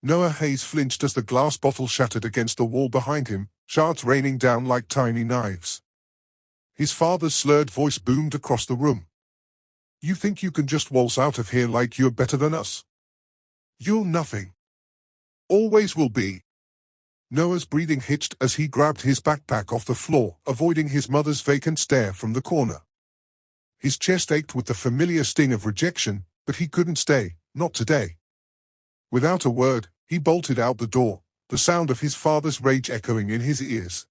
Noah Hayes flinched as the glass bottle shattered against the wall behind him, shards raining down like tiny knives. His father's slurred voice boomed across the room. "You think you can just waltz out of here like you're better than us? You're nothing. Always will be." Noah's breathing hitched as he grabbed his backpack off the floor, avoiding his mother's vacant stare from the corner. His chest ached with the familiar sting of rejection, but he couldn't stay, not today. Without a word, he bolted out the door, the sound of his father's rage echoing in his ears.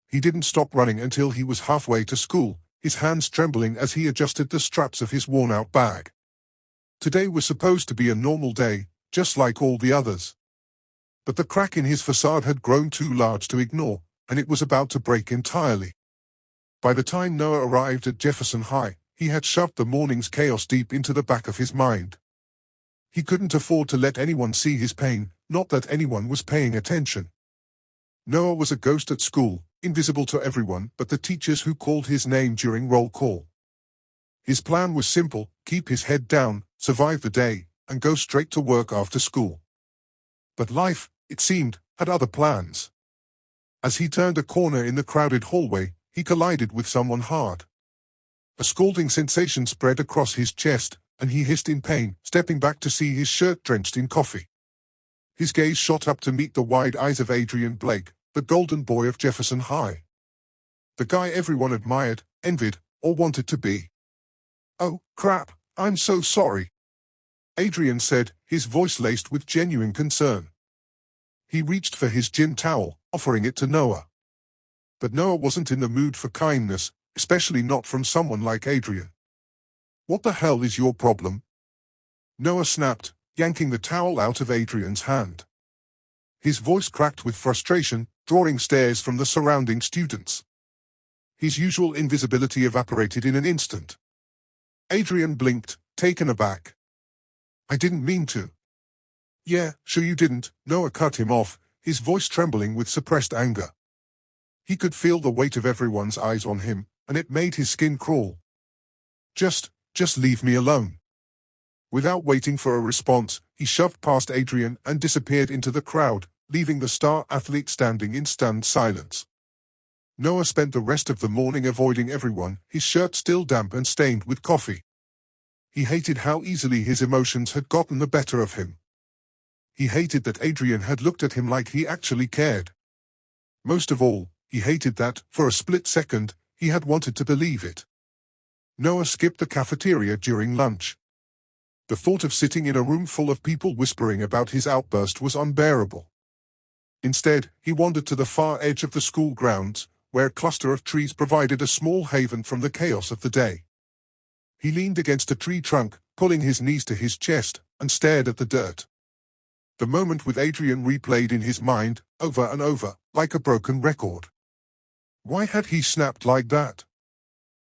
He didn't stop running until he was halfway to school, his hands trembling as he adjusted the straps of his worn-out bag. Today was supposed to be a normal day, just like all the others. But the crack in his facade had grown too large to ignore, and it was about to break entirely. By the time Noah arrived at Jefferson High, he had shoved the morning's chaos deep into the back of his mind. He couldn't afford to let anyone see his pain, not that anyone was paying attention. Noah was a ghost at school, invisible to everyone but the teachers who called his name during roll call. His plan was simple: keep his head down, survive the day, and go straight to work after school. But life, it seemed, had other plans. As he turned a corner in the crowded hallway, he collided with someone hard. A scalding sensation spread across his chest, and he hissed in pain, stepping back to see his shirt drenched in coffee. His gaze shot up to meet the wide eyes of Adrian Blake, the golden boy of Jefferson High. The guy everyone admired, envied, or wanted to be. "Oh, crap, I'm so sorry," Adrian said, his voice laced with genuine concern. He reached for his gym towel, offering it to Noah. But Noah wasn't in the mood for kindness, especially not from someone like Adrian. "What the hell is your problem?" Noah snapped, yanking the towel out of Adrian's hand. His voice cracked with frustration, drawing stares from the surrounding students. His usual invisibility evaporated in an instant. Adrian blinked, taken aback. "I didn't mean to." "Yeah, sure you didn't," Noah cut him off, his voice trembling with suppressed anger. He could feel the weight of everyone's eyes on him, and it made his skin crawl. Just leave me alone." Without waiting for a response, he shoved past Adrian and disappeared into the crowd, leaving the star athlete standing in stunned silence. Noah spent the rest of the morning avoiding everyone, his shirt still damp and stained with coffee. He hated how easily his emotions had gotten the better of him. He hated that Adrian had looked at him like he actually cared. Most of all, he hated that, for a split second, he had wanted to believe it. Noah skipped the cafeteria during lunch. The thought of sitting in a room full of people whispering about his outburst was unbearable. Instead, he wandered to the far edge of the school grounds, where a cluster of trees provided a small haven from the chaos of the day. He leaned against a tree trunk, pulling his knees to his chest, and stared at the dirt. The moment with Adrian replayed in his mind, over and over, like a broken record. Why had he snapped like that?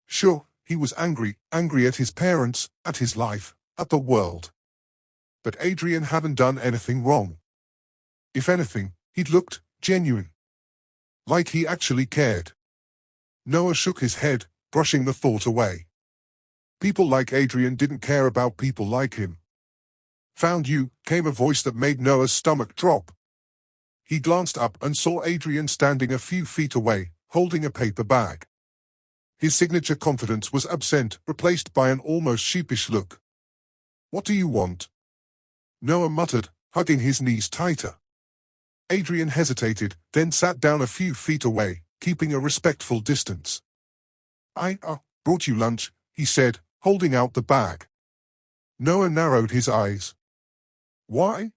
Sure, he was angry at his parents, at his life, at the world. But Adrian hadn't done anything wrong. If anything, he'd looked genuine. Like he actually cared. Noah shook his head, brushing the thought away. People like Adrian didn't care about people like him. "Found you," came a voice that made Noah's stomach drop. He glanced up and saw Adrian standing a few feet away, holding a paper bag. His signature confidence was absent, replaced by an almost sheepish look. "What do you want?" Noah muttered, hugging his knees tighter. Adrian hesitated, then sat down a few feet away, keeping a respectful distance. "I brought you lunch," he said, holding out the bag. Noah narrowed his eyes. "Why?"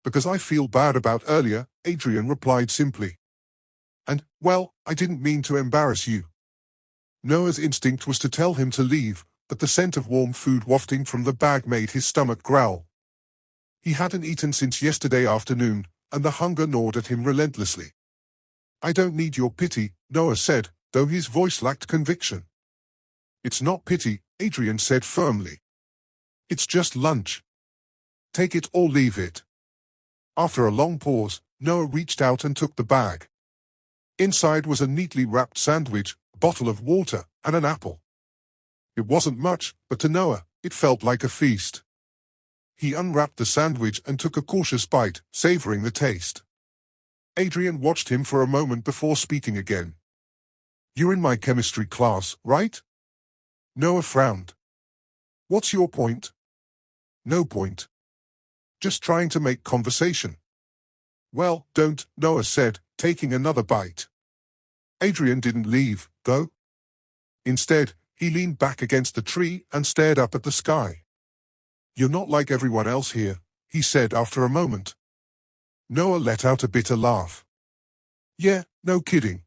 "Because I feel bad about earlier," Adrian replied simply. "And, well, I didn't mean to embarrass you." Noah's instinct was to tell him to leave, but the scent of warm food wafting from the bag made his stomach growl. He hadn't eaten since yesterday afternoon, and the hunger gnawed at him relentlessly. "I don't need your pity," Noah said, though his voice lacked conviction. "It's not pity," Adrian said firmly. "It's just lunch. Take it or leave it." After a long pause, Noah reached out and took the bag. Inside was a neatly wrapped sandwich, a bottle of water, and an apple. It wasn't much, but to Noah, it felt like a feast. He unwrapped the sandwich and took a cautious bite, savoring the taste. Adrian watched him for a moment before speaking again. "You're in my chemistry class, right?" Noah frowned. "What's your point?" "No point. Just trying to make conversation." "Well, don't," Noah said, taking another bite. Adrian didn't leave, though. Instead, he leaned back against the tree and stared up at the sky. "You're not like everyone else here," he said after a moment. Noah let out a bitter laugh. "Yeah, no kidding.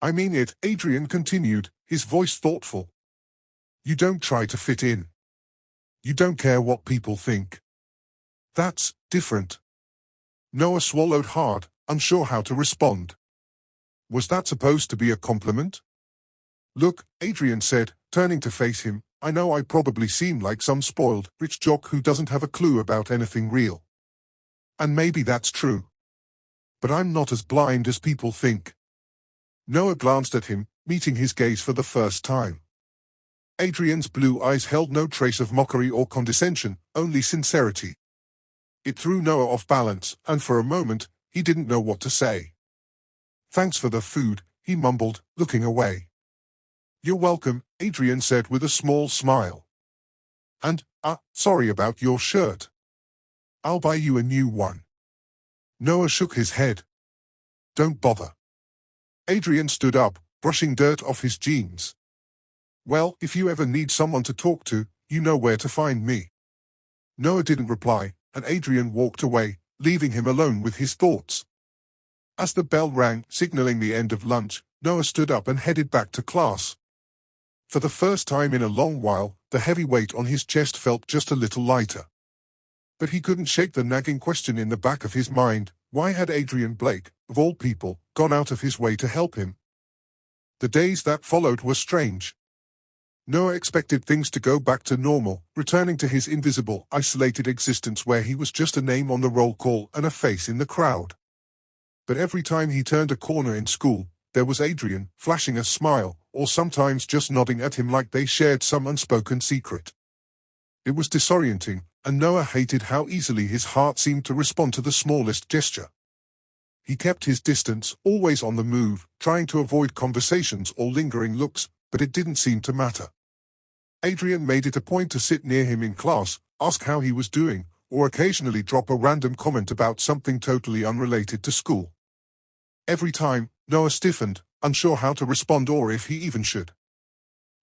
I mean it," Adrian continued, his voice thoughtful. "You don't try to fit in. You don't care what people think. That's different." Noah swallowed hard, unsure how to respond. Was that supposed to be a compliment? "Look," Adrian said, turning to face him, "I know I probably seem like some spoiled, rich jock who doesn't have a clue about anything real. And maybe that's true. But I'm not as blind as people think." Noah glanced at him, meeting his gaze for the first time. Adrian's blue eyes held no trace of mockery or condescension, only sincerity. It threw Noah off balance, and for a moment, he didn't know what to say. "Thanks for the food," he mumbled, looking away. "You're welcome," Adrian said with a small smile. "And, sorry about your shirt. I'll buy you a new one." Noah shook his head. "Don't bother." Adrian stood up, brushing dirt off his jeans. "Well, if you ever need someone to talk to, you know where to find me." Noah didn't reply, and Adrian walked away, leaving him alone with his thoughts. As the bell rang, signaling the end of lunch, Noah stood up and headed back to class. For the first time in a long while, the heavy weight on his chest felt just a little lighter. But he couldn't shake the nagging question in the back of his mind: why had Adrian Blake, of all people, gone out of his way to help him? The days that followed were strange. Noah expected things to go back to normal, returning to his invisible, isolated existence where he was just a name on the roll call and a face in the crowd. But every time he turned a corner in school, there was Adrian, flashing a smile, or sometimes just nodding at him like they shared some unspoken secret. It was disorienting, and Noah hated how easily his heart seemed to respond to the smallest gesture. He kept his distance, always on the move, trying to avoid conversations or lingering looks, but it didn't seem to matter. Adrian made it a point to sit near him in class, ask how he was doing, or occasionally drop a random comment about something totally unrelated to school. Every time, Noah stiffened, unsure how to respond or if he even should.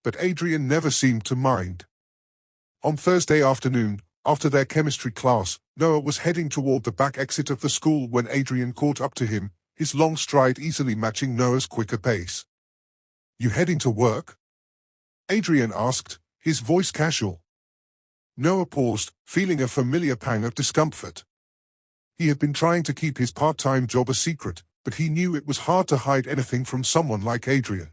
But Adrian never seemed to mind. On Thursday afternoon, after their chemistry class, Noah was heading toward the back exit of the school when Adrian caught up to him, his long stride easily matching Noah's quicker pace. "You heading to work?" Adrian asked, his voice casual. Noah paused, feeling a familiar pang of discomfort. He had been trying to keep his part-time job a secret, but he knew it was hard to hide anything from someone like Adrian.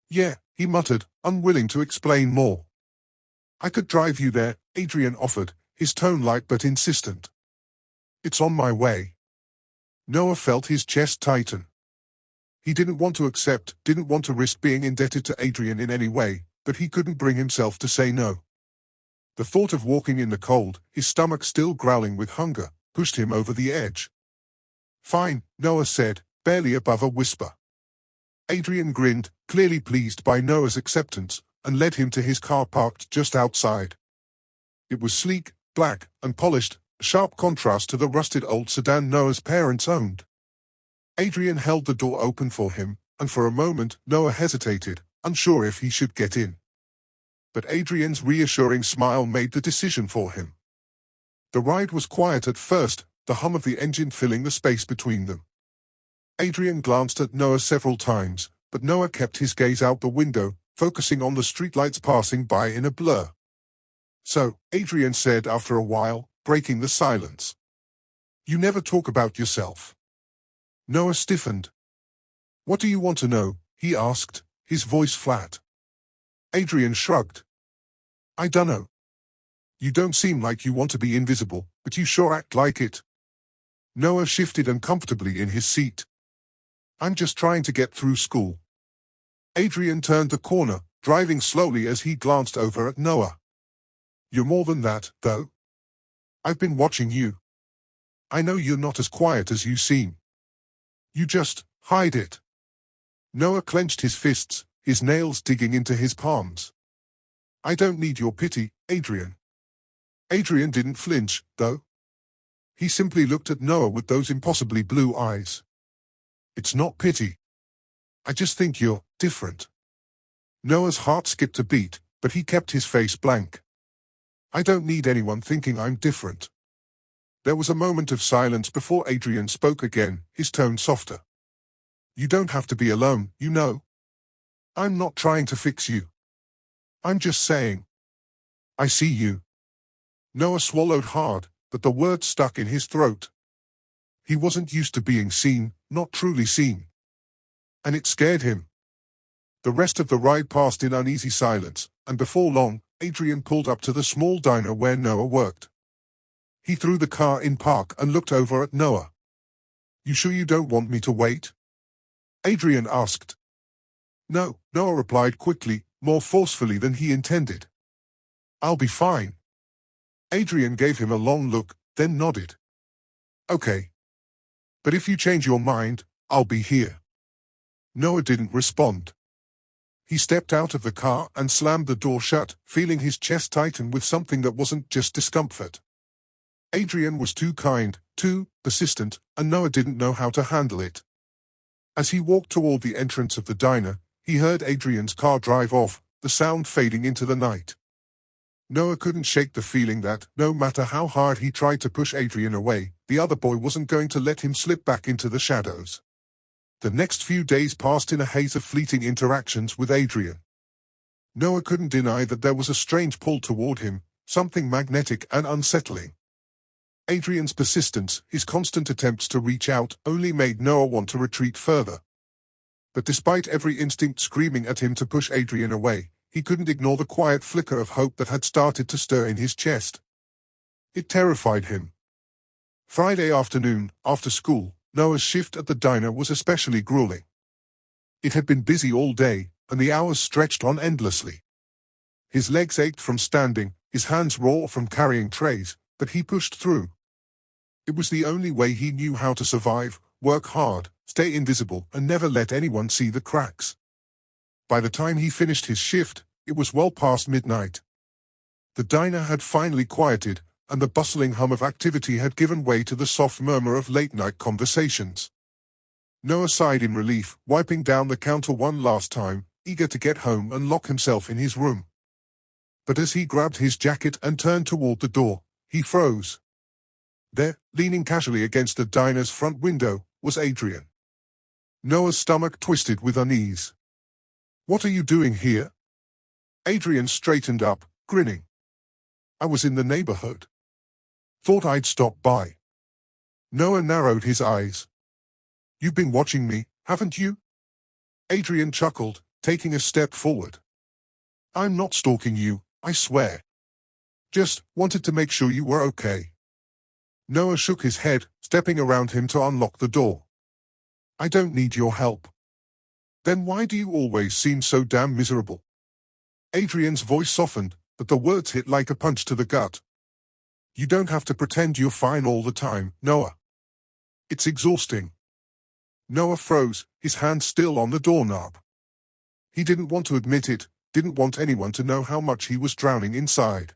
"Yeah," he muttered, unwilling to explain more. "I could drive you there," Adrian offered, his tone light but insistent. "It's on my way." Noah felt his chest tighten. He didn't want to accept, didn't want to risk being indebted to Adrian in any way, but he couldn't bring himself to say no. The thought of walking in the cold, his stomach still growling with hunger, pushed him over the edge. "Fine," Noah said, barely above a whisper. Adrian grinned, clearly pleased by Noah's acceptance, and led him to his car parked just outside. It was sleek, black, and polished, a sharp contrast to the rusted old sedan Noah's parents owned. Adrian held the door open for him, and for a moment Noah hesitated, unsure if he should get in. But Adrian's reassuring smile made the decision for him. The ride was quiet at first, the hum of the engine filling the space between them. Adrian glanced at Noah several times, but Noah kept his gaze out the window, focusing on the streetlights passing by in a blur. "So," Adrian said after a while, breaking the silence. "You never talk about yourself." Noah stiffened. "What do you want to know?" he asked, his voice flat. Adrian shrugged. "I dunno. You don't seem like you want to be invisible, but you sure act like it." Noah shifted uncomfortably in his seat. "I'm just trying to get through school." Adrian turned the corner, driving slowly as he glanced over at Noah. "You're more than that, though." I've been watching you. I know you're not as quiet as you seem. You just hide it. Noah clenched his fists, his nails digging into his palms. I don't need your pity, Adrian. Adrian didn't flinch, though. He simply looked at Noah with those impossibly blue eyes. It's not pity. I just think you're different. Noah's heart skipped a beat, but he kept his face blank. I don't need anyone thinking I'm different. There was a moment of silence before Adrian spoke again, his tone softer. You don't have to be alone, you know. I'm not trying to fix you. I'm just saying. I see you. Noah swallowed hard, but the words stuck in his throat. He wasn't used to being seen, not truly seen. And it scared him. The rest of the ride passed in uneasy silence, and before long, Adrian pulled up to the small diner where Noah worked. He threw the car in park and looked over at Noah. You sure you don't want me to wait? Adrian asked. No, Noah replied quickly, more forcefully than he intended. I'll be fine. Adrian gave him a long look, then nodded. Okay. But if you change your mind, I'll be here. Noah didn't respond. He stepped out of the car and slammed the door shut, feeling his chest tighten with something that wasn't just discomfort. Adrian was too kind, too persistent, and Noah didn't know how to handle it. As he walked toward the entrance of the diner, he heard Adrian's car drive off, the sound fading into the night. Noah couldn't shake the feeling that, no matter how hard he tried to push Adrian away, the other boy wasn't going to let him slip back into the shadows. The next few days passed in a haze of fleeting interactions with Adrian. Noah couldn't deny that there was a strange pull toward him, something magnetic and unsettling. Adrian's persistence, his constant attempts to reach out, only made Noah want to retreat further. But despite every instinct screaming at him to push Adrian away, he couldn't ignore the quiet flicker of hope that had started to stir in his chest. It terrified him. Friday afternoon, after school, Noah's shift at the diner was especially grueling. It had been busy all day, and the hours stretched on endlessly. His legs ached from standing, his hands raw from carrying trays, but he pushed through. It was the only way he knew how to survive, work hard, stay invisible, and never let anyone see the cracks. By the time he finished his shift, it was well past midnight. The diner had finally quieted, and the bustling hum of activity had given way to the soft murmur of late-night conversations. Noah sighed in relief, wiping down the counter one last time, eager to get home and lock himself in his room. But as he grabbed his jacket and turned toward the door, he froze. There, leaning casually against the diner's front window, was Adrian. Noah's stomach twisted with unease. What are you doing here? Adrian straightened up, grinning. I was in the neighborhood. Thought I'd stop by. Noah narrowed his eyes. You've been watching me, haven't you? Adrian chuckled, taking a step forward. I'm not stalking you, I swear. Just wanted to make sure you were okay. Noah shook his head, stepping around him to unlock the door. I don't need your help. Then why do you always seem so damn miserable? Adrian's voice softened, but the words hit like a punch to the gut. You don't have to pretend you're fine all the time, Noah. It's exhausting. Noah froze, his hand still on the doorknob. He didn't want to admit it, didn't want anyone to know how much he was drowning inside.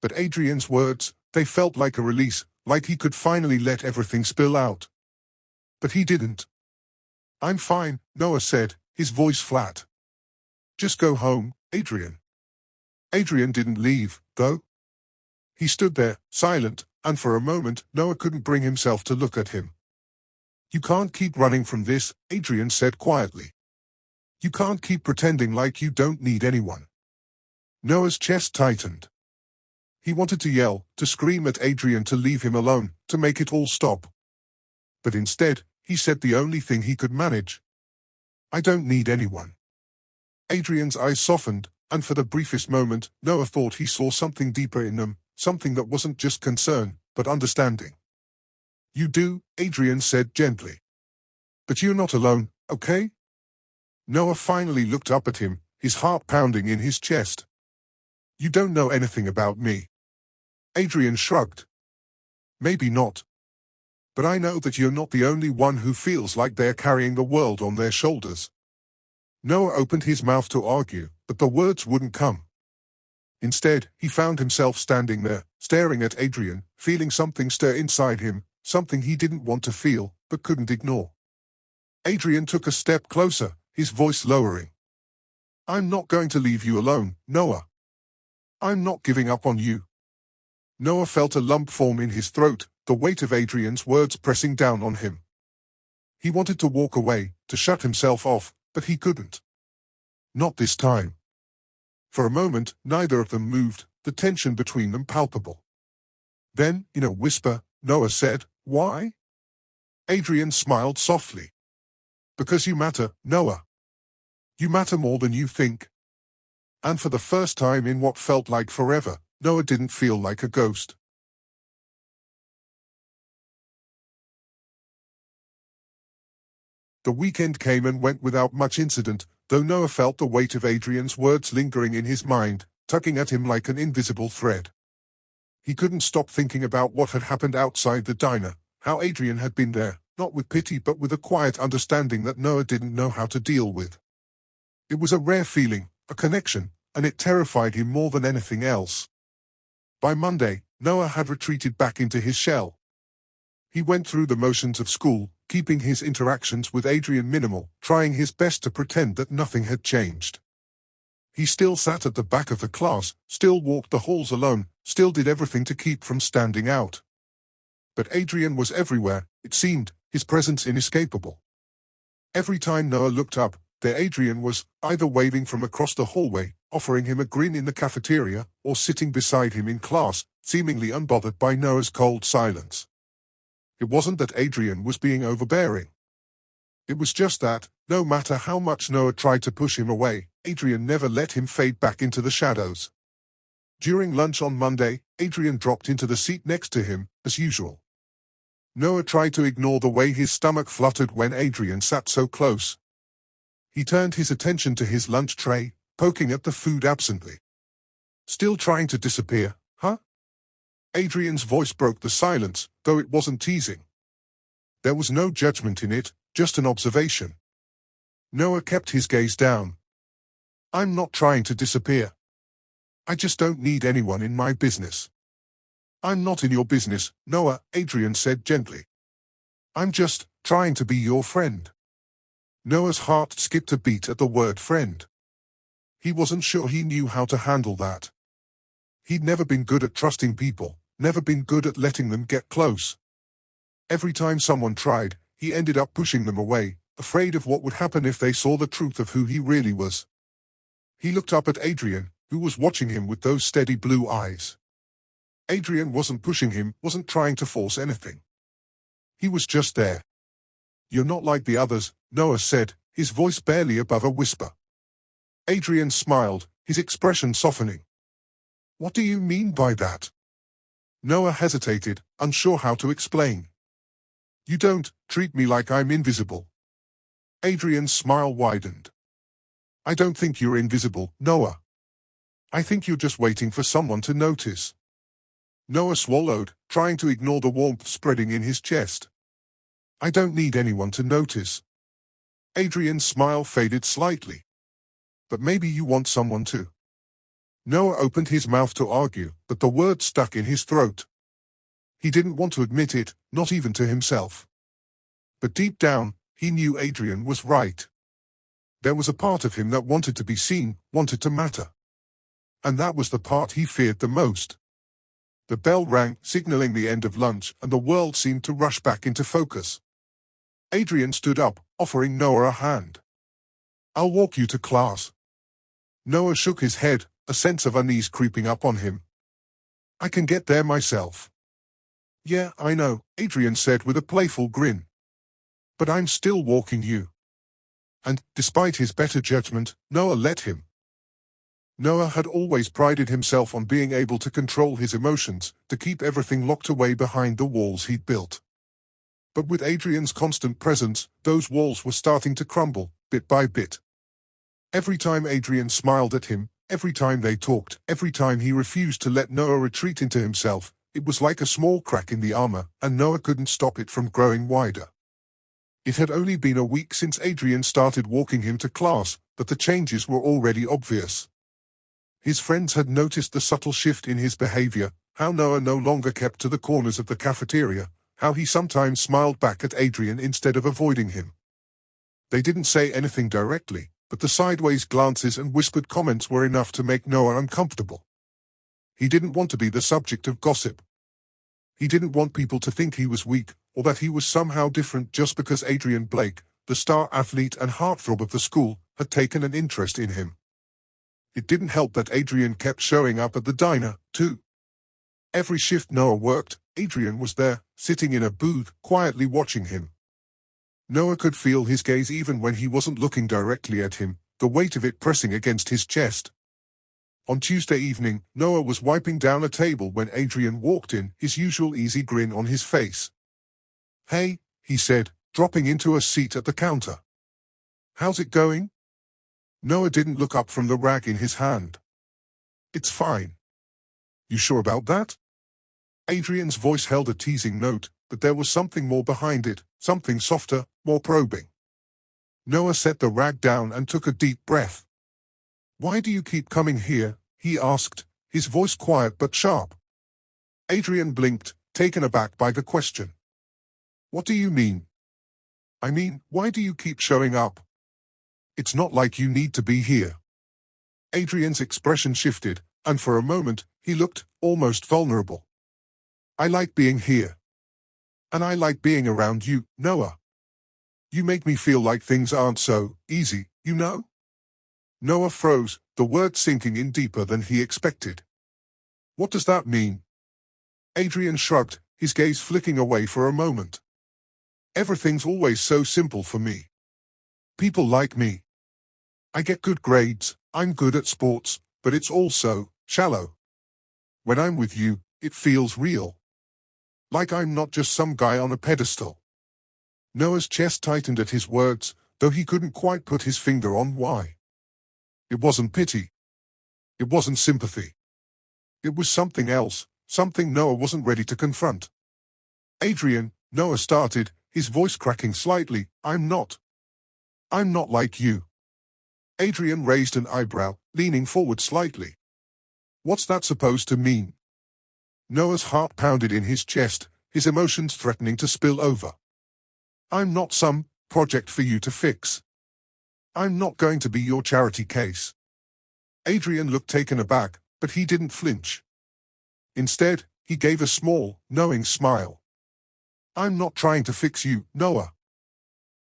But Adrian's words, they felt like a release, like he could finally let everything spill out. But he didn't. I'm fine, Noah said, his voice flat. Just go home, Adrian. Adrian didn't leave, though. He stood there, silent, and for a moment, Noah couldn't bring himself to look at him. You can't keep running from this, Adrian said quietly. You can't keep pretending like you don't need anyone. Noah's chest tightened. He wanted to yell, to scream at Adrian to leave him alone, to make it all stop. But instead, he said the only thing he could manage. I don't need anyone. Adrian's eyes softened, and for the briefest moment, Noah thought he saw something deeper in them, something that wasn't just concern, but understanding. You do, Adrian said gently. But you're not alone, okay? Noah finally looked up at him, his heart pounding in his chest. You don't know anything about me. Adrian shrugged. Maybe not. But I know that you're not the only one who feels like they're carrying the world on their shoulders. Noah opened his mouth to argue, but the words wouldn't come. Instead, he found himself standing there, staring at Adrian, feeling something stir inside him, something he didn't want to feel, but couldn't ignore. Adrian took a step closer, his voice lowering. I'm not going to leave you alone, Noah. I'm not giving up on you. Noah felt a lump form in his throat, the weight of Adrian's words pressing down on him. He wanted to walk away, to shut himself off, but he couldn't. Not this time. For a moment, neither of them moved, the tension between them palpable. Then, in a whisper, Noah said, "Why?" Adrian smiled softly. "Because you matter, Noah. You matter more than you think." And for the first time in what felt like forever, Noah didn't feel like a ghost. The weekend came and went without much incident, though Noah felt the weight of Adrian's words lingering in his mind, tugging at him like an invisible thread. He couldn't stop thinking about what had happened outside the diner, how Adrian had been there, not with pity but with a quiet understanding that Noah didn't know how to deal with. It was a rare feeling, a connection, and it terrified him more than anything else. By Monday, Noah had retreated back into his shell. He went through the motions of school, keeping his interactions with Adrian minimal, trying his best to pretend that nothing had changed. He still sat at the back of the class, still walked the halls alone, still did everything to keep from standing out. But Adrian was everywhere, it seemed, his presence inescapable. Every time Noah looked up, there Adrian was, either waving from across the hallway, offering him a grin in the cafeteria, or sitting beside him in class, seemingly unbothered by Noah's cold silence. It wasn't that Adrian was being overbearing. It was just that, no matter how much Noah tried to push him away, Adrian never let him fade back into the shadows. During lunch on Monday, Adrian dropped into the seat next to him, as usual. Noah tried to ignore the way his stomach fluttered when Adrian sat so close. He turned his attention to his lunch tray, poking at the food absently. "Still trying to disappear, huh?" Adrian's voice broke the silence, though it wasn't teasing. There was no judgment in it, just an observation. Noah kept his gaze down. "I'm not trying to disappear. I just don't need anyone in my business." "I'm not in your business, Noah," Adrian said gently. "I'm just trying to be your friend." Noah's heart skipped a beat at the word friend. He wasn't sure he knew how to handle that. He'd never been good at trusting people, never been good at letting them get close. Every time someone tried, he ended up pushing them away, afraid of what would happen if they saw the truth of who he really was. He looked up at Adrian, who was watching him with those steady blue eyes. Adrian wasn't pushing him, wasn't trying to force anything. He was just there. "You're not like the others," Noah said, his voice barely above a whisper. Adrian smiled, his expression softening. "What do you mean by that?" Noah hesitated, unsure how to explain. "You don't treat me like I'm invisible." Adrian's smile widened. "I don't think you're invisible, Noah. I think you're just waiting for someone to notice." Noah swallowed, trying to ignore the warmth spreading in his chest. "I don't need anyone to notice." Adrian's smile faded slightly. "But maybe you want someone to." Noah opened his mouth to argue, but the word stuck in his throat. He didn't want to admit it, not even to himself. But deep down, he knew Adrian was right. There was a part of him that wanted to be seen, wanted to matter. And that was the part he feared the most. The bell rang, signaling the end of lunch, and the world seemed to rush back into focus. Adrian stood up, offering Noah a hand. "I'll walk you to class." Noah shook his head, a sense of unease creeping up on him. "I can get there myself." "Yeah, I know," Adrian said with a playful grin. "But I'm still walking you." And, despite his better judgment, Noah let him. Noah had always prided himself on being able to control his emotions, to keep everything locked away behind the walls he'd built. But with Adrian's constant presence, those walls were starting to crumble, bit by bit. Every time Adrian smiled at him, Every time they talked, every time he refused to let Noah retreat into himself, it was like a small crack in the armor, and Noah couldn't stop it from growing wider. It had only been a week since Adrian started walking him to class, but the changes were already obvious. His friends had noticed the subtle shift in his behavior, how Noah no longer kept to the corners of the cafeteria, how he sometimes smiled back at Adrian instead of avoiding him. They didn't say anything directly, but the sideways glances and whispered comments were enough to make Noah uncomfortable. He didn't want to be the subject of gossip. He didn't want people to think he was weak, or that he was somehow different just because Adrian Blake, the star athlete and heartthrob of the school, had taken an interest in him. It didn't help that Adrian kept showing up at the diner, too. Every shift Noah worked, Adrian was there, sitting in a booth, quietly watching him. Noah could feel his gaze even when he wasn't looking directly at him, the weight of it pressing against his chest. On Tuesday evening, Noah was wiping down a table when Adrian walked in, his usual easy grin on his face. "Hey," he said, dropping into a seat at the counter. "How's it going?" Noah didn't look up from the rag in his hand. "It's fine." "You sure about that?" Adrian's voice held a teasing note, but there was something more behind it, something softer, more probing. Noah set the rag down and took a deep breath. "Why do you keep coming here?" he asked, his voice quiet but sharp. Adrian blinked, taken aback by the question. "What do you mean?" "I mean, why do you keep showing up? It's not like you need to be here." Adrian's expression shifted, and for a moment, he looked almost vulnerable. "I like being here. And I like being around you, Noah. You make me feel like things aren't so easy, you know?" Noah froze, the words sinking in deeper than he expected. "What does that mean?" Adrian shrugged, his gaze flicking away for a moment. "Everything's always so simple for me. People like me. I get good grades, I'm good at sports, but it's all so shallow. When I'm with you, it feels real. Like I'm not just some guy on a pedestal." Noah's chest tightened at his words, though he couldn't quite put his finger on why. It wasn't pity. It wasn't sympathy. It was something else, something Noah wasn't ready to confront. "Adrian," Noah started, his voice cracking slightly, I'm not like you." Adrian raised an eyebrow, leaning forward slightly. "What's that supposed to mean?" Noah's heart pounded in his chest, his emotions threatening to spill over. "I'm not some project for you to fix. I'm not going to be your charity case." Adrian looked taken aback, but he didn't flinch. Instead, he gave a small, knowing smile. "I'm not trying to fix you, Noah.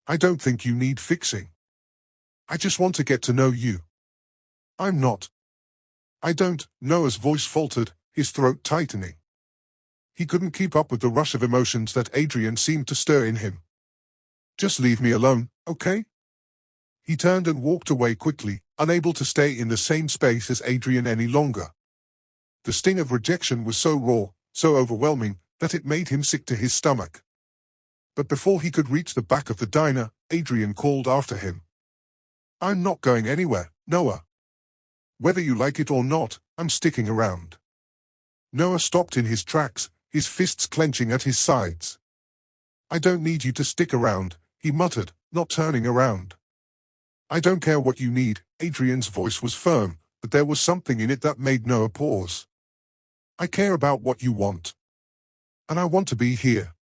I don't think you need fixing. I just want to get to know you. I'm not." "I don't," Noah's voice faltered, his throat tightening. He couldn't keep up with the rush of emotions that Adrian seemed to stir in him. "Just leave me alone, okay?" He turned and walked away quickly, unable to stay in the same space as Adrian any longer. The sting of rejection was so raw, so overwhelming, that it made him sick to his stomach. But before he could reach the back of the diner, Adrian called after him. "I'm not going anywhere, Noah. Whether you like it or not, I'm sticking around." Noah stopped in his tracks, his fists clenching at his sides. "I don't need you to stick around," he muttered, not turning around. "I don't care what you need." Adrian's voice was firm, but there was something in it that made Noah pause. "I care about what you want. And I want to be here."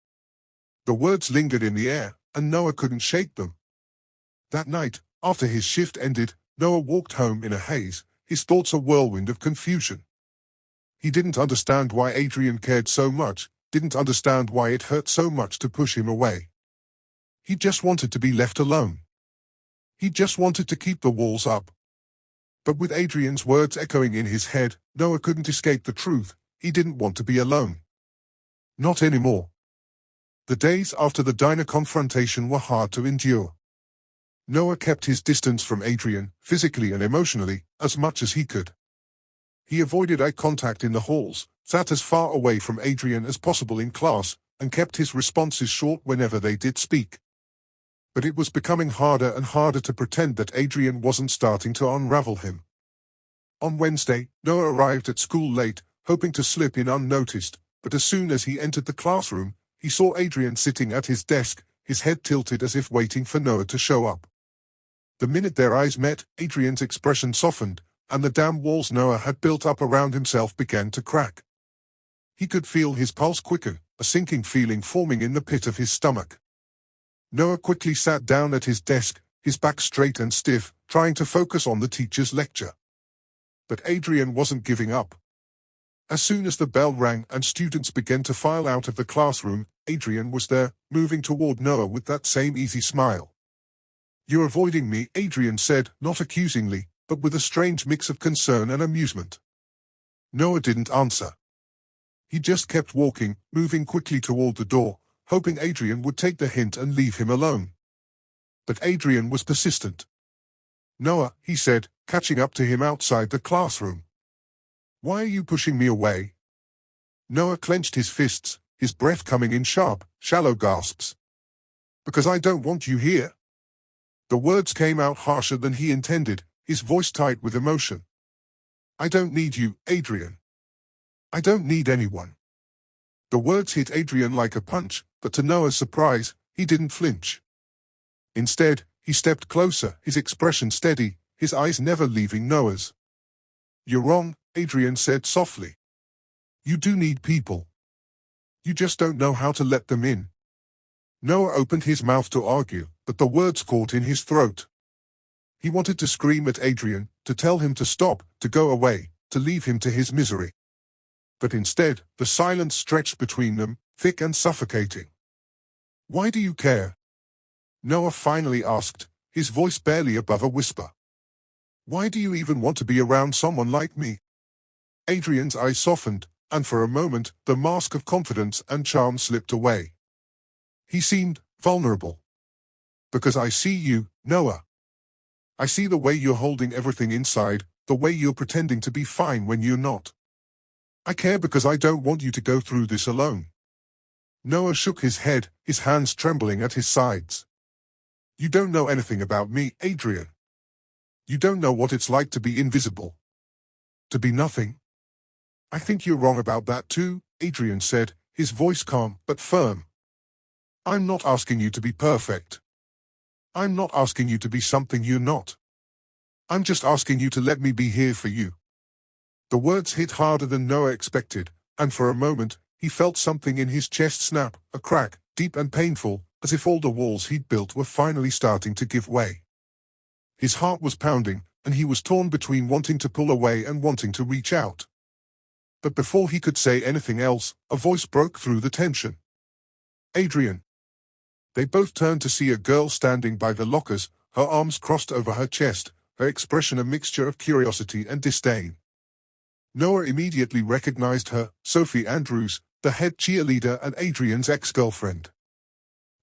The words lingered in the air, and Noah couldn't shake them. That night, after his shift ended, Noah walked home in a haze, his thoughts a whirlwind of confusion. He didn't understand why Adrian cared so much, didn't understand why it hurt so much to push him away. He just wanted to be left alone. He just wanted to keep the walls up. But with Adrian's words echoing in his head, Noah couldn't escape the truth. He didn't want to be alone. Not anymore. The days after the diner confrontation were hard to endure. Noah kept his distance from Adrian, physically and emotionally, as much as he could. He avoided eye contact in the halls, sat as far away from Adrian as possible in class, and kept his responses short whenever they did speak. But it was becoming harder and harder to pretend that Adrian wasn't starting to unravel him. On Wednesday, Noah arrived at school late, hoping to slip in unnoticed, but as soon as he entered the classroom, he saw Adrian sitting at his desk, his head tilted as if waiting for Noah to show up. The minute their eyes met, Adrian's expression softened, and the damn walls Noah had built up around himself began to crack. He could feel his pulse quicken, a sinking feeling forming in the pit of his stomach. Noah quickly sat down at his desk, his back straight and stiff, trying to focus on the teacher's lecture. But Adrian wasn't giving up. As soon as the bell rang and students began to file out of the classroom, Adrian was there, moving toward Noah with that same easy smile. "You're avoiding me," Adrian said, not accusingly, but with a strange mix of concern and amusement. Noah didn't answer. He just kept walking, moving quickly toward the door, hoping Adrian would take the hint and leave him alone. But Adrian was persistent. "Noah," he said, catching up to him outside the classroom. "Why are you pushing me away?" Noah clenched his fists, his breath coming in sharp, shallow gasps. "Because I don't want you here." The words came out harsher than he intended, his voice tight with emotion. "I don't need you, Adrian. I don't need anyone." The words hit Adrian like a punch, but to Noah's surprise, he didn't flinch. Instead, he stepped closer, his expression steady, his eyes never leaving Noah's. "You're wrong," Adrian said softly. "You do need people. You just don't know how to let them in." Noah opened his mouth to argue, but the words caught in his throat. He wanted to scream at Adrian, to tell him to stop, to go away, to leave him to his misery. But instead, the silence stretched between them, thick and suffocating. "Why do you care?" Noah finally asked, his voice barely above a whisper. "Why do you even want to be around someone like me?" Adrian's eyes softened, and for a moment, the mask of confidence and charm slipped away. He seemed vulnerable. "Because I see you, Noah. I see the way you're holding everything inside, the way you're pretending to be fine when you're not. I care because I don't want you to go through this alone." Noah shook his head, his hands trembling at his sides. "You don't know anything about me, Adrian. You don't know what it's like to be invisible. To be nothing." "I think you're wrong about that too," Adrian said, his voice calm but firm. "I'm not asking you to be perfect. I'm not asking you to be something you're not. I'm just asking you to let me be here for you." The words hit harder than Noah expected, and for a moment, he felt something in his chest snap, a crack, deep and painful, as if all the walls he'd built were finally starting to give way. His heart was pounding, and he was torn between wanting to pull away and wanting to reach out. But before he could say anything else, a voice broke through the tension. "Adrian." They both turned to see a girl standing by the lockers, her arms crossed over her chest, her expression a mixture of curiosity and disdain. Noah immediately recognized her, Sophie Andrews, the head cheerleader and Adrian's ex-girlfriend.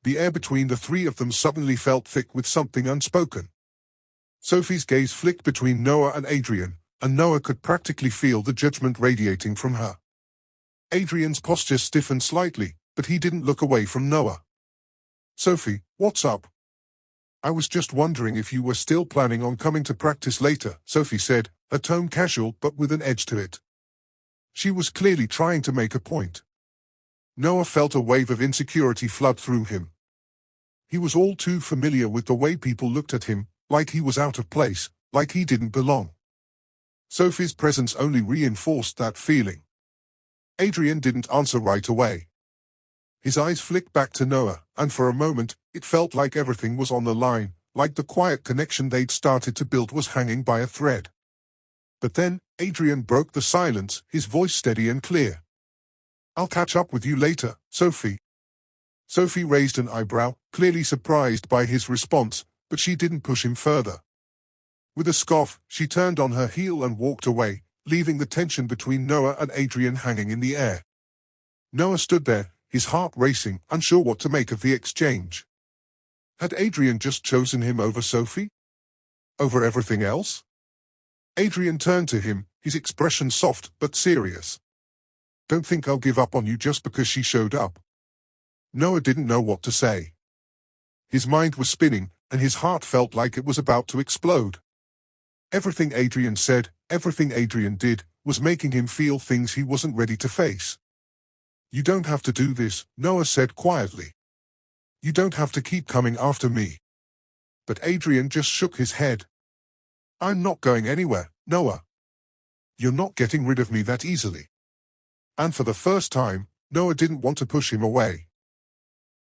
The air between the three of them suddenly felt thick with something unspoken. Sophie's gaze flicked between Noah and Adrian, and Noah could practically feel the judgment radiating from her. Adrian's posture stiffened slightly, but he didn't look away from Noah. "Sophie, what's up?" "I was just wondering if you were still planning on coming to practice later," Sophie said, her tone casual but with an edge to it. She was clearly trying to make a point. Noah felt a wave of insecurity flood through him. He was all too familiar with the way people looked at him, like he was out of place, like he didn't belong. Sophie's presence only reinforced that feeling. Adrian didn't answer right away. His eyes flicked back to Noah, and for a moment, it felt like everything was on the line, like the quiet connection they'd started to build was hanging by a thread. But then, Adrian broke the silence, his voice steady and clear. "I'll catch up with you later, Sophie." Sophie raised an eyebrow, clearly surprised by his response, but she didn't push him further. With a scoff, she turned on her heel and walked away, leaving the tension between Noah and Adrian hanging in the air. Noah stood there, his heart racing, unsure what to make of the exchange. Had Adrian just chosen him over Sophie? Over everything else? Adrian turned to him, his expression soft but serious. "Don't think I'll give up on you just because she showed up." Noah didn't know what to say. His mind was spinning, and his heart felt like it was about to explode. Everything Adrian said, everything Adrian did, was making him feel things he wasn't ready to face. "You don't have to do this," Noah said quietly. "You don't have to keep coming after me." But Adrian just shook his head. "I'm not going anywhere, Noah. You're not getting rid of me that easily." And for the first time, Noah didn't want to push him away.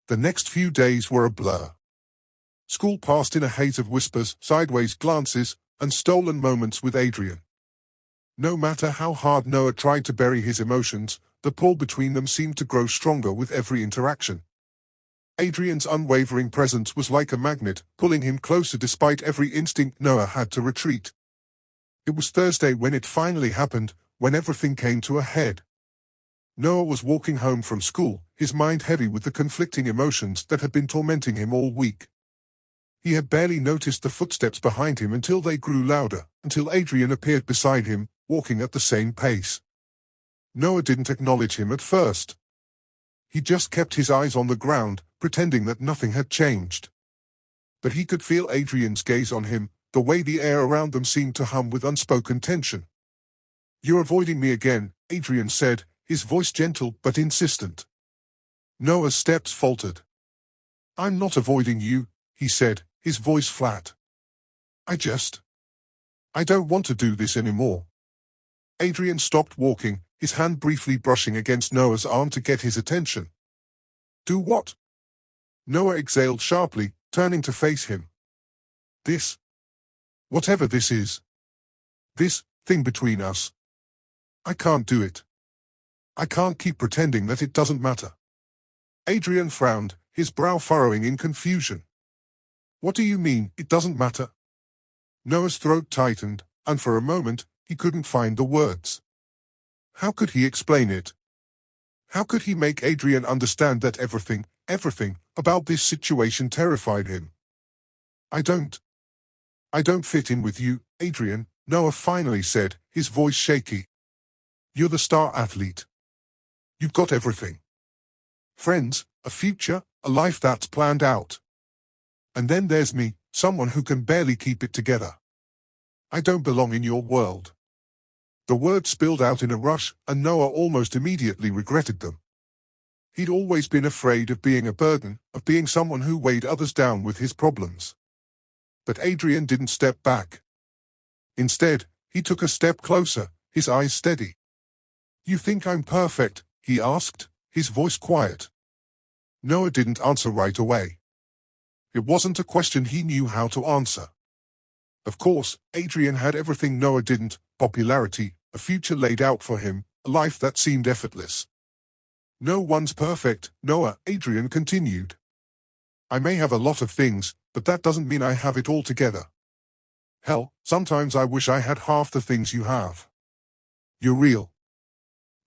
The next few days were a blur. School passed in a haze of whispers, sideways glances, and stolen moments with Adrian. No matter how hard Noah tried to bury his emotions, the pull between them seemed to grow stronger with every interaction. Adrian's unwavering presence was like a magnet, pulling him closer despite every instinct Noah had to retreat. It was Thursday when it finally happened, when everything came to a head. Noah was walking home from school, his mind heavy with the conflicting emotions that had been tormenting him all week. He had barely noticed the footsteps behind him until they grew louder, until Adrian appeared beside him, walking at the same pace. Noah didn't acknowledge him at first. He just kept his eyes on the ground, pretending that nothing had changed. But he could feel Adrian's gaze on him, the way the air around them seemed to hum with unspoken tension. "You're avoiding me again," Adrian said, his voice gentle but insistent. Noah's steps faltered. "I'm not avoiding you," he said, his voice flat. I don't want to do this anymore." Adrian stopped walking, his hand briefly brushing against Noah's arm to get his attention. "Do what?" Noah exhaled sharply, turning to face him. "This. Whatever this is. This thing between us. I can't do it. I can't keep pretending that it doesn't matter." Adrian frowned, his brow furrowing in confusion. "What do you mean, it doesn't matter?" Noah's throat tightened, and for a moment, he couldn't find the words. How could he explain it? How could he make Adrian understand that everything about this situation terrified him? I don't fit in with you, Adrian," Noah finally said, his voice shaky. "You're the star athlete. You've got everything. Friends, a future, a life that's planned out. And then there's me, someone who can barely keep it together. I don't belong in your world." The words spilled out in a rush, and Noah almost immediately regretted them. He'd always been afraid of being a burden, of being someone who weighed others down with his problems. But Adrian didn't step back. Instead, he took a step closer, his eyes steady. "You think I'm perfect?" he asked, his voice quiet. Noah didn't answer right away. It wasn't a question he knew how to answer. Of course, Adrian had everything Noah didn't: popularity, a future laid out for him, a life that seemed effortless. "No one's perfect, Noah," Adrian continued. "I may have a lot of things, but that doesn't mean I have it all together. Hell, sometimes I wish I had half the things you have. You're real.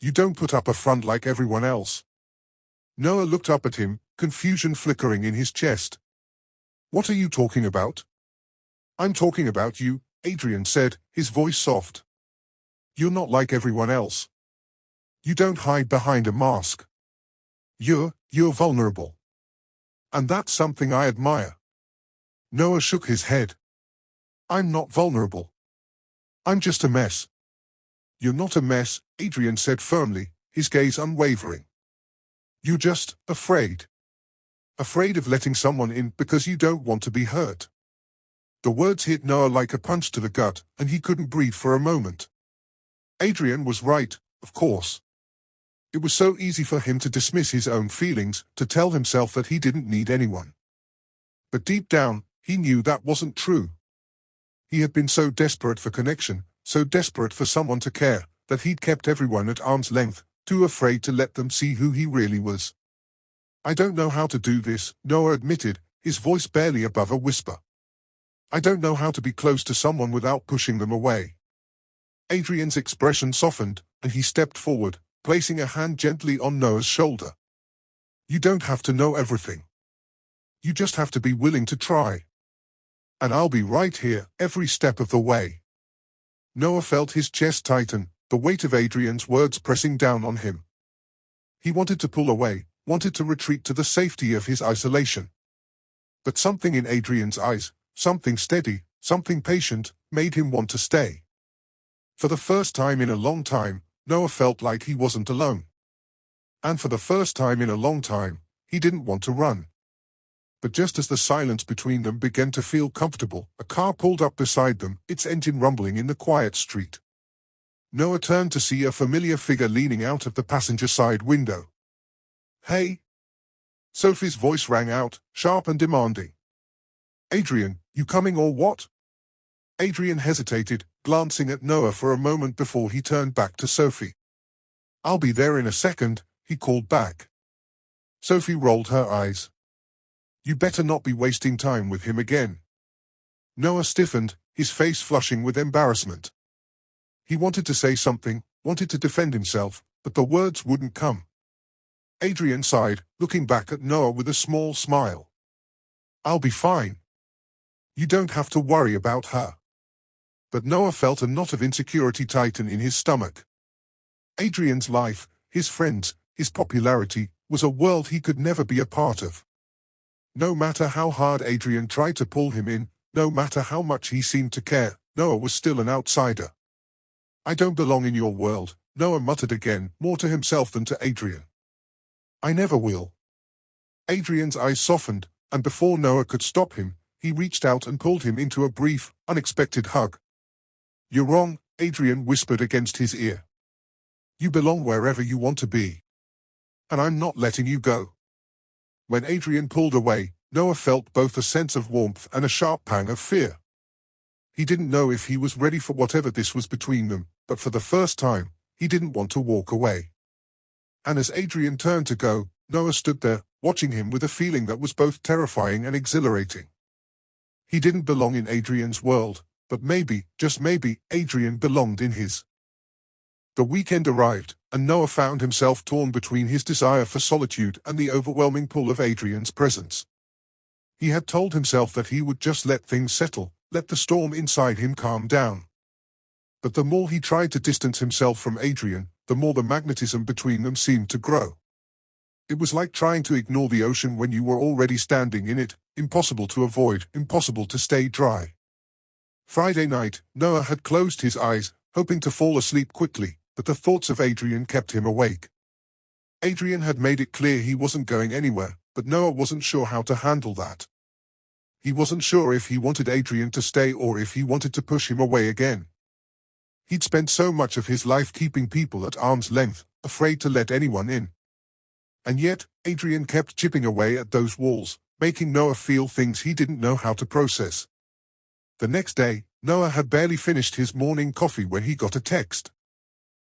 You don't put up a front like everyone else." Noah looked up at him, confusion flickering in his chest. "What are you talking about?" "I'm talking about you," Adrian said, his voice soft. "You're not like everyone else. You don't hide behind a mask. You're vulnerable. And that's something I admire." Noah shook his head. "I'm not vulnerable. I'm just a mess." "You're not a mess," Adrian said firmly, his gaze unwavering. "You're just afraid. Afraid of letting someone in because you don't want to be hurt." The words hit Noah like a punch to the gut, and he couldn't breathe for a moment. Adrian was right, of course. It was so easy for him to dismiss his own feelings, to tell himself that he didn't need anyone. But deep down, he knew that wasn't true. He had been so desperate for connection, so desperate for someone to care, that he'd kept everyone at arm's length, too afraid to let them see who he really was. "I don't know how to do this," Noah admitted, his voice barely above a whisper. "I don't know how to be close to someone without pushing them away." Adrian's expression softened, and he stepped forward, placing a hand gently on Noah's shoulder. "You don't have to know everything. You just have to be willing to try. And I'll be right here, every step of the way." Noah felt his chest tighten, the weight of Adrian's words pressing down on him. He wanted to pull away, wanted to retreat to the safety of his isolation. But something in Adrian's eyes, something steady, something patient, made him want to stay. For the first time in a long time, Noah felt like he wasn't alone. And for the first time in a long time, he didn't want to run. But just as the silence between them began to feel comfortable, a car pulled up beside them, its engine rumbling in the quiet street. Noah turned to see a familiar figure leaning out of the passenger side window. "Hey!" Sophie's voice rang out, sharp and demanding. "Adrian, you coming or what?" Adrian hesitated, glancing at Noah for a moment before he turned back to Sophie. "I'll be there in a second," he called back. Sophie rolled her eyes. "You better not be wasting time with him again." Noah stiffened, his face flushing with embarrassment. He wanted to say something, wanted to defend himself, but the words wouldn't come. Adrian sighed, looking back at Noah with a small smile. "I'll be fine. You don't have to worry about her." But Noah felt a knot of insecurity tighten in his stomach. Adrian's life, his friends, his popularity, was a world he could never be a part of. No matter how hard Adrian tried to pull him in, no matter how much he seemed to care, Noah was still an outsider. "I don't belong in your world," Noah muttered again, more to himself than to Adrian. "I never will." Adrian's eyes softened, and before Noah could stop him, he reached out and pulled him into a brief, unexpected hug. "You're wrong," Adrian whispered against his ear. "You belong wherever you want to be. And I'm not letting you go." When Adrian pulled away, Noah felt both a sense of warmth and a sharp pang of fear. He didn't know if he was ready for whatever this was between them, but for the first time, he didn't want to walk away. And as Adrian turned to go, Noah stood there, watching him with a feeling that was both terrifying and exhilarating. He didn't belong in Adrian's world, but maybe, just maybe, Adrian belonged in his. The weekend arrived, and Noah found himself torn between his desire for solitude and the overwhelming pull of Adrian's presence. He had told himself that he would just let things settle, let the storm inside him calm down. But the more he tried to distance himself from Adrian, the more the magnetism between them seemed to grow. It was like trying to ignore the ocean when you were already standing in it, impossible to avoid, impossible to stay dry. Friday night, Noah had closed his eyes, hoping to fall asleep quickly, but the thoughts of Adrian kept him awake. Adrian had made it clear he wasn't going anywhere, but Noah wasn't sure how to handle that. He wasn't sure if he wanted Adrian to stay or if he wanted to push him away again. He'd spent so much of his life keeping people at arm's length, afraid to let anyone in. And yet, Adrian kept chipping away at those walls, making Noah feel things he didn't know how to process. The next day, Noah had barely finished his morning coffee when he got a text.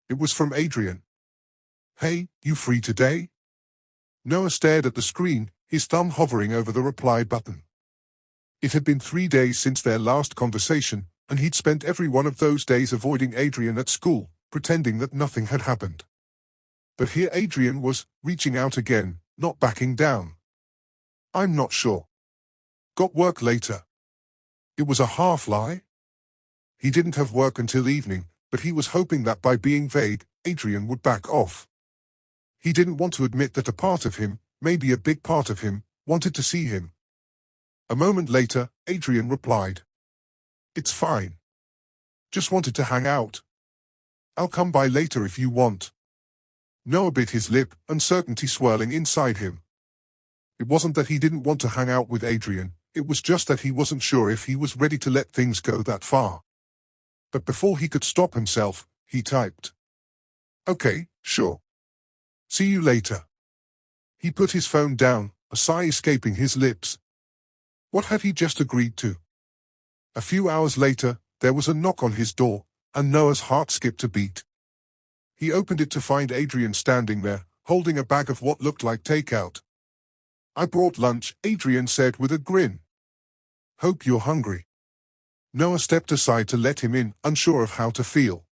It was from Adrian. "Hey, you free today?" Noah stared at the screen, his thumb hovering over the reply button. It had been 3 days since their last conversation, and he'd spent every one of those days avoiding Adrian at school, pretending that nothing had happened. But here Adrian was, reaching out again, not backing down. "I'm not sure. Got work later." It was a half-lie. He didn't have work until evening, but he was hoping that by being vague, Adrian would back off. He didn't want to admit that a part of him, maybe a big part of him, wanted to see him. A moment later, Adrian replied. "It's fine. Just wanted to hang out. I'll come by later if you want." Noah bit his lip, uncertainty swirling inside him. It wasn't that he didn't want to hang out with Adrian, it was just that he wasn't sure if he was ready to let things go that far. But before he could stop himself, he typed. "Okay, sure. See you later." He put his phone down, a sigh escaping his lips. What had he just agreed to? A few hours later, there was a knock on his door, and Noah's heart skipped a beat. He opened it to find Adrian standing there, holding a bag of what looked like takeout. "I brought lunch," Adrian said with a grin. "Hope you're hungry." Noah stepped aside to let him in, unsure of how to feel.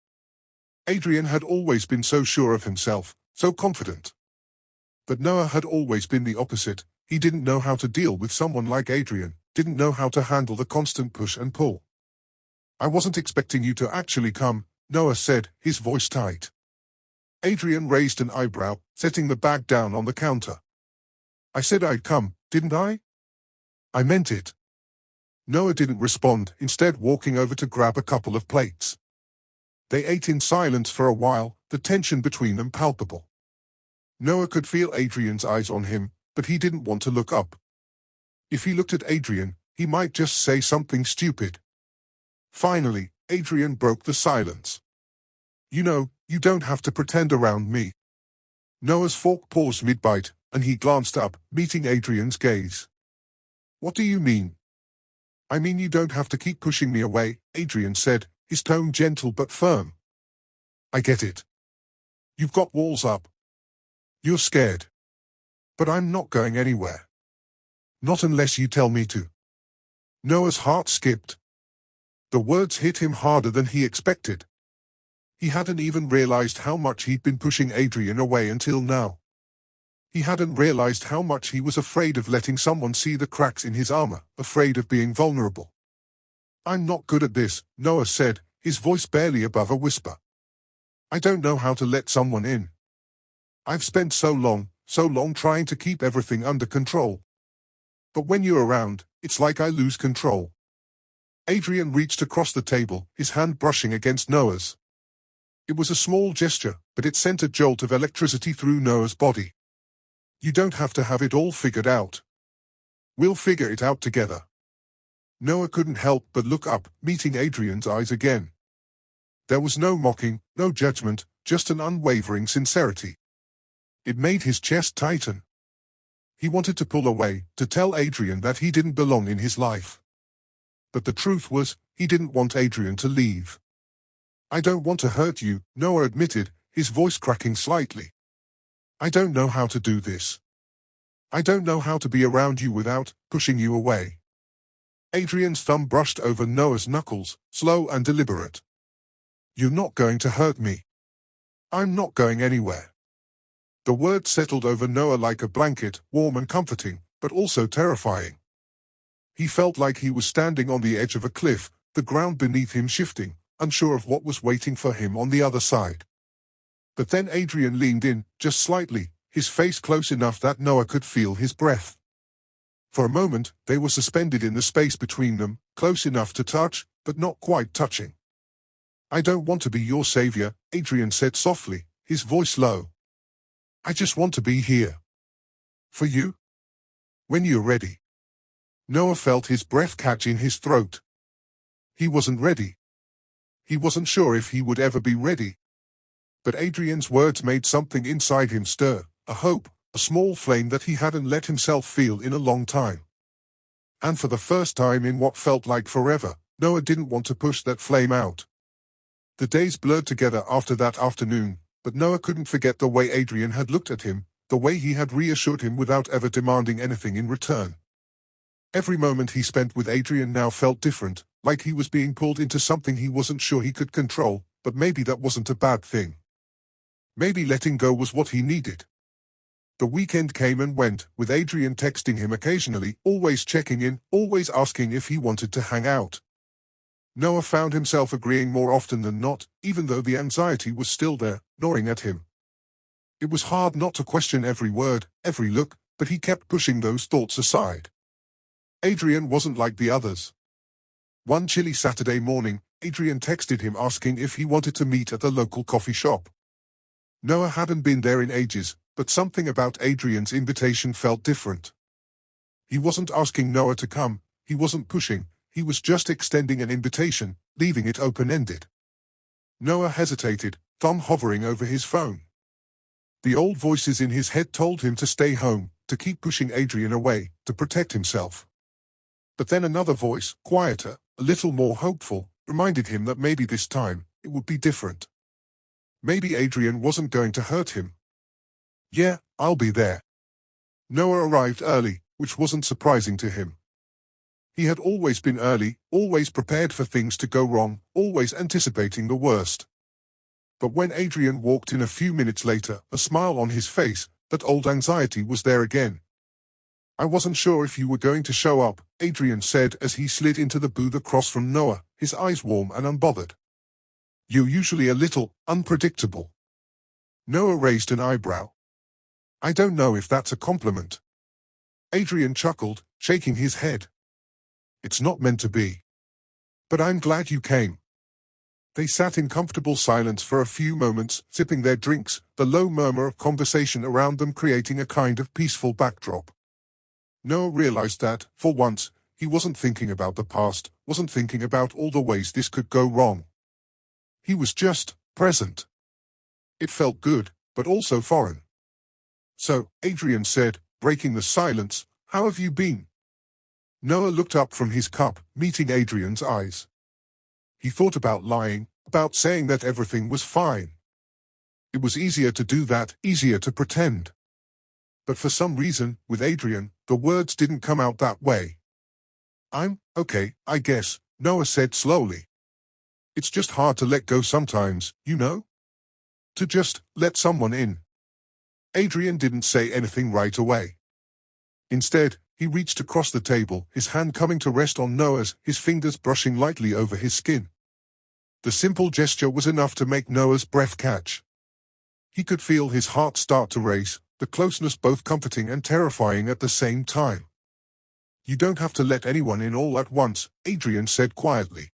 Adrian had always been so sure of himself, so confident. But Noah had always been the opposite. He didn't know how to deal with someone like Adrian, didn't know how to handle the constant push and pull. "I wasn't expecting you to actually come," Noah said, his voice tight. Adrian raised an eyebrow, setting the bag down on the counter. "I said I'd come, didn't I? I meant it." Noah didn't respond, instead walking over to grab a couple of plates. They ate in silence for a while, the tension between them palpable. Noah could feel Adrian's eyes on him, but he didn't want to look up. If he looked at Adrian, he might just say something stupid. Finally, Adrian broke the silence. You know, you don't have to pretend around me. Noah's fork paused mid-bite, and he glanced up, meeting Adrian's gaze. What do you mean? I mean you don't have to keep pushing me away, Adrian said, his tone gentle but firm. I get it. You've got walls up. You're scared. But I'm not going anywhere. Not unless you tell me to. Noah's heart skipped. The words hit him harder than he expected. He hadn't even realized how much he'd been pushing Adrian away until now. He hadn't realized how much he was afraid of letting someone see the cracks in his armor, afraid of being vulnerable. I'm not good at this, Noah said, his voice barely above a whisper. I don't know how to let someone in. I've spent so long trying to keep everything under control. But when you're around, it's like I lose control. Adrian reached across the table, his hand brushing against Noah's. It was a small gesture, but it sent a jolt of electricity through Noah's body. You don't have to have it all figured out. We'll figure it out together. Noah couldn't help but look up, meeting Adrian's eyes again. There was no mocking, no judgment, just an unwavering sincerity. It made his chest tighten. He wanted to pull away, to tell Adrian that he didn't belong in his life. But the truth was, he didn't want Adrian to leave. I don't want to hurt you, Noah admitted, his voice cracking slightly. I don't know how to do this. I don't know how to be around you without pushing you away. Adrian's thumb brushed over Noah's knuckles, slow and deliberate. You're not going to hurt me. I'm not going anywhere. The word settled over Noah like a blanket, warm and comforting, but also terrifying. He felt like he was standing on the edge of a cliff, the ground beneath him shifting, unsure of what was waiting for him on the other side. But then Adrian leaned in, just slightly, his face close enough that Noah could feel his breath. For a moment, they were suspended in the space between them, close enough to touch, but not quite touching. I don't want to be your savior, Adrian said softly, his voice low. I just want to be here. For you? When you're ready. Noah felt his breath catch in his throat. He wasn't ready. He wasn't sure if he would ever be ready. But Adrian's words made something inside him stir, a hope, a small flame that he hadn't let himself feel in a long time. And for the first time in what felt like forever, Noah didn't want to push that flame out. The days blurred together after that afternoon, but Noah couldn't forget the way Adrian had looked at him, the way he had reassured him without ever demanding anything in return. Every moment he spent with Adrian now felt different, like he was being pulled into something he wasn't sure he could control, but maybe that wasn't a bad thing. Maybe letting go was what he needed. The weekend came and went, with Adrian texting him occasionally, always checking in, always asking if he wanted to hang out. Noah found himself agreeing more often than not, even though the anxiety was still there, gnawing at him. It was hard not to question every word, every look, but he kept pushing those thoughts aside. Adrian wasn't like the others. One chilly Saturday morning, Adrian texted him asking if he wanted to meet at the local coffee shop. Noah hadn't been there in ages, but something about Adrian's invitation felt different. He wasn't asking Noah to come, he wasn't pushing, he was just extending an invitation, leaving it open-ended. Noah hesitated, thumb hovering over his phone. The old voices in his head told him to stay home, to keep pushing Adrian away, to protect himself. But then another voice, quieter, a little more hopeful, reminded him that maybe this time, it would be different. Maybe Adrian wasn't going to hurt him. Yeah, I'll be there. Noah arrived early, which wasn't surprising to him. He had always been early, always prepared for things to go wrong, always anticipating the worst. But when Adrian walked in a few minutes later, a smile on his face, that old anxiety was there again. I wasn't sure if you were going to show up, Adrian said as he slid into the booth across from Noah, his eyes warm and unbothered. You're usually a little unpredictable. Noah raised an eyebrow. I don't know if that's a compliment. Adrian chuckled, shaking his head. It's not meant to be. But I'm glad you came. They sat in comfortable silence for a few moments, sipping their drinks, the low murmur of conversation around them creating a kind of peaceful backdrop. Noah realized that, for once, he wasn't thinking about the past, wasn't thinking about all the ways this could go wrong. He was just present. It felt good, but also foreign. So, Adrian said, breaking the silence, "How have you been?" Noah looked up from his cup, meeting Adrian's eyes. He thought about lying, about saying that everything was fine. It was easier to do that, easier to pretend. But for some reason, with Adrian, the words didn't come out that way. "I'm okay, I guess," Noah said slowly. "It's just hard to let go sometimes, you know? To just let someone in." Adrian didn't say anything right away. Instead, he reached across the table, his hand coming to rest on Noah's, his fingers brushing lightly over his skin. The simple gesture was enough to make Noah's breath catch. He could feel his heart start to race, the closeness both comforting and terrifying at the same time. "You don't have to let anyone in all at once," Adrian said quietly.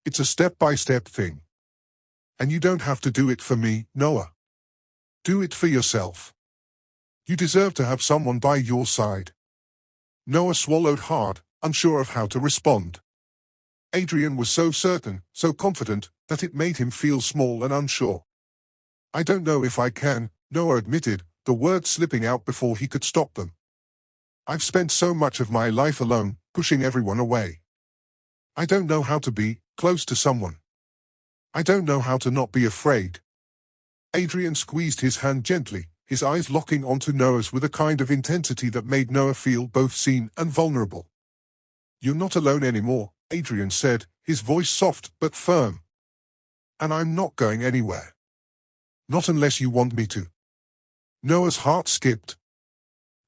"It's a step-by-step thing. And you don't have to do it for me, Noah. Do it for yourself. You deserve to have someone by your side." Noah swallowed hard, unsure of how to respond. Adrian was so certain, so confident, that it made him feel small and unsure. "I don't know if I can," Noah admitted, the words slipping out before he could stop them. "I've spent so much of my life alone, pushing everyone away. I don't know how to be close to someone. I don't know how to not be afraid." Adrian squeezed his hand gently, his eyes locking onto Noah's with a kind of intensity that made Noah feel both seen and vulnerable. "You're not alone anymore," Adrian said, his voice soft but firm. "And I'm not going anywhere. Not unless you want me to." Noah's heart skipped.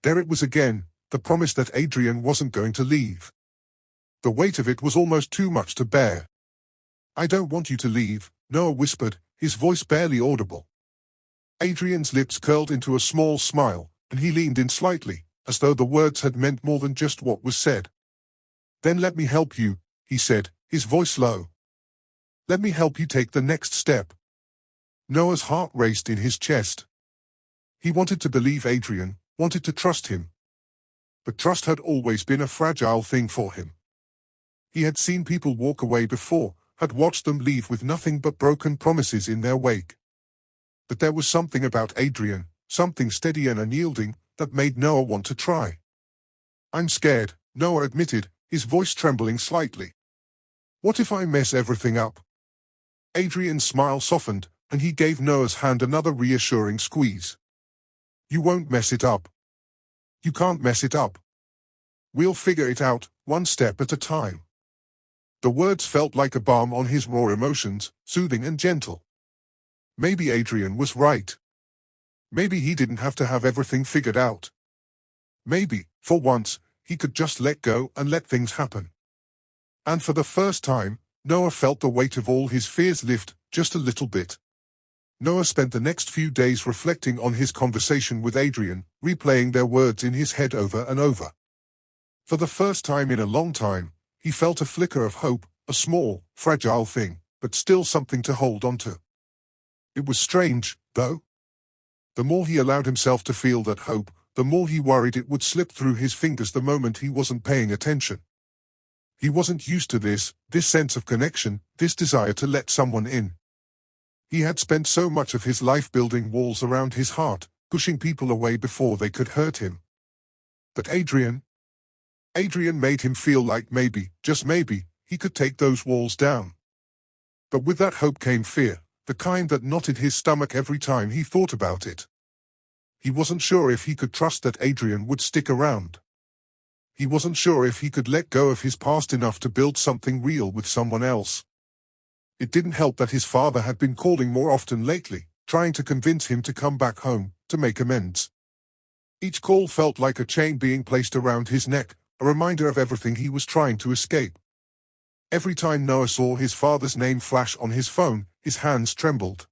There it was again, the promise that Adrian wasn't going to leave. The weight of it was almost too much to bear. "I don't want you to leave," Noah whispered, his voice barely audible. Adrian's lips curled into a small smile, and he leaned in slightly, as though the words had meant more than just what was said. "Then let me help you," he said, his voice low. "Let me help you take the next step." Noah's heart raced in his chest. He wanted to believe Adrian, wanted to trust him. But trust had always been a fragile thing for him. He had seen people walk away before, had watched them leave with nothing but broken promises in their wake. But there was something about Adrian, something steady and unyielding, that made Noah want to try. "I'm scared," Noah admitted, his voice trembling slightly. "What if I mess everything up?" Adrian's smile softened, and he gave Noah's hand another reassuring squeeze. "You won't mess it up. You can't mess it up. We'll figure it out, one step at a time." The words felt like a balm on his raw emotions, soothing and gentle. Maybe Adrian was right. Maybe he didn't have to have everything figured out. Maybe, for once, he could just let go and let things happen. And for the first time, Noah felt the weight of all his fears lift, just a little bit. Noah spent the next few days reflecting on his conversation with Adrian, replaying their words in his head over and over. For the first time in a long time, he felt a flicker of hope, a small, fragile thing, but still something to hold on to. It was strange, though. The more he allowed himself to feel that hope, the more he worried it would slip through his fingers the moment he wasn't paying attention. He wasn't used to this sense of connection, this desire to let someone in. He had spent so much of his life building walls around his heart, pushing people away before they could hurt him. But Adrian made him feel like maybe, just maybe, he could take those walls down. But with that hope came fear, the kind that knotted his stomach every time he thought about it. He wasn't sure if he could trust that Adrian would stick around. He wasn't sure if he could let go of his past enough to build something real with someone else. It didn't help that his father had been calling more often lately, trying to convince him to come back home, to make amends. Each call felt like a chain being placed around his neck, a reminder of everything he was trying to escape. Every time Noah saw his father's name flash on his phone, his hands trembled.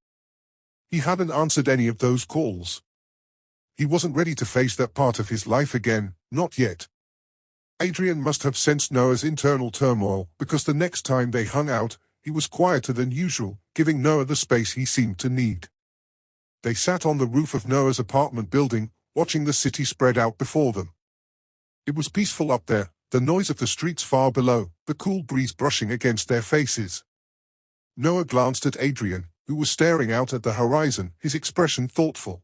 He hadn't answered any of those calls. He wasn't ready to face that part of his life again, not yet. Adrian must have sensed Noah's internal turmoil, because the next time they hung out, he was quieter than usual, giving Noah the space he seemed to need. They sat on the roof of Noah's apartment building, watching the city spread out before them. It was peaceful up there, the noise of the streets far below, the cool breeze brushing against their faces. Noah glanced at Adrian, who was staring out at the horizon, his expression thoughtful.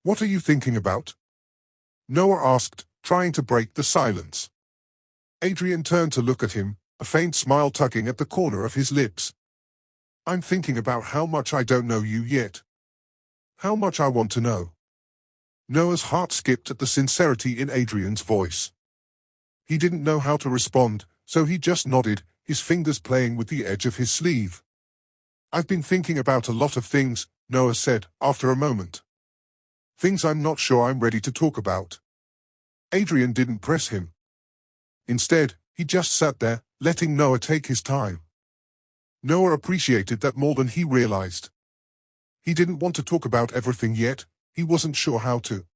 "What are you thinking about?" Noah asked, trying to break the silence. Adrian turned to look at him, a faint smile tugging at the corner of his lips. "I'm thinking about how much I don't know you yet. How much I want to know." Noah's heart skipped at the sincerity in Adrian's voice. He didn't know how to respond, so he just nodded, his fingers playing with the edge of his sleeve. "I've been thinking about a lot of things," Noah said, after a moment. "Things I'm not sure I'm ready to talk about." Adrian didn't press him. Instead, he just sat there, letting Noah take his time. Noah appreciated that more than he realized. He didn't want to talk about everything yet, he wasn't sure how to.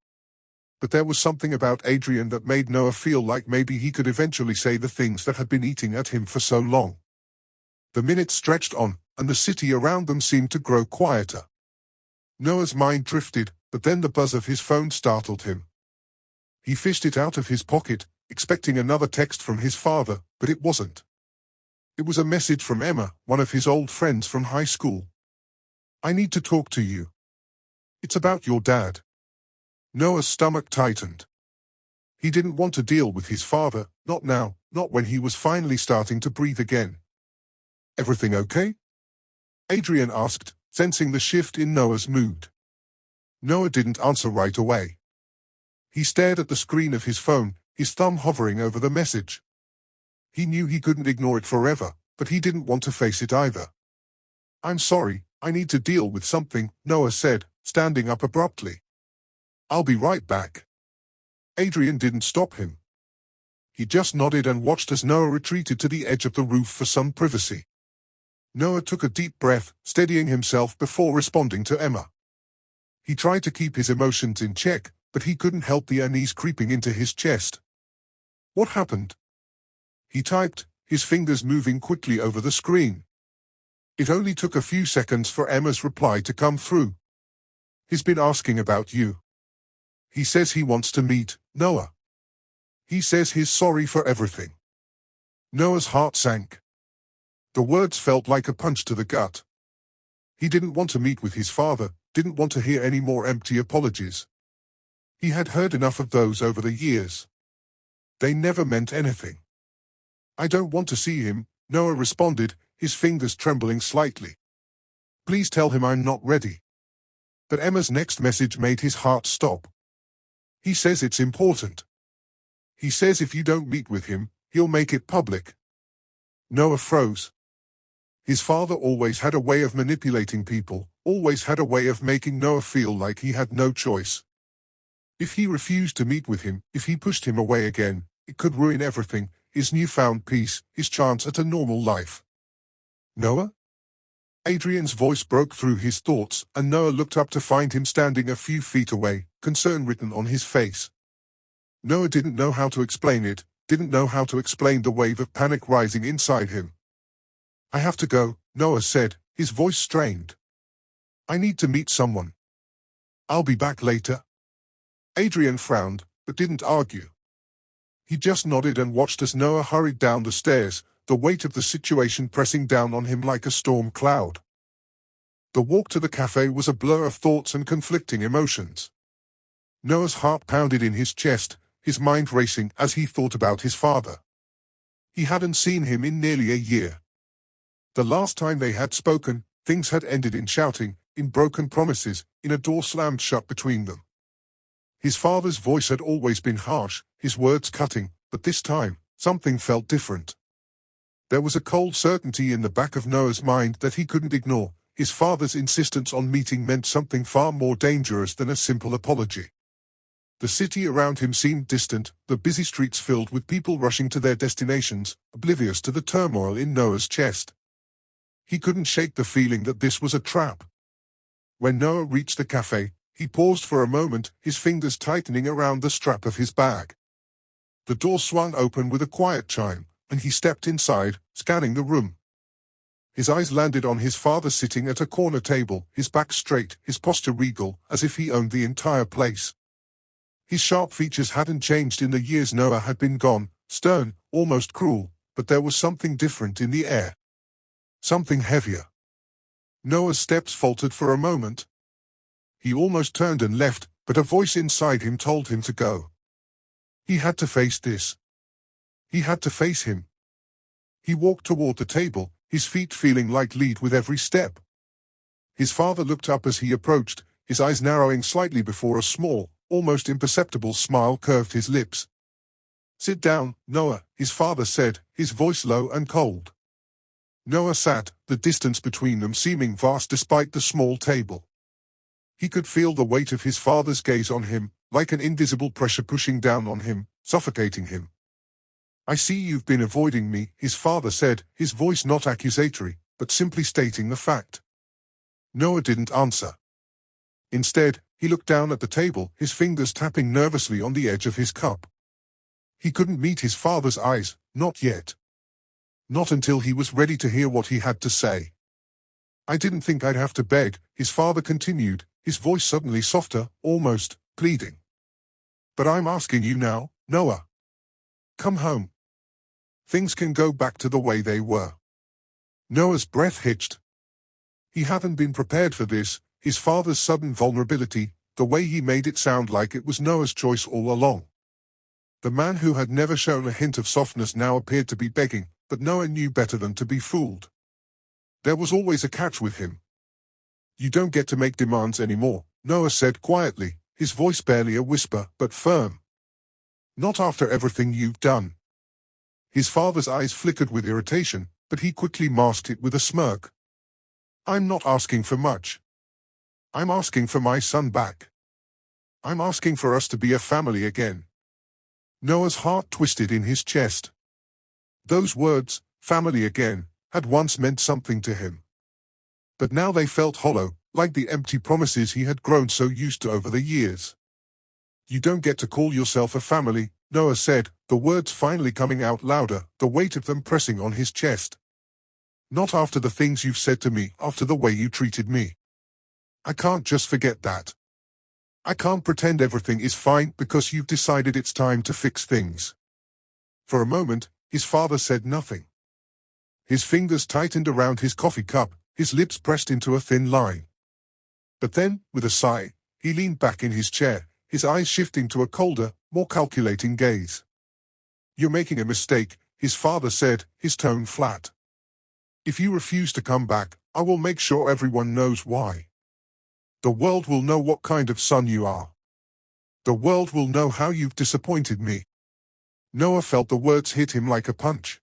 But there was something about Adrian that made Noah feel like maybe he could eventually say the things that had been eating at him for so long. The minutes stretched on, and the city around them seemed to grow quieter. Noah's mind drifted, but then the buzz of his phone startled him. He fished it out of his pocket, expecting another text from his father, but it wasn't. It was a message from Emma, one of his old friends from high school. "I need to talk to you. It's about your dad." Noah's stomach tightened. He didn't want to deal with his father, not now, not when he was finally starting to breathe again. "Everything okay?" Adrian asked, sensing the shift in Noah's mood. Noah didn't answer right away. He stared at the screen of his phone, his thumb hovering over the message. He knew he couldn't ignore it forever, but he didn't want to face it either. "I'm sorry, I need to deal with something," Noah said, standing up abruptly. "I'll be right back." Adrian didn't stop him. He just nodded and watched as Noah retreated to the edge of the roof for some privacy. Noah took a deep breath, steadying himself before responding to Emma. He tried to keep his emotions in check, but he couldn't help the unease creeping into his chest. "What happened?" He typed, his fingers moving quickly over the screen. It only took a few seconds for Emma's reply to come through. "He's been asking about you. He says he wants to meet, Noah. He says he's sorry for everything." Noah's heart sank. The words felt like a punch to the gut. He didn't want to meet with his father, didn't want to hear any more empty apologies. He had heard enough of those over the years. They never meant anything. "I don't want to see him," Noah responded, his fingers trembling slightly. "Please tell him I'm not ready." But Emma's next message made his heart stop. "He says it's important. He says if you don't meet with him, he'll make it public." Noah froze. His father always had a way of manipulating people, always had a way of making Noah feel like he had no choice. If he refused to meet with him, if he pushed him away again, it could ruin everything, his newfound peace, his chance at a normal life. "Noah?" Adrian's voice broke through his thoughts, and Noah looked up to find him standing a few feet away, concern written on his face. Noah didn't know how to explain it, didn't know how to explain the wave of panic rising inside him. "I have to go," Noah said, his voice strained. "I need to meet someone. I'll be back later." Adrian frowned, but didn't argue. He just nodded and watched as Noah hurried down the stairs, the weight of the situation pressing down on him like a storm cloud. The walk to the cafe was a blur of thoughts and conflicting emotions. Noah's heart pounded in his chest, his mind racing as he thought about his father. He hadn't seen him in nearly a year. The last time they had spoken, things had ended in shouting, in broken promises, in a door slammed shut between them. His father's voice had always been harsh, his words cutting, but this time, something felt different. There was a cold certainty in the back of Noah's mind that he couldn't ignore. His father's insistence on meeting meant something far more dangerous than a simple apology. The city around him seemed distant, the busy streets filled with people rushing to their destinations, oblivious to the turmoil in Noah's chest. He couldn't shake the feeling that this was a trap. When Noah reached the cafe, he paused for a moment, his fingers tightening around the strap of his bag. The door swung open with a quiet chime, and he stepped inside, scanning the room. His eyes landed on his father sitting at a corner table, his back straight, his posture regal, as if he owned the entire place. His sharp features hadn't changed in the years Noah had been gone, stern, almost cruel, but there was something different in the air. Something heavier. Noah's steps faltered for a moment. He almost turned and left, but a voice inside him told him to go. He had to face this. He had to face him. He walked toward the table, his feet feeling like lead with every step. His father looked up as he approached, his eyes narrowing slightly before a small, almost imperceptible smile curved his lips. "Sit down, Noah," his father said, his voice low and cold. Noah sat, the distance between them seeming vast despite the small table. He could feel the weight of his father's gaze on him, like an invisible pressure pushing down on him, suffocating him. "I see you've been avoiding me," his father said, his voice not accusatory, but simply stating the fact. Noah didn't answer. Instead, he looked down at the table, his fingers tapping nervously on the edge of his cup. He couldn't meet his father's eyes, not yet. Not until he was ready to hear what he had to say. "I didn't think I'd have to beg," his father continued, his voice suddenly softer, almost pleading. "But I'm asking you now, Noah. Come home. Things can go back to the way they were." Noah's breath hitched. He hadn't been prepared for this, his father's sudden vulnerability, the way he made it sound like it was Noah's choice all along. The man who had never shown a hint of softness now appeared to be begging, but Noah knew better than to be fooled. There was always a catch with him. "You don't get to make demands anymore," Noah said quietly, his voice barely a whisper, but firm. "Not after everything you've done." His father's eyes flickered with irritation, but he quickly masked it with a smirk. "I'm not asking for much. I'm asking for my son back. I'm asking for us to be a family again." Noah's heart twisted in his chest. Those words, family again, had once meant something to him. But now they felt hollow, like the empty promises he had grown so used to over the years. "You don't get to call yourself a family," Noah said, the words finally coming out louder, the weight of them pressing on his chest. "Not after the things you've said to me, after the way you treated me. I can't just forget that. I can't pretend everything is fine because you've decided it's time to fix things." For a moment, his father said nothing. His fingers tightened around his coffee cup, his lips pressed into a thin line. But then, with a sigh, he leaned back in his chair, his eyes shifting to a colder, more calculating gaze. "You're making a mistake," his father said, his tone flat. "If you refuse to come back, I will make sure everyone knows why. The world will know what kind of son you are. The world will know how you've disappointed me." Noah felt the words hit him like a punch.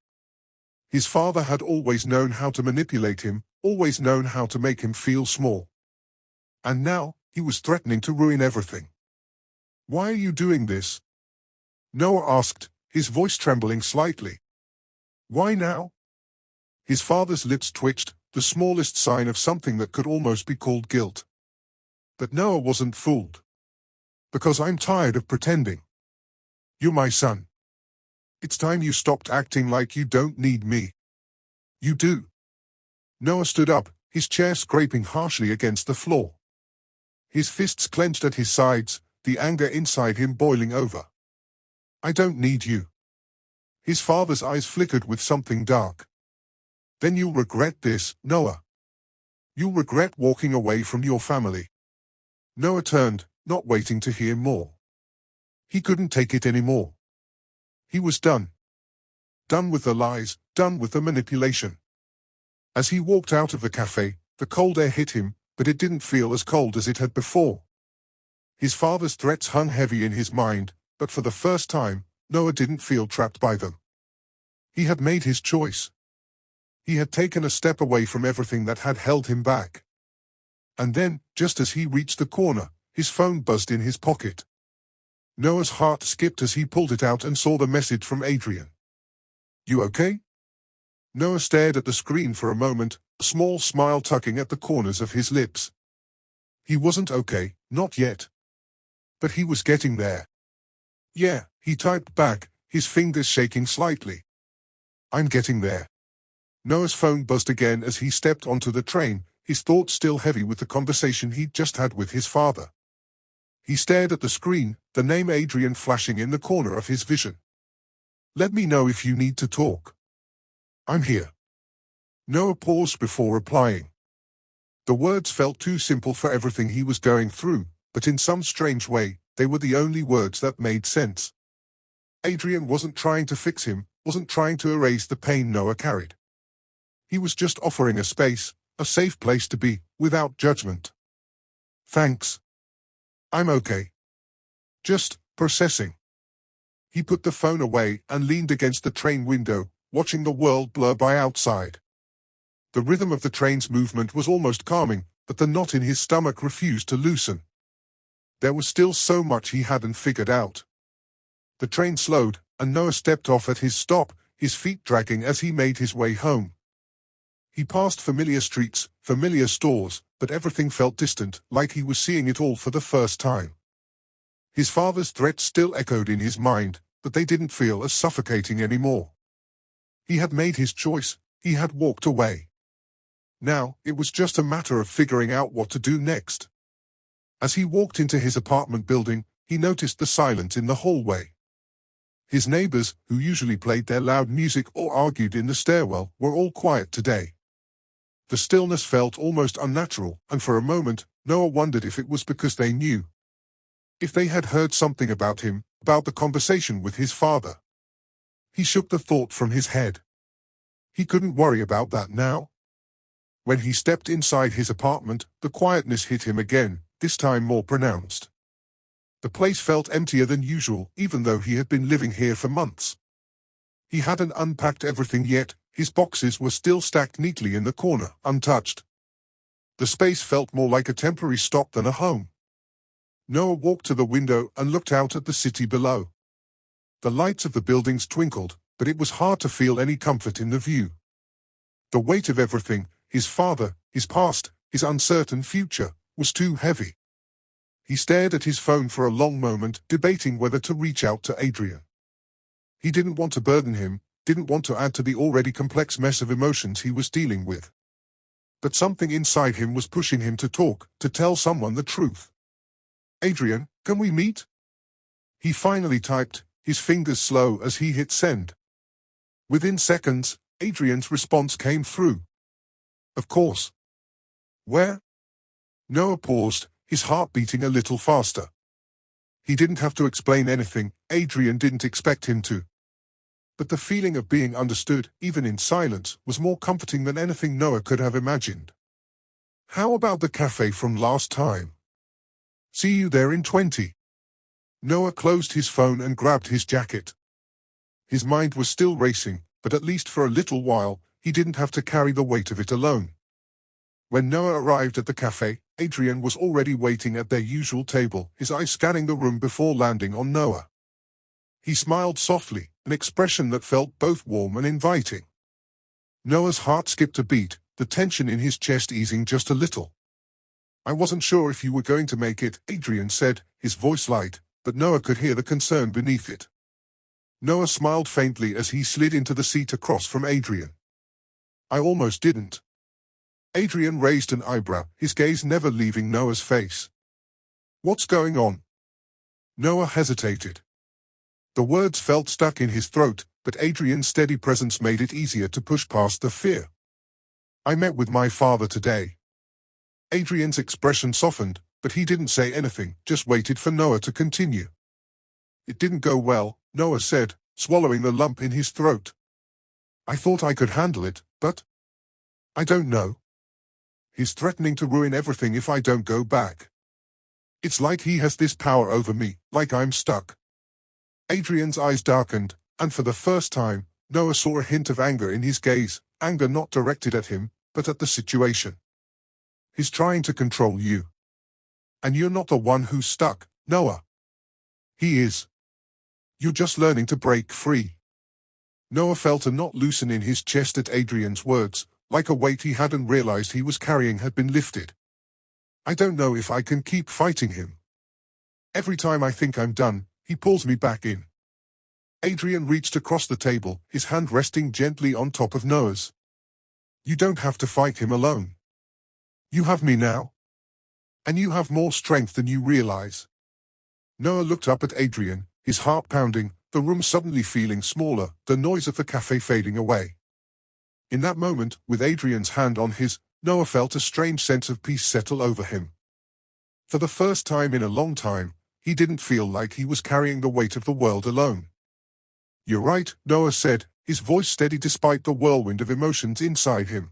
His father had always known how to manipulate him, always known how to make him feel small. And now, he was threatening to ruin everything. "Why are you doing this?" Noah asked, his voice trembling slightly. "Why now?" His father's lips twitched, the smallest sign of something that could almost be called guilt. But Noah wasn't fooled. "Because I'm tired of pretending. You're my son. It's time you stopped acting like you don't need me. You do." Noah stood up, his chair scraping harshly against the floor. His fists clenched at his sides, the anger inside him boiling over. "I don't need you." His father's eyes flickered with something dark. "Then you'll regret this, Noah. You'll regret walking away from your family." Noah turned, not waiting to hear more. He couldn't take it anymore. He was done. Done with the lies, done with the manipulation. As he walked out of the cafe, the cold air hit him, but it didn't feel as cold as it had before. His father's threats hung heavy in his mind, but for the first time, Noah didn't feel trapped by them. He had made his choice. He had taken a step away from everything that had held him back. And then, just as he reached the corner, his phone buzzed in his pocket. Noah's heart skipped as he pulled it out and saw the message from Adrian. "You okay?" Noah stared at the screen for a moment, a small smile tugging at the corners of his lips. He wasn't okay, not yet. But he was getting there. "Yeah," he typed back, his fingers shaking slightly. I'm getting there. Noah's phone buzzed again as he stepped onto the train, his thoughts still heavy with the conversation he'd just had with his father. He stared at the screen, the name Adrian flashing in the corner of his vision. Let me know if you need to talk. I'm here. Noah paused before replying. The words felt too simple for everything he was going through, but in some strange way, they were the only words that made sense. Adrian wasn't trying to fix him, wasn't trying to erase the pain Noah carried. He was just offering a space, a safe place to be, without judgment. Thanks. I'm okay. Just processing. He put the phone away and leaned against the train window, watching the world blur by outside. The rhythm of the train's movement was almost calming, but the knot in his stomach refused to loosen. There was still so much he hadn't figured out. The train slowed, and Noah stepped off at his stop, his feet dragging as he made his way home. He passed familiar streets, familiar stores, but everything felt distant, like he was seeing it all for the first time. His father's threats still echoed in his mind, but they didn't feel as suffocating anymore. He had made his choice, he had walked away. Now, it was just a matter of figuring out what to do next. As he walked into his apartment building, he noticed the silence in the hallway. His neighbors, who usually played their loud music or argued in the stairwell, were all quiet today. The stillness felt almost unnatural, and for a moment, Noah wondered if it was because they knew. If they had heard something about him, about the conversation with his father. He shook the thought from his head. He couldn't worry about that now. When he stepped inside his apartment, the quietness hit him again, this time more pronounced. The place felt emptier than usual, even though he had been living here for months. He hadn't unpacked everything yet, his boxes were still stacked neatly in the corner, untouched. The space felt more like a temporary stop than a home. Noah walked to the window and looked out at the city below. The lights of the buildings twinkled, but it was hard to feel any comfort in the view. The weight of everything, his father, his past, his uncertain future, was too heavy. He stared at his phone for a long moment, debating whether to reach out to Adrian. He didn't want to burden him, didn't want to add to the already complex mess of emotions he was dealing with. But something inside him was pushing him to talk, to tell someone the truth. Adrian, can we meet? He finally typed, his fingers slow as he hit send. Within seconds, Adrian's response came through. Of course. Where? Noah paused, his heart beating a little faster. He didn't have to explain anything, Adrian didn't expect him to. But the feeling of being understood, even in silence, was more comforting than anything Noah could have imagined. How about the cafe from last time? See you there in 20. Noah closed his phone and grabbed his jacket. His mind was still racing, but at least for a little while, he didn't have to carry the weight of it alone. When Noah arrived at the cafe, Adrian was already waiting at their usual table, his eyes scanning the room before landing on Noah. He smiled softly, an expression that felt both warm and inviting. Noah's heart skipped a beat, the tension in his chest easing just a little. I wasn't sure if you were going to make it, Adrian said, his voice light, but Noah could hear the concern beneath it. Noah smiled faintly as he slid into the seat across from Adrian. I almost didn't. Adrian raised an eyebrow, his gaze never leaving Noah's face. What's going on? Noah hesitated. The words felt stuck in his throat, but Adrian's steady presence made it easier to push past the fear. I met with my father today. Adrian's expression softened, but he didn't say anything, just waited for Noah to continue. It didn't go well, Noah said, swallowing the lump in his throat. I thought I could handle it, but I don't know. He's threatening to ruin everything if I don't go back. It's like he has this power over me, like I'm stuck. Adrian's eyes darkened, and for the first time, Noah saw a hint of anger in his gaze, anger not directed at him, but at the situation. He's trying to control you. And you're not the one who's stuck, Noah. He is. You're just learning to break free. Noah felt a knot loosen in his chest at Adrian's words, like a weight he hadn't realized he was carrying had been lifted. I don't know if I can keep fighting him. Every time I think I'm done, he pulls me back in. Adrian reached across the table, his hand resting gently on top of Noah's. You don't have to fight him alone. You have me now. And you have more strength than you realize. Noah looked up at Adrian, his heart pounding, the room suddenly feeling smaller, the noise of the cafe fading away. In that moment, with Adrian's hand on his, Noah felt a strange sense of peace settle over him. For the first time in a long time, he didn't feel like he was carrying the weight of the world alone. You're right, Noah said, his voice steady despite the whirlwind of emotions inside him.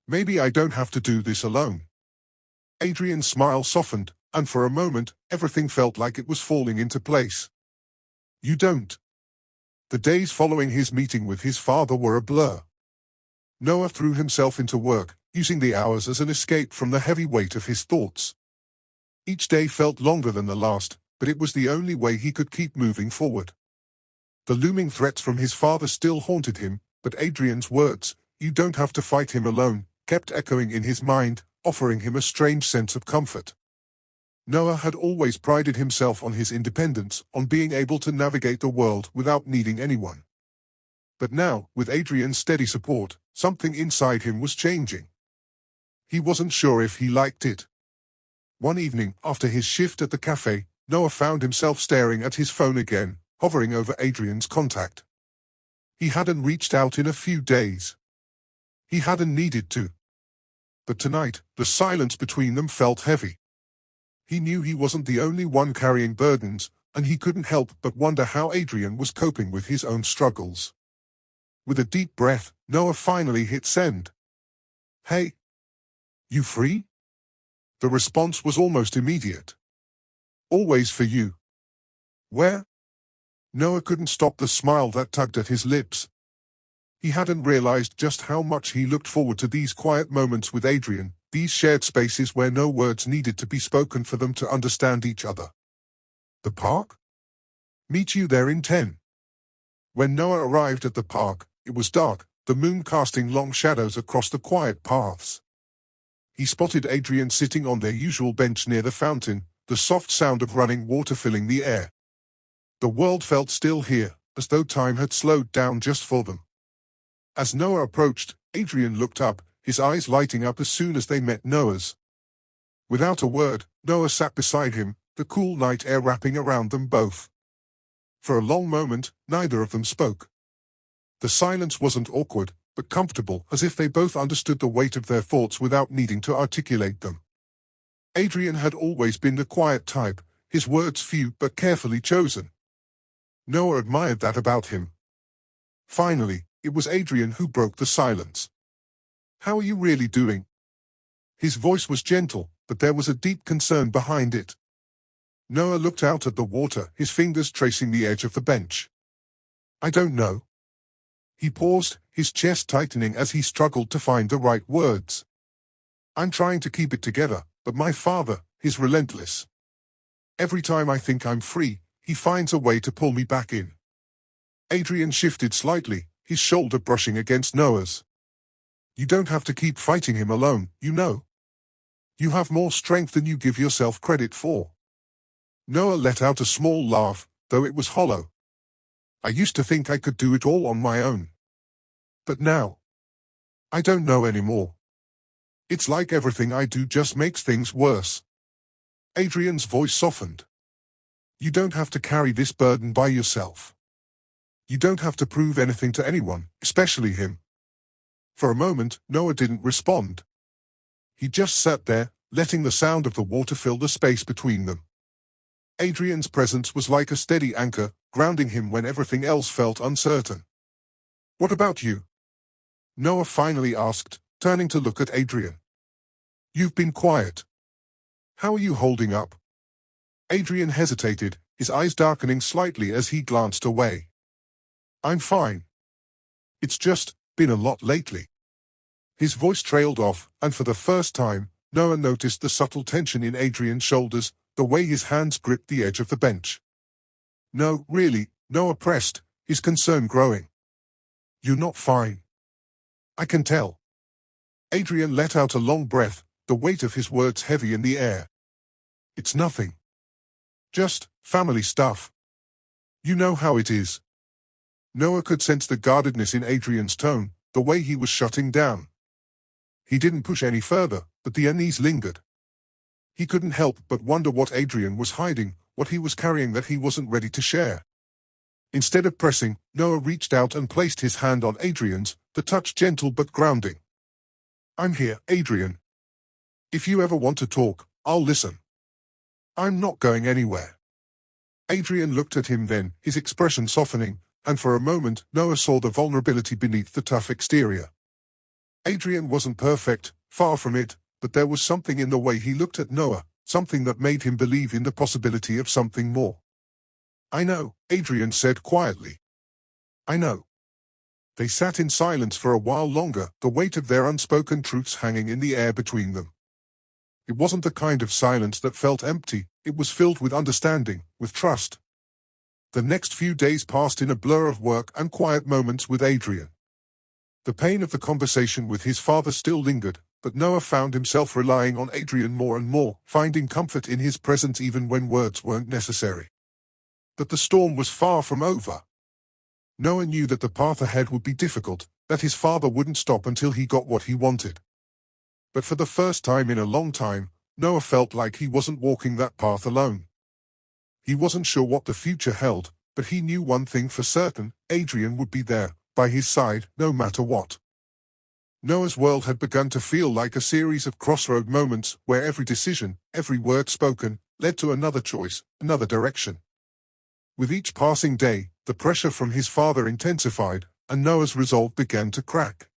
Maybe I don't have to do this alone. Adrian's smile softened, and for a moment, everything felt like it was falling into place. You don't. The days following his meeting with his father were a blur. Noah threw himself into work, using the hours as an escape from the heavy weight of his thoughts. Each day felt longer than the last, but it was the only way he could keep moving forward. The looming threats from his father still haunted him, but Adrian's words, "You don't have to fight him alone," kept echoing in his mind, offering him a strange sense of comfort. Noah had always prided himself on his independence, on being able to navigate the world without needing anyone. But now, with Adrian's steady support, something inside him was changing. He wasn't sure if he liked it. One evening, after his shift at the cafe, Noah found himself staring at his phone again, hovering over Adrian's contact. He hadn't reached out in a few days. He hadn't needed to. But tonight, the silence between them felt heavy. He knew he wasn't the only one carrying burdens, and he couldn't help but wonder how Adrian was coping with his own struggles. With a deep breath, Noah finally hit send. "Hey. You free?" The response was almost immediate. "Always for you." "Where?" Noah couldn't stop the smile that tugged at his lips. He hadn't realized just how much he looked forward to these quiet moments with Adrian, these shared spaces where no words needed to be spoken for them to understand each other. "The park? Meet you there in 10. When Noah arrived at the park, it was dark, the moon casting long shadows across the quiet paths. He spotted Adrian sitting on their usual bench near the fountain, the soft sound of running water filling the air. The world felt still here, as though time had slowed down just for them. As Noah approached, Adrian looked up, his eyes lighting up as soon as they met Noah's. Without a word, Noah sat beside him, the cool night air wrapping around them both. For a long moment, neither of them spoke. The silence wasn't awkward, but comfortable, as if they both understood the weight of their thoughts without needing to articulate them. Adrian had always been the quiet type, his words few but carefully chosen. Noah admired that about him. Finally, it was Adrian who broke the silence. "How are you really doing?" His voice was gentle, but there was a deep concern behind it. Noah looked out at the water, his fingers tracing the edge of the bench. "I don't know." He paused, his chest tightening as he struggled to find the right words. "I'm trying to keep it together, but my father, he's relentless. Every time I think I'm free, he finds a way to pull me back in." Adrian shifted slightly, his shoulder brushing against Noah's. "You don't have to keep fighting him alone, you know. You have more strength than you give yourself credit for." Noah let out a small laugh, though it was hollow. "I used to think I could do it all on my own. But now, I don't know anymore. It's like everything I do just makes things worse." Adrian's voice softened. "You don't have to carry this burden by yourself. You don't have to prove anything to anyone, especially him." For a moment, Noah didn't respond. He just sat there, letting the sound of the water fill the space between them. Adrian's presence was like a steady anchor, grounding him when everything else felt uncertain. "What about you?" Noah finally asked, turning to look at Adrian. "You've been quiet. How are you holding up?" Adrian hesitated, his eyes darkening slightly as he glanced away. "I'm fine. It's just been a lot lately." His voice trailed off, and for the first time, Noah noticed the subtle tension in Adrian's shoulders, the way his hands gripped the edge of the bench. "No, really," Noah pressed, his concern growing. "You're not fine. I can tell." Adrian let out a long breath, the weight of his words heavy in the air. "It's nothing. Just family stuff." You know how it is. Noah could sense the guardedness in Adrian's tone, the way he was shutting down. He didn't push any further, but the unease lingered. He couldn't help but wonder what Adrian was hiding, what he was carrying that he wasn't ready to share. Instead of pressing, Noah reached out and placed his hand on Adrian's, the touch gentle but grounding. I'm here, Adrian. If you ever want to talk, I'll listen. I'm not going anywhere. Adrian looked at him then, his expression softening, and for a moment Noah saw the vulnerability beneath the tough exterior. Adrian wasn't perfect, far from it, but there was something in the way he looked at Noah, something that made him believe in the possibility of something more. I know, Adrian said quietly. I know. They sat in silence for a while longer, the weight of their unspoken truths hanging in the air between them. It wasn't the kind of silence that felt empty, it was filled with understanding, with trust. The next few days passed in a blur of work and quiet moments with Adrian. The pain of the conversation with his father still lingered, but Noah found himself relying on Adrian more and more, finding comfort in his presence even when words weren't necessary. But the storm was far from over. Noah knew that the path ahead would be difficult, that his father wouldn't stop until he got what he wanted. But for the first time in a long time, Noah felt like he wasn't walking that path alone. He wasn't sure what the future held, but he knew one thing for certain: Adrian would be there, by his side, no matter what. Noah's world had begun to feel like a series of crossroad moments where every decision, every word spoken, led to another choice, another direction. With each passing day, the pressure from his father intensified, and Noah's resolve began to crack.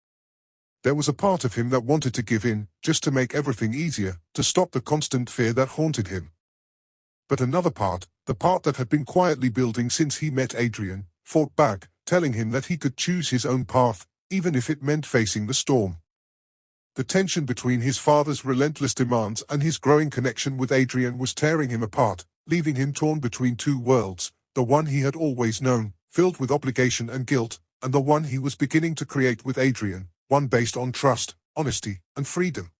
There was a part of him that wanted to give in, just to make everything easier, to stop the constant fear that haunted him. But another part, the part that had been quietly building since he met Adrian, fought back, telling him that he could choose his own path, even if it meant facing the storm. The tension between his father's relentless demands and his growing connection with Adrian was tearing him apart, leaving him torn between two worlds, the one he had always known, filled with obligation and guilt, and the one he was beginning to create with Adrian, one based on trust, honesty, and freedom.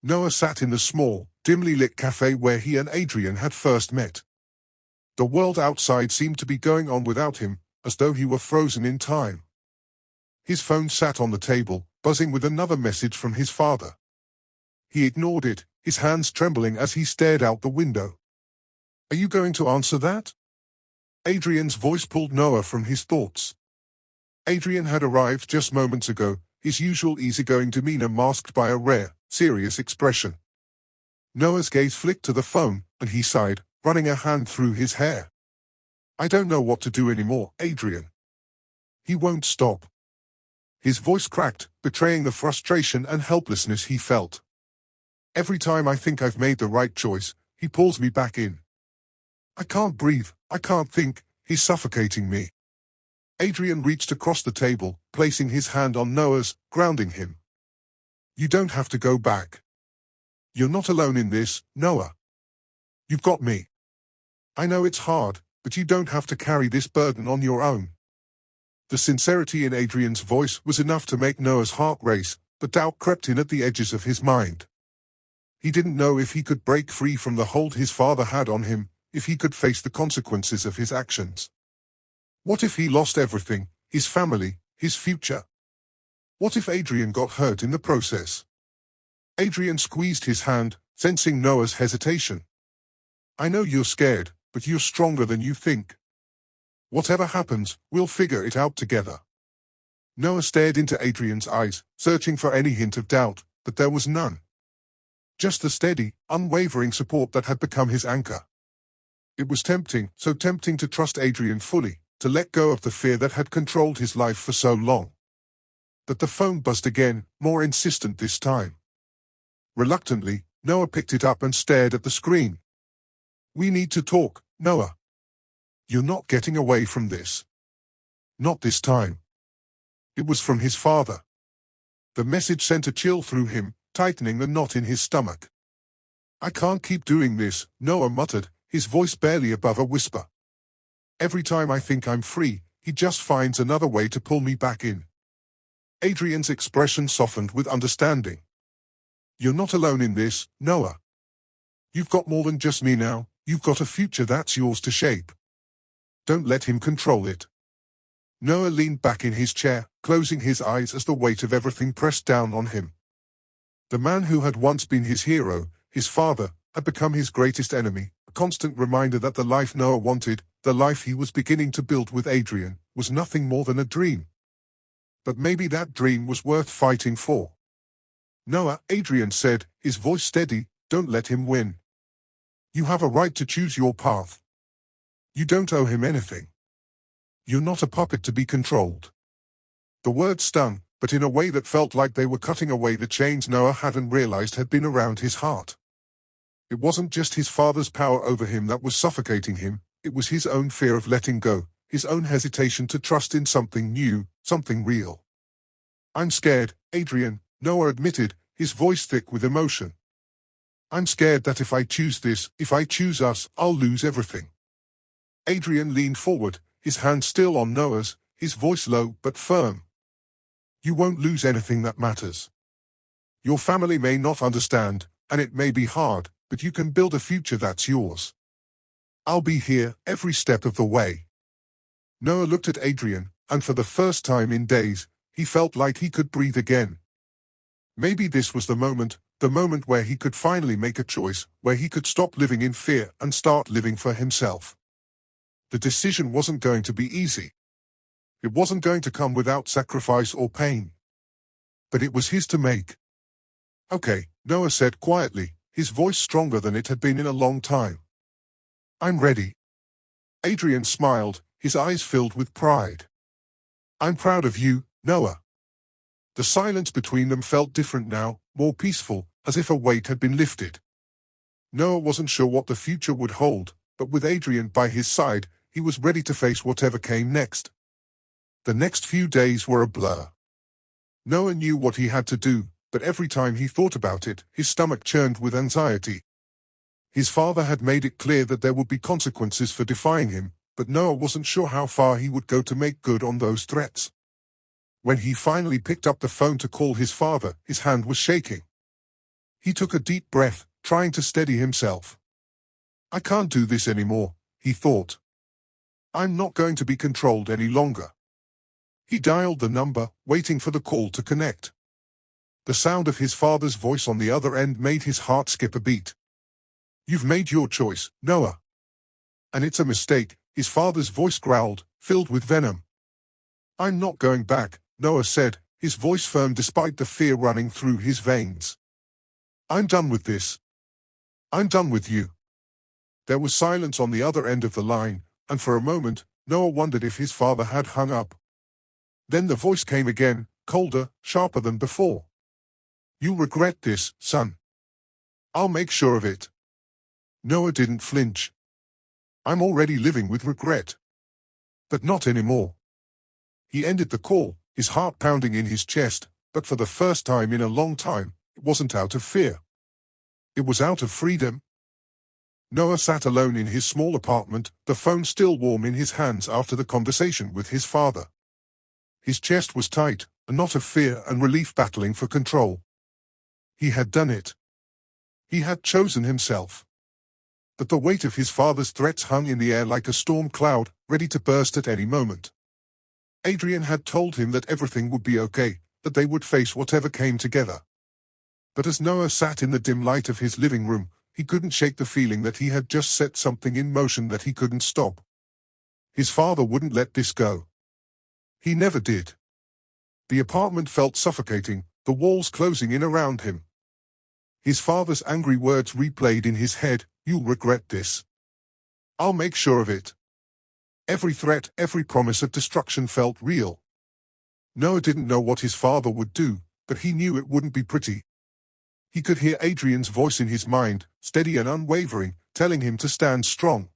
Noah sat in the small, dimly lit cafe where he and Adrian had first met. The world outside seemed to be going on without him, as though he were frozen in time. His phone sat on the table, buzzing with another message from his father. He ignored it, his hands trembling as he stared out the window. Are you going to answer that? Adrian's voice pulled Noah from his thoughts. Adrian had arrived just moments ago, his usual easygoing demeanor masked by a rare, serious expression. Noah's gaze flicked to the phone, and he sighed, running a hand through his hair. I don't know what to do anymore, Adrian. He won't stop. His voice cracked, betraying the frustration and helplessness he felt. Every time I think I've made the right choice, he pulls me back in. I can't breathe, I can't think, he's suffocating me. Adrian reached across the table, placing his hand on Noah's, grounding him. You don't have to go back. You're not alone in this, Noah. You've got me. I know it's hard, but you don't have to carry this burden on your own. The sincerity in Adrian's voice was enough to make Noah's heart race, but doubt crept in at the edges of his mind. He didn't know if he could break free from the hold his father had on him, if he could face the consequences of his actions. What if he lost everything, his family, his future? What if Adrian got hurt in the process? Adrian squeezed his hand, sensing Noah's hesitation. I know you're scared, but you're stronger than you think. Whatever happens, we'll figure it out together. Noah stared into Adrian's eyes, searching for any hint of doubt, but there was none. Just the steady, unwavering support that had become his anchor. It was tempting, so tempting to trust Adrian fully, to let go of the fear that had controlled his life for so long. But the phone buzzed again, more insistent this time. Reluctantly, Noah picked it up and stared at the screen. We need to talk, Noah. You're not getting away from this. Not this time. It was from his father. The message sent a chill through him, tightening the knot in his stomach. I can't keep doing this, Noah muttered, his voice barely above a whisper. Every time I think I'm free, he just finds another way to pull me back in. Adrian's expression softened with understanding. You're not alone in this, Noah. You've got more than just me now, you've got a future that's yours to shape. Don't let him control it. Noah leaned back in his chair, closing his eyes as the weight of everything pressed down on him. The man who had once been his hero, his father, had become his greatest enemy, a constant reminder that the life Noah wanted, the life he was beginning to build with Adrian, was nothing more than a dream. But maybe that dream was worth fighting for. Noah, Adrian said, his voice steady, don't let him win. You have a right to choose your path. You don't owe him anything. You're not a puppet to be controlled. The words stung, but in a way that felt like they were cutting away the chains Noah hadn't realized had been around his heart. It wasn't just his father's power over him that was suffocating him, it was his own fear of letting go, his own hesitation to trust in something new, something real. I'm scared, Adrian, Noah admitted, his voice thick with emotion. I'm scared that if I choose this, if I choose us, I'll lose everything. Adrian leaned forward, his hand still on Noah's, his voice low but firm. You won't lose anything that matters. Your family may not understand, and it may be hard, but you can build a future that's yours. I'll be here every step of the way. Noah looked at Adrian, and for the first time in days, he felt like he could breathe again. Maybe this was the moment where he could finally make a choice, where he could stop living in fear and start living for himself. The decision wasn't going to be easy. It wasn't going to come without sacrifice or pain. But it was his to make. Okay, Noah said quietly, his voice stronger than it had been in a long time. I'm ready. Adrian smiled, his eyes filled with pride. I'm proud of you, Noah. The silence between them felt different now, more peaceful, as if a weight had been lifted. Noah wasn't sure what the future would hold, but with Adrian by his side, he was ready to face whatever came next. The next few days were a blur. Noah knew what he had to do, but every time he thought about it, his stomach churned with anxiety. His father had made it clear that there would be consequences for defying him, but Noah wasn't sure how far he would go to make good on those threats. When he finally picked up the phone to call his father, his hand was shaking. He took a deep breath, trying to steady himself. I can't do this anymore, he thought. I'm not going to be controlled any longer. He dialed the number, waiting for the call to connect. The sound of his father's voice on the other end made his heart skip a beat. You've made your choice, Noah. And it's a mistake, his father's voice growled, filled with venom. I'm not going back, Noah said, his voice firm despite the fear running through his veins. I'm done with this. I'm done with you. There was silence on the other end of the line, and for a moment, Noah wondered if his father had hung up. Then the voice came again, colder, sharper than before. You'll regret this, son. I'll make sure of it. Noah didn't flinch. I'm already living with regret. But not anymore. He ended the call, his heart pounding in his chest, but for the first time in a long time, it wasn't out of fear. It was out of freedom. Noah sat alone in his small apartment, the phone still warm in his hands after the conversation with his father. His chest was tight, a knot of fear and relief battling for control. He had done it. He had chosen himself. But the weight of his father's threats hung in the air like a storm cloud, ready to burst at any moment. Adrian had told him that everything would be okay, that they would face whatever came together. But as Noah sat in the dim light of his living room, he couldn't shake the feeling that he had just set something in motion that he couldn't stop. His father wouldn't let this go. He never did. The apartment felt suffocating, the walls closing in around him. His father's angry words replayed in his head, you'll regret this. I'll make sure of it. Every threat, every promise of destruction felt real. Noah didn't know what his father would do, but he knew it wouldn't be pretty. He could hear Adrian's voice in his mind, steady and unwavering, telling him to stand strong.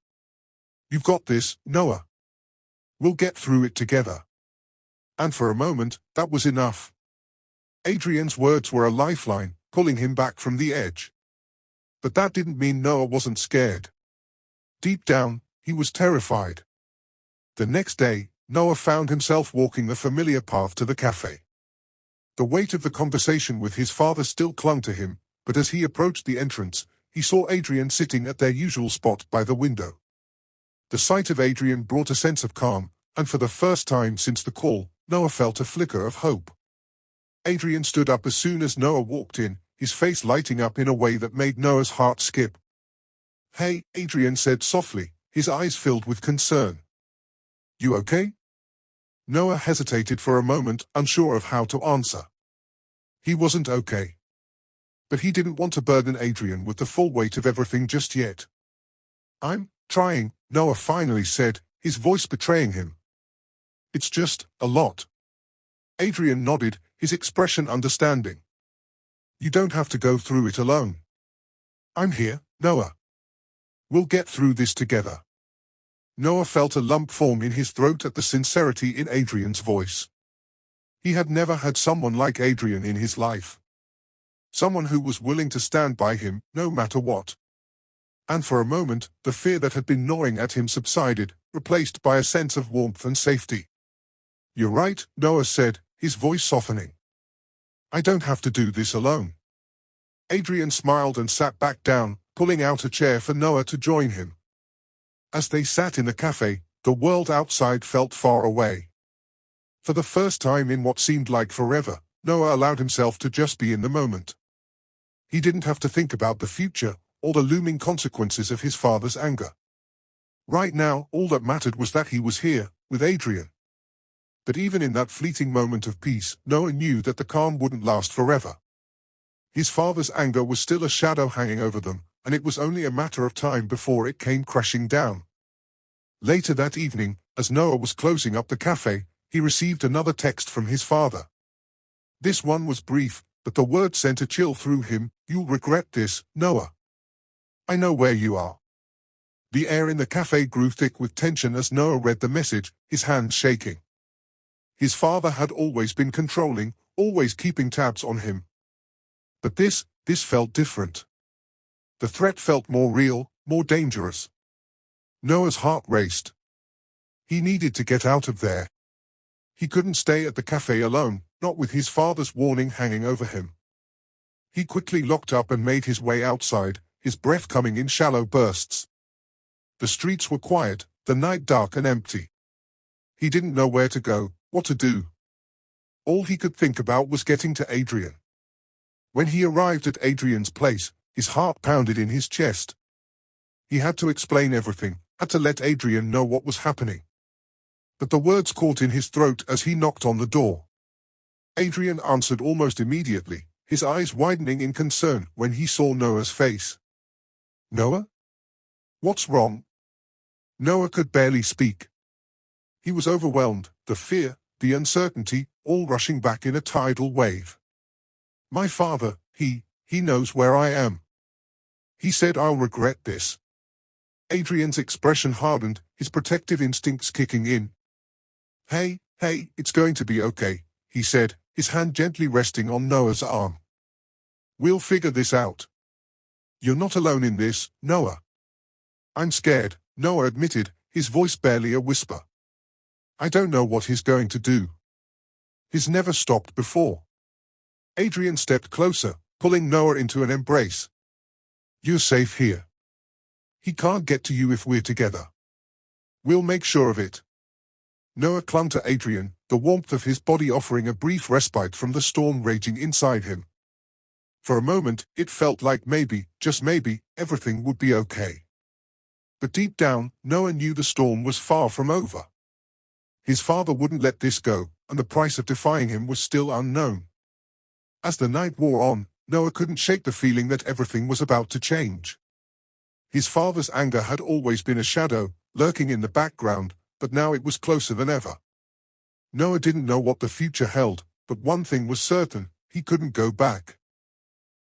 You've got this, Noah. We'll get through it together. And for a moment, that was enough. Adrian's words were a lifeline, pulling him back from the edge. But that didn't mean Noah wasn't scared. Deep down, he was terrified. The next day, Noah found himself walking the familiar path to the cafe. The weight of the conversation with his father still clung to him, but as he approached the entrance, he saw Adrian sitting at their usual spot by the window. The sight of Adrian brought a sense of calm, and for the first time since the call, Noah felt a flicker of hope. Adrian stood up as soon as Noah walked in, his face lighting up in a way that made Noah's heart skip. "Hey," Adrian said softly, his eyes filled with concern. "You okay?" Noah hesitated for a moment, unsure of how to answer. He wasn't okay. But he didn't want to burden Adrian with the full weight of everything just yet. "I'm trying," Noah finally said, his voice betraying him. "It's just a lot." Adrian nodded, his expression understanding. "You don't have to go through it alone. I'm here, Noah. We'll get through this together." Noah felt a lump form in his throat at the sincerity in Adrian's voice. He had never had someone like Adrian in his life. Someone who was willing to stand by him, no matter what. And for a moment, the fear that had been gnawing at him subsided, replaced by a sense of warmth and safety. "You're right," Noah said, his voice softening. "I don't have to do this alone." Adrian smiled and sat back down, pulling out a chair for Noah to join him. As they sat in the cafe, the world outside felt far away. For the first time in what seemed like forever, Noah allowed himself to just be in the moment. He didn't have to think about the future, or the looming consequences of his father's anger. Right now, all that mattered was that he was here, with Adrian. But even in that fleeting moment of peace, Noah knew that the calm wouldn't last forever. His father's anger was still a shadow hanging over them, and it was only a matter of time before it came crashing down. Later that evening, as Noah was closing up the cafe, he received another text from his father. This one was brief, but the word sent a chill through him. "You'll regret this, Noah. I know where you are." The air in the cafe grew thick with tension as Noah read the message, his hands shaking. His father had always been controlling, always keeping tabs on him. But this felt different. The threat felt more real, more dangerous. Noah's heart raced. He needed to get out of there. He couldn't stay at the cafe alone, not with his father's warning hanging over him. He quickly locked up and made his way outside, his breath coming in shallow bursts. The streets were quiet, the night dark and empty. He didn't know where to go, what to do. All he could think about was getting to Adrian. When he arrived at Adrian's place, his heart pounded in his chest. He had to explain everything, had to let Adrian know what was happening. But the words caught in his throat as he knocked on the door. Adrian answered almost immediately, his eyes widening in concern when he saw Noah's face. "Noah? What's wrong?" Noah could barely speak. He was overwhelmed, the fear, the uncertainty, all rushing back in a tidal wave. "My father, he knows where I am. He said I'll regret this." Adrian's expression hardened, his protective instincts kicking in. Hey, it's going to be okay," he said, his hand gently resting on Noah's arm. "We'll figure this out. You're not alone in this, Noah." "I'm scared," Noah admitted, his voice barely a whisper. "I don't know what he's going to do. He's never stopped before." Adrian stepped closer, pulling Noah into an embrace. "You're safe here. He can't get to you if we're together. We'll make sure of it." Noah clung to Adrian, the warmth of his body offering a brief respite from the storm raging inside him. For a moment, it felt like maybe, just maybe, everything would be okay. But deep down, Noah knew the storm was far from over. His father wouldn't let this go, and the price of defying him was still unknown. As the night wore on, Noah couldn't shake the feeling that everything was about to change. His father's anger had always been a shadow, lurking in the background, but now it was closer than ever. Noah didn't know what the future held, but one thing was certain, he couldn't go back.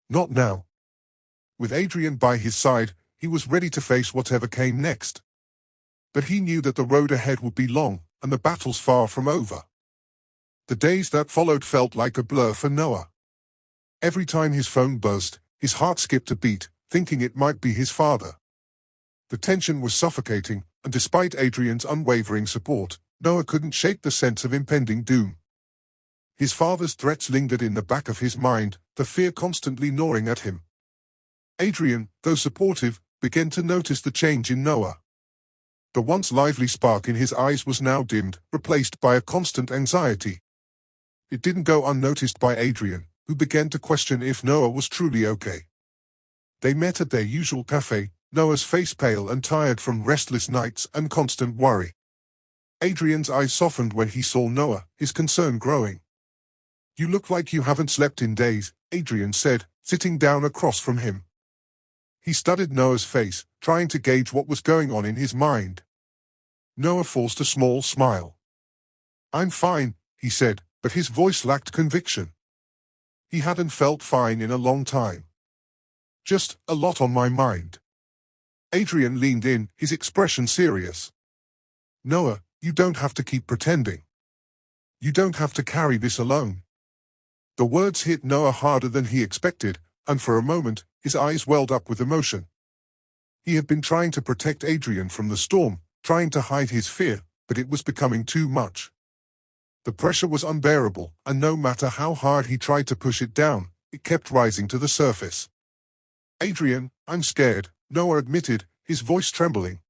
Not now. With Adrian by his side, he was ready to face whatever came next. But he knew that the road ahead would be long, and the battles far from over. The days that followed felt like a blur for Noah. Every time his phone buzzed, his heart skipped a beat, thinking it might be his father. The tension was suffocating, and despite Adrian's unwavering support, Noah couldn't shake the sense of impending doom. His father's threats lingered in the back of his mind, the fear constantly gnawing at him. Adrian, though supportive, began to notice the change in Noah. The once lively spark in his eyes was now dimmed, replaced by a constant anxiety. It didn't go unnoticed by Adrian, who began to question if Noah was truly okay. They met at their usual cafe, Noah's face pale and tired from restless nights and constant worry. Adrian's eyes softened when he saw Noah, his concern growing. "You look like you haven't slept in days," Adrian said, sitting down across from him. He studied Noah's face, trying to gauge what was going on in his mind. Noah forced a small smile. "I'm fine," he said, but his voice lacked conviction. He hadn't felt fine in a long time. "Just a lot on my mind." Adrian leaned in, his expression serious. "Noah, you don't have to keep pretending. You don't have to carry this alone." The words hit Noah harder than he expected, and for a moment, his eyes welled up with emotion. He had been trying to protect Adrian from the storm, trying to hide his fear, but it was becoming too much. The pressure was unbearable, and no matter how hard he tried to push it down, it kept rising to the surface. "Adrian, I'm scared," Noah admitted, his voice trembling.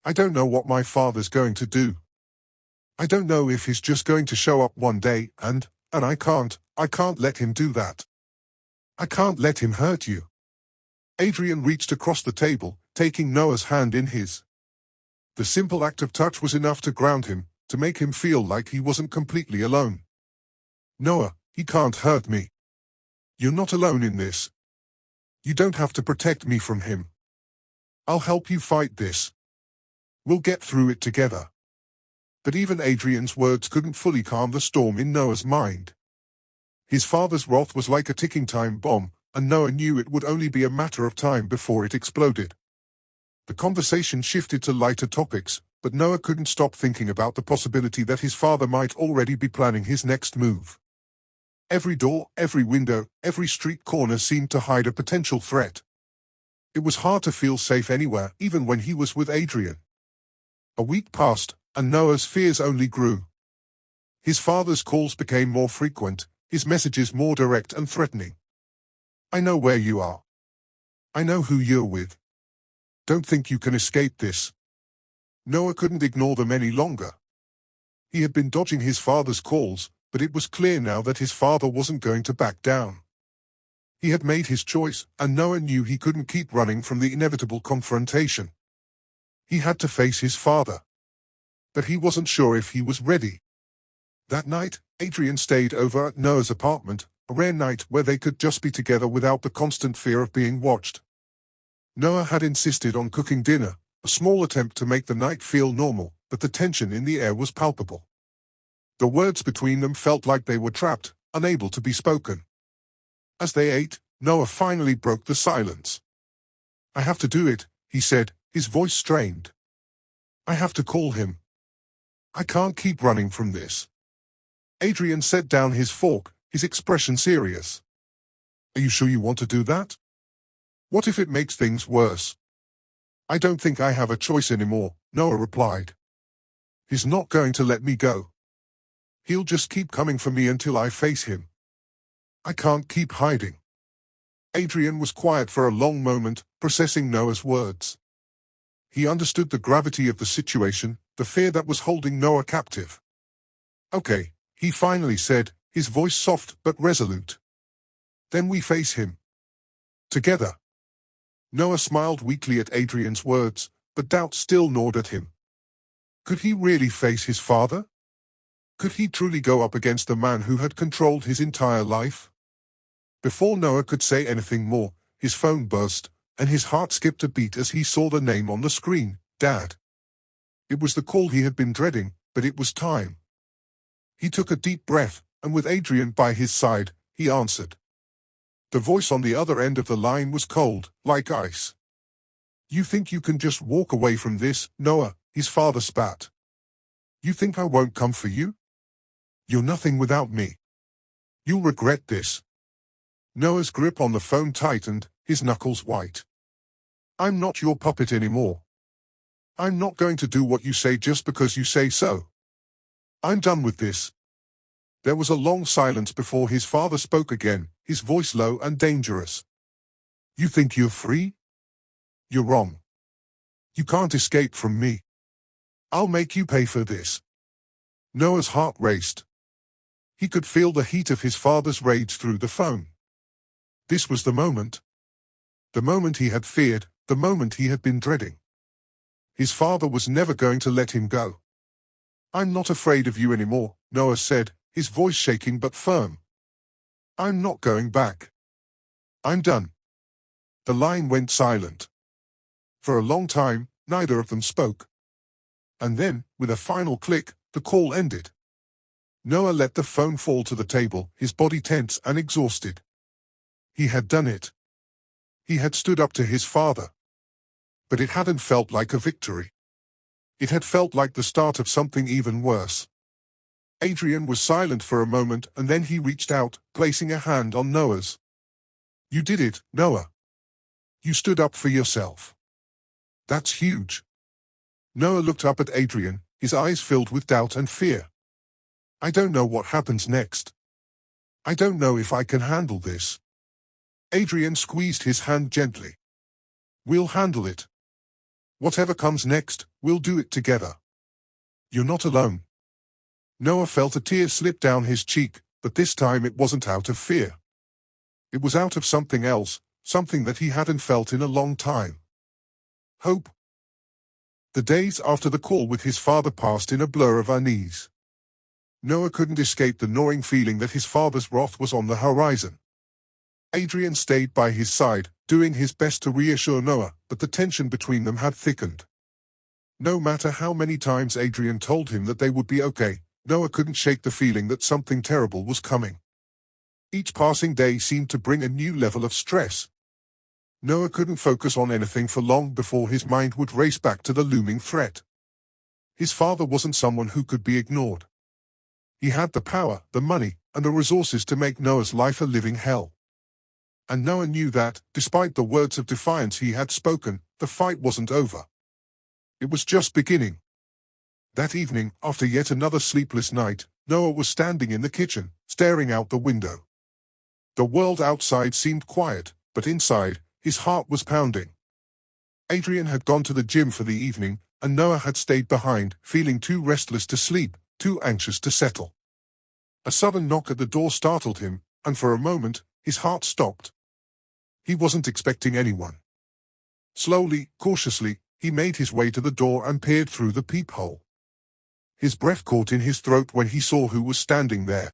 "I don't know what my father's going to do. I don't know if he's just going to show up one day, and I can't let him do that. I can't let him hurt you." Adrian reached across the table, taking Noah's hand in his. The simple act of touch was enough to ground him, to make him feel like he wasn't completely alone. "Noah, he can't hurt me. You're not alone in this. You don't have to protect me from him. I'll help you fight this. We'll get through it together." But even Adrian's words couldn't fully calm the storm in Noah's mind. His father's wrath was like a ticking time bomb, and Noah knew it would only be a matter of time before it exploded. The conversation shifted to lighter topics, but Noah couldn't stop thinking about the possibility that his father might already be planning his next move. Every door, every window, every street corner seemed to hide a potential threat. It was hard to feel safe anywhere, even when he was with Adrian. A week passed, and Noah's fears only grew. His father's calls became more frequent, his messages more direct and threatening. "I know where you are. I know who you're with. Don't think you can escape this." Noah couldn't ignore them any longer. He had been dodging his father's calls, but it was clear now that his father wasn't going to back down. He had made his choice, and Noah knew he couldn't keep running from the inevitable confrontation. He had to face his father. But he wasn't sure if he was ready. That night, Adrian stayed over at Noah's apartment, a rare night where they could just be together without the constant fear of being watched. Noah had insisted on cooking dinner, a small attempt to make the night feel normal, but the tension in the air was palpable. The words between them felt like they were trapped, unable to be spoken. As they ate, Noah finally broke the silence. "I have to do it," he said, his voice strained. "I have to call him. I can't keep running from this." Adrian set down his fork, his expression serious. "Are you sure you want to do that? What if it makes things worse?" "I don't think I have a choice anymore," Noah replied. "He's not going to let me go. He'll just keep coming for me until I face him. I can't keep hiding." Adrian was quiet for a long moment, processing Noah's words. He understood the gravity of the situation, the fear that was holding Noah captive. "Okay," he finally said, his voice soft but resolute. "Then we face him. Together." Noah smiled weakly at Adrian's words, but doubt still gnawed at him. Could he really face his father? Could he truly go up against the man who had controlled his entire life? Before Noah could say anything more, his phone buzzed, and his heart skipped a beat as he saw the name on the screen, Dad. It was the call he had been dreading, but it was time. He took a deep breath, and with Adrian by his side, he answered. The voice on the other end of the line was cold, like ice. "You think you can just walk away from this, Noah?" his father spat. "You think I won't come for you? You're nothing without me. You'll regret this." Noah's grip on the phone tightened, his knuckles white. "I'm not your puppet anymore. I'm not going to do what you say just because you say so. I'm done with this." There was a long silence before his father spoke again, his voice low and dangerous. "You think you're free? You're wrong. You can't escape from me." I'll make you pay for this. Noah's heart raced. He could feel the heat of his father's rage through the phone. This was the moment. The moment he had feared, the moment he had been dreading. His father was never going to let him go. I'm not afraid of you anymore, Noah said, his voice shaking but firm. I'm not going back. I'm done. The line went silent. For a long time, neither of them spoke. And then, with a final click, the call ended. Noah let the phone fall to the table, his body tense and exhausted. He had done it. He had stood up to his father. But it hadn't felt like a victory. It had felt like the start of something even worse. Adrian was silent for a moment and then he reached out, placing a hand on Noah's. You did it, Noah. You stood up for yourself. That's huge. Noah looked up at Adrian, his eyes filled with doubt and fear. I don't know what happens next. I don't know if I can handle this. Adrian squeezed his hand gently. We'll handle it. Whatever comes next, we'll do it together. You're not alone. Noah felt a tear slip down his cheek, but this time it wasn't out of fear. It was out of something else, something that he hadn't felt in a long time. Hope. The days after the call with his father passed in a blur of unease. Noah couldn't escape the gnawing feeling that his father's wrath was on the horizon. Adrian stayed by his side, doing his best to reassure Noah, but the tension between them had thickened. No matter how many times Adrian told him that they would be okay, Noah couldn't shake the feeling that something terrible was coming. Each passing day seemed to bring a new level of stress. Noah couldn't focus on anything for long before his mind would race back to the looming threat. His father wasn't someone who could be ignored. He had the power, the money, and the resources to make Noah's life a living hell. And Noah knew that, despite the words of defiance he had spoken, the fight wasn't over. It was just beginning. That evening, after yet another sleepless night, Noah was standing in the kitchen, staring out the window. The world outside seemed quiet, but inside, his heart was pounding. Adrian had gone to the gym for the evening, and Noah had stayed behind, feeling too restless to sleep, too anxious to settle. A sudden knock at the door startled him, and for a moment, his heart stopped. He wasn't expecting anyone. Slowly, cautiously, he made his way to the door and peered through the peephole. His breath caught in his throat when he saw who was standing there.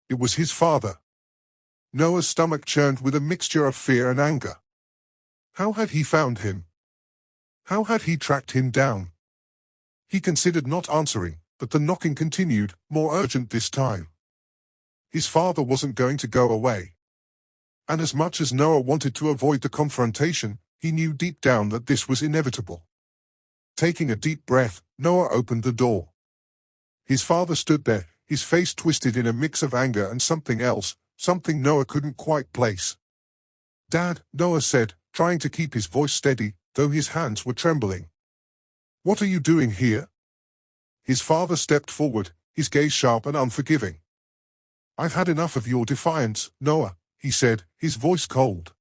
It was his father. Noah's stomach churned with a mixture of fear and anger. How had he found him? How had he tracked him down? He considered not answering, but the knocking continued, more urgent this time. His father wasn't going to go away. And as much as Noah wanted to avoid the confrontation, he knew deep down that this was inevitable. Taking a deep breath, Noah opened the door. His father stood there, his face twisted in a mix of anger and something else, something Noah couldn't quite place. Dad, Noah said, trying to keep his voice steady, though his hands were trembling. What are you doing here? His father stepped forward, his gaze sharp and unforgiving. I've had enough of your defiance, Noah, he said, his voice cold.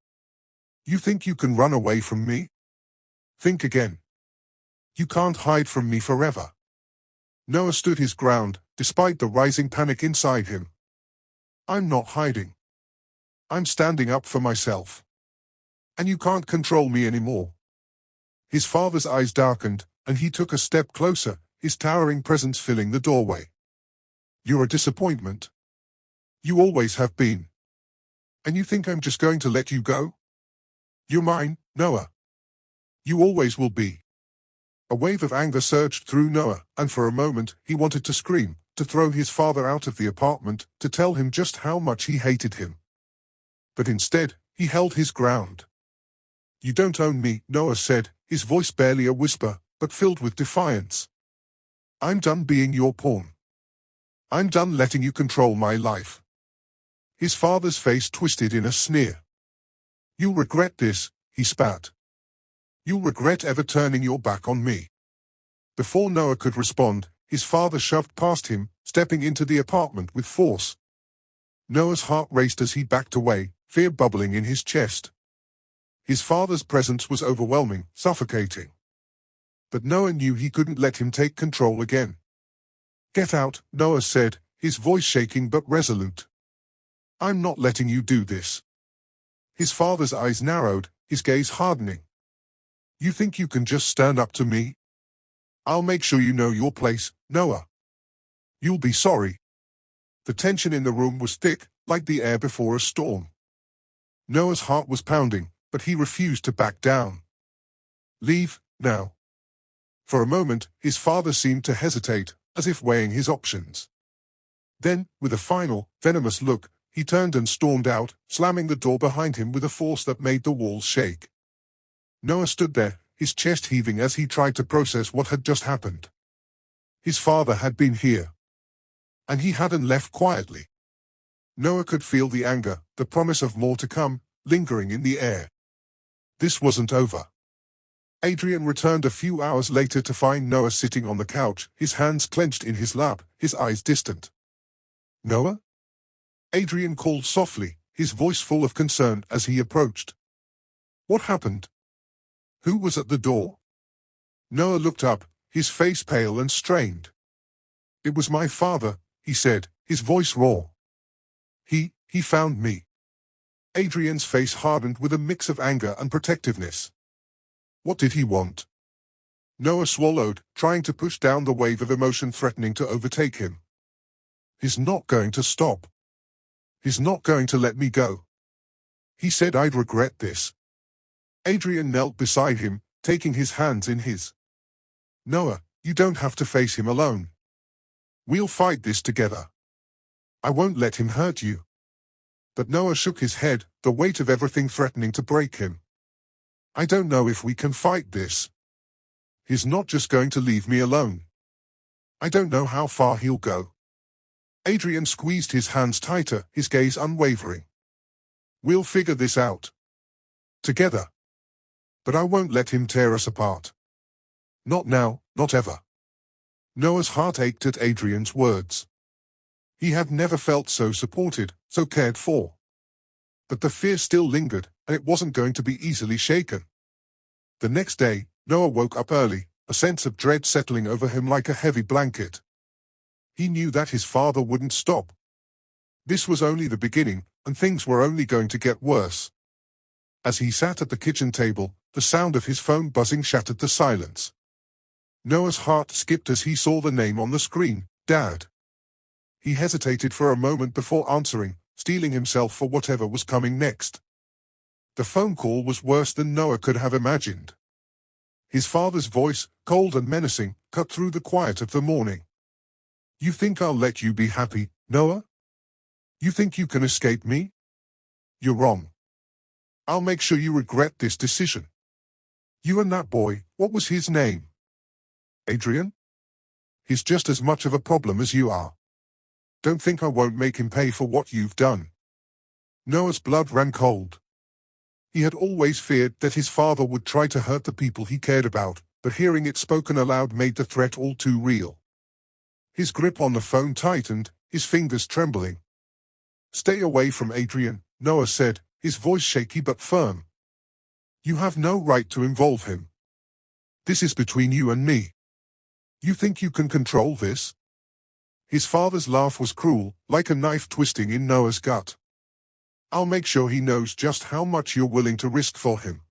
You think you can run away from me? Think again. You can't hide from me forever. Noah stood his ground, despite the rising panic inside him. I'm not hiding. I'm standing up for myself. And you can't control me anymore. His father's eyes darkened, and he took a step closer, his towering presence filling the doorway. You're a disappointment. You always have been. And you think I'm just going to let you go? You're mine, Noah. You always will be. A wave of anger surged through Noah, and for a moment, he wanted to scream, to throw his father out of the apartment, to tell him just how much he hated him. But instead, he held his ground. You don't own me, Noah said, his voice barely a whisper, but filled with defiance. I'm done being your pawn. I'm done letting you control my life. His father's face twisted in a sneer. You'll regret this, he spat. You'll regret ever turning your back on me. Before Noah could respond, his father shoved past him, stepping into the apartment with force. Noah's heart raced as he backed away, fear bubbling in his chest. His father's presence was overwhelming, suffocating. But Noah knew he couldn't let him take control again. "Get out," Noah said, his voice shaking but resolute. "I'm not letting you do this." His father's eyes narrowed, his gaze hardening. "You think you can just stand up to me? I'll make sure you know your place, Noah. You'll be sorry." The tension in the room was thick, like the air before a storm. Noah's heart was pounding, but he refused to back down. "Leave, now." For a moment, his father seemed to hesitate, as if weighing his options. Then, with a final, venomous look, he turned and stormed out, slamming the door behind him with a force that made the walls shake. Noah stood there, his chest heaving as he tried to process what had just happened. His father had been here. And he hadn't left quietly. Noah could feel the anger, the promise of more to come, lingering in the air. This wasn't over. Adrian returned a few hours later to find Noah sitting on the couch, his hands clenched in his lap, his eyes distant. "Noah?" Adrian called softly, his voice full of concern as he approached. "What happened? Who was at the door?" Noah looked up, his face pale and strained. "It was my father," he said, his voice raw. He found me." Adrian's face hardened with a mix of anger and protectiveness. "What did he want?" Noah swallowed, trying to push down the wave of emotion threatening to overtake him. "He's not going to stop. He's not going to let me go. He said I'd regret this." Adrian knelt beside him, taking his hands in his. "Noah, you don't have to face him alone. We'll fight this together. I won't let him hurt you." But Noah shook his head, the weight of everything threatening to break him. "I don't know if we can fight this. He's not just going to leave me alone. I don't know how far he'll go." Adrian squeezed his hands tighter, his gaze unwavering. "We'll figure this out. Together. But I won't let him tear us apart. Not now, not ever." Noah's heart ached at Adrian's words. He had never felt so supported, so cared for. But the fear still lingered, and it wasn't going to be easily shaken. The next day, Noah woke up early, a sense of dread settling over him like a heavy blanket. He knew that his father wouldn't stop. This was only the beginning, and things were only going to get worse. As he sat at the kitchen table, the sound of his phone buzzing shattered the silence. Noah's heart skipped as he saw the name on the screen, Dad. He hesitated for a moment before answering, steeling himself for whatever was coming next. The phone call was worse than Noah could have imagined. His father's voice, cold and menacing, cut through the quiet of the morning. "You think I'll let you be happy, Noah? You think you can escape me? You're wrong. I'll make sure you regret this decision. You and that boy, what was his name? Adrian? He's just as much of a problem as you are. Don't think I won't make him pay for what you've done." Noah's blood ran cold. He had always feared that his father would try to hurt the people he cared about, but hearing it spoken aloud made the threat all too real. His grip on the phone tightened, his fingers trembling. "Stay away from Adrian," Noah said, his voice shaky but firm. "You have no right to involve him. This is between you and me. You think you can control this?" His father's laugh was cruel, like a knife twisting in Noah's gut. "I'll make sure he knows just how much you're willing to risk for him.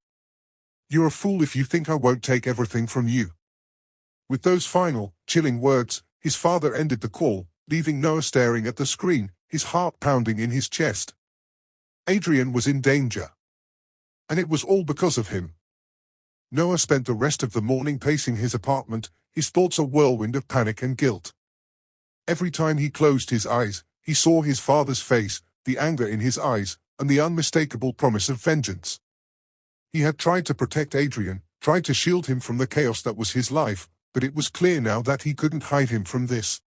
You're a fool if you think I won't take everything from you." With those final, chilling words, his father ended the call, leaving Noah staring at the screen, his heart pounding in his chest. Adrian was in danger. And it was all because of him. Noah spent the rest of the morning pacing his apartment, his thoughts a whirlwind of panic and guilt. Every time he closed his eyes, he saw his father's face, the anger in his eyes, and the unmistakable promise of vengeance. He had tried to protect Adrian, tried to shield him from the chaos that was his life, but it was clear now that he couldn't hide him from this.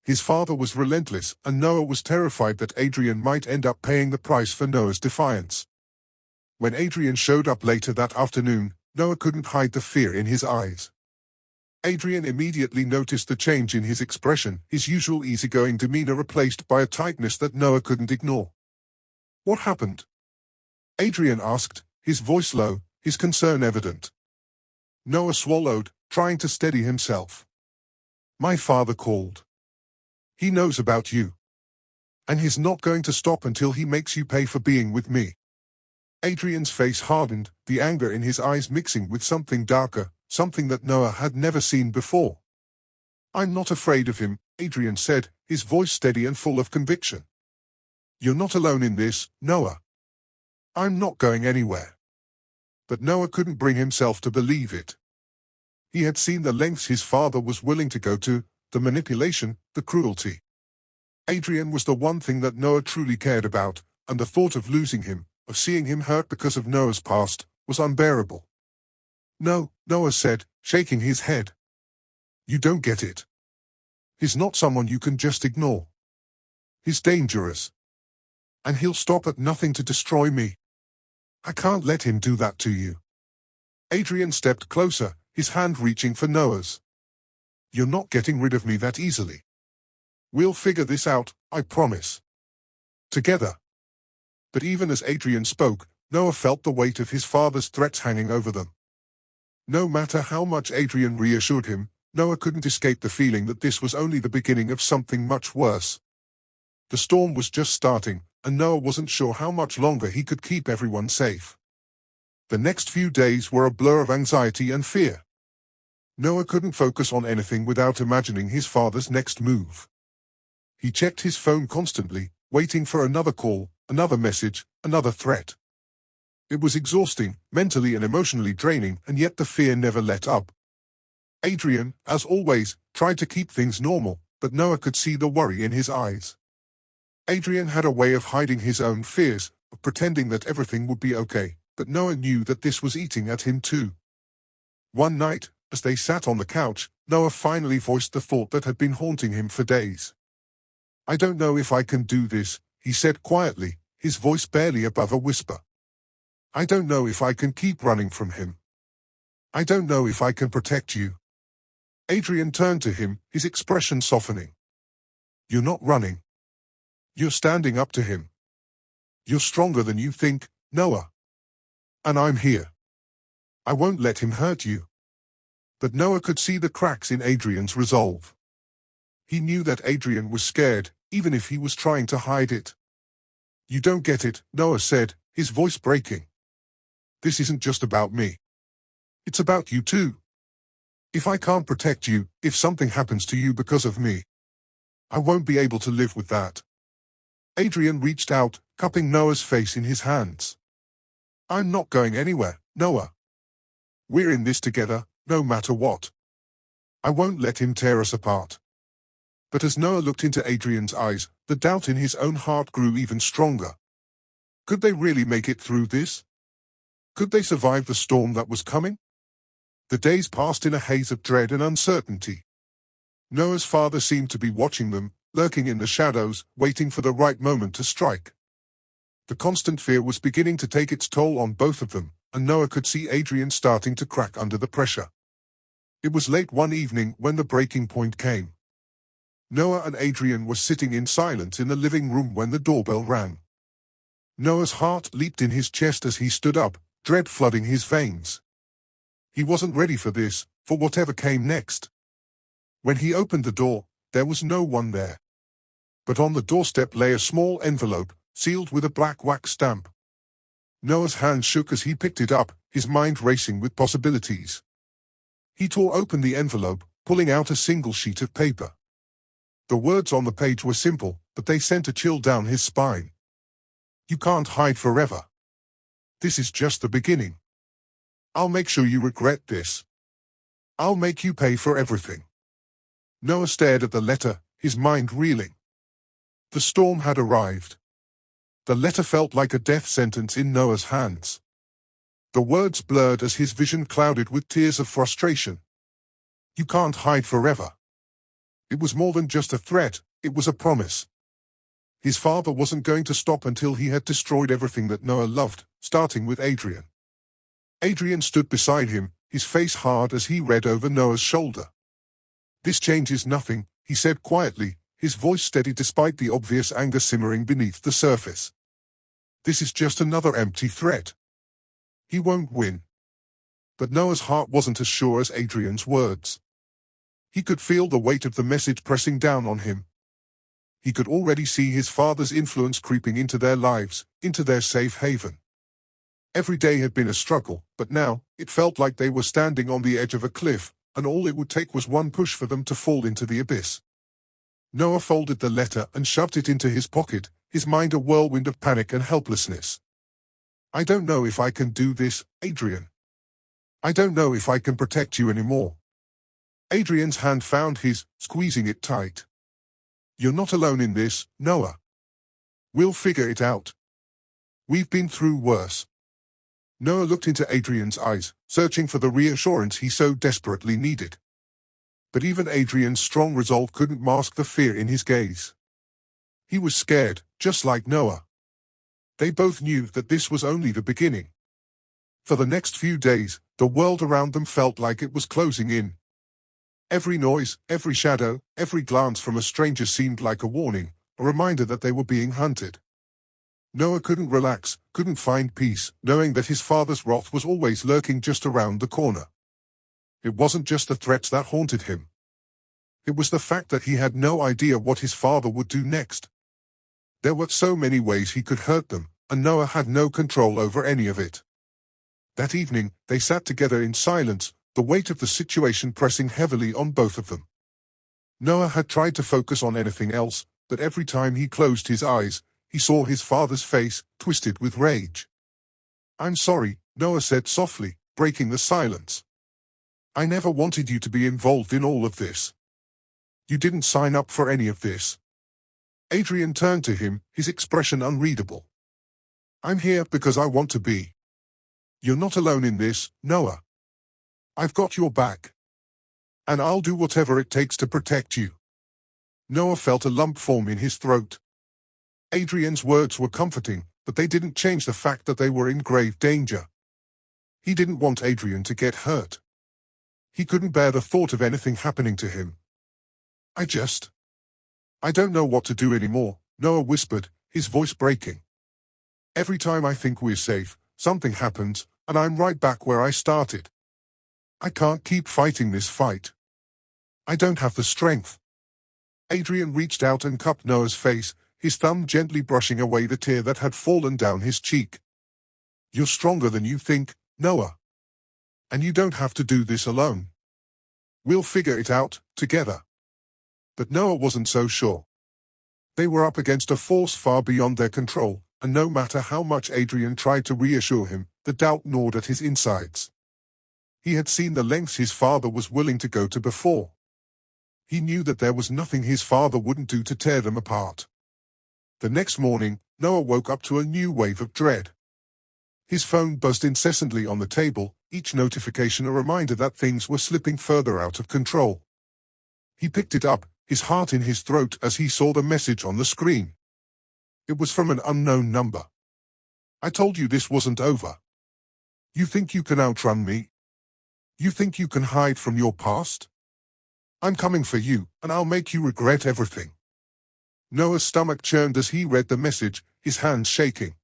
His father was relentless, and Noah was terrified that Adrian might end up paying the price for Noah's defiance. When Adrian showed up later that afternoon, Noah couldn't hide the fear in his eyes. Adrian immediately noticed the change in his expression, his usual easygoing demeanor replaced by a tightness that Noah couldn't ignore. "What happened?" Adrian asked, his voice low, his concern evident. Noah swallowed, trying to steady himself. My father called. He knows about you. And he's not going to stop until he makes you pay for being with me. Adrian's face hardened, the anger in his eyes mixing with something darker, something that Noah had never seen before. I'm not afraid of him, Adrian said, his voice steady and full of conviction. You're not alone in this, Noah. I'm not going anywhere. But Noah couldn't bring himself to believe it. He had seen the lengths his father was willing to go to, the manipulation, the cruelty. Adrian was the one thing that Noah truly cared about, and the thought of losing him, of seeing him hurt because of Noah's past, was unbearable. No, Noah said, shaking his head. You don't get it. He's not someone you can just ignore. He's dangerous. And he'll stop at nothing to destroy me. I can't let him do that to you. Adrian stepped closer, his hand reaching for Noah's. You're not getting rid of me that easily. We'll figure this out, I promise. Together. But even as Adrian spoke, Noah felt the weight of his father's threats hanging over them. No matter how much Adrian reassured him, Noah couldn't escape the feeling that this was only the beginning of something much worse. The storm was just starting, and Noah wasn't sure how much longer he could keep everyone safe. The next few days were a blur of anxiety and fear. Noah couldn't focus on anything without imagining his father's next move. He checked his phone constantly, waiting for another call, another message, another threat. It was exhausting, mentally and emotionally draining, and yet the fear never let up. Adrian, as always, tried to keep things normal, but Noah could see the worry in his eyes. Adrian had a way of hiding his own fears, of pretending that everything would be okay, but Noah knew that this was eating at him too. One night, as they sat on the couch, Noah finally voiced the thought that had been haunting him for days. I don't know if I can do this, he said quietly, his voice barely above a whisper. I don't know if I can keep running from him. I don't know if I can protect you. Adrian turned to him, his expression softening. You're not running. You're standing up to him. You're stronger than you think, Noah. And I'm here. I won't let him hurt you. But Noah could see the cracks in Adrian's resolve. He knew that Adrian was scared, even if he was trying to hide it. You don't get it, Noah said, his voice breaking. This isn't just about me. It's about you too. If I can't protect you, if something happens to you because of me, I won't be able to live with that. Adrian reached out, cupping Noah's face in his hands. I'm not going anywhere, Noah. We're in this together, no matter what. I won't let him tear us apart. But as Noah looked into Adrian's eyes, the doubt in his own heart grew even stronger. Could they really make it through this? Could they survive the storm that was coming? The days passed in a haze of dread and uncertainty. Noah's father seemed to be watching them, lurking in the shadows, waiting for the right moment to strike. The constant fear was beginning to take its toll on both of them, and Noah could see Adrian starting to crack under the pressure. It was late one evening when the breaking point came. Noah and Adrian were sitting in silence in the living room when the doorbell rang. Noah's heart leaped in his chest as he stood up, dread flooding his veins. He wasn't ready for this, for whatever came next. When he opened the door, there was no one there. But on the doorstep lay a small envelope, sealed with a black wax stamp. Noah's hand shook as he picked it up, his mind racing with possibilities. He tore open the envelope, pulling out a single sheet of paper. The words on the page were simple, but they sent a chill down his spine. You can't hide forever. This is just the beginning. I'll make sure you regret this. I'll make you pay for everything. Noah stared at the letter, his mind reeling. The storm had arrived. The letter felt like a death sentence in Noah's hands. The words blurred as his vision clouded with tears of frustration. You can't hide forever. It was more than just a threat, it was a promise. His father wasn't going to stop until he had destroyed everything that Noah loved, starting with Adrian. Adrian stood beside him, his face hard as he read over Noah's shoulder. This changes nothing, he said quietly, his voice steady despite the obvious anger simmering beneath the surface. This is just another empty threat. He won't win. But Noah's heart wasn't as sure as Adrian's words. He could feel the weight of the message pressing down on him. He could already see his father's influence creeping into their lives, into their safe haven. Every day had been a struggle, but now, it felt like they were standing on the edge of a cliff, and all it would take was one push for them to fall into the abyss. Noah folded the letter and shoved it into his pocket, his mind a whirlwind of panic and helplessness. "I don't know if I can do this, Adrian. I don't know if I can protect you anymore." Adrian's hand found his, squeezing it tight. "You're not alone in this, Noah. We'll figure it out. We've been through worse." Noah looked into Adrian's eyes, searching for the reassurance he so desperately needed. But even Adrian's strong resolve couldn't mask the fear in his gaze. He was scared, just like Noah. They both knew that this was only the beginning. For the next few days, the world around them felt like it was closing in. Every noise, every shadow, every glance from a stranger seemed like a warning, a reminder that they were being hunted. Noah couldn't relax, couldn't find peace, knowing that his father's wrath was always lurking just around the corner. It wasn't just the threats that haunted him. It was the fact that he had no idea what his father would do next. There were so many ways he could hurt them, and Noah had no control over any of it. That evening, they sat together in silence, the weight of the situation pressing heavily on both of them. Noah had tried to focus on anything else, but every time he closed his eyes, he saw his father's face, twisted with rage. "I'm sorry," Noah said softly, breaking the silence. "I never wanted you to be involved in all of this. You didn't sign up for any of this." Adrian turned to him, his expression unreadable. "I'm here because I want to be. You're not alone in this, Noah. I've got your back. And I'll do whatever it takes to protect you." Noah felt a lump form in his throat. Adrian's words were comforting, but they didn't change the fact that they were in grave danger. He didn't want Adrian to get hurt. He couldn't bear the thought of anything happening to him. I don't know what to do anymore," Noah whispered, his voice breaking. "Every time I think we're safe, something happens, and I'm right back where I started. I can't keep fighting this fight. I don't have the strength." Adrian reached out and cupped Noah's face, his thumb gently brushing away the tear that had fallen down his cheek. "You're stronger than you think, Noah. And you don't have to do this alone. We'll figure it out, together." But Noah wasn't so sure. They were up against a force far beyond their control, and no matter how much Adrian tried to reassure him, the doubt gnawed at his insides. He had seen the lengths his father was willing to go to before. He knew that there was nothing his father wouldn't do to tear them apart. The next morning, Noah woke up to a new wave of dread. His phone buzzed incessantly on the table, each notification a reminder that things were slipping further out of control. He picked it up, his heart in his throat as he saw the message on the screen. It was from an unknown number. "I told you this wasn't over. You think you can outrun me? You think you can hide from your past? I'm coming for you, and I'll make you regret everything." Noah's stomach churned as he read the message, his hands shaking.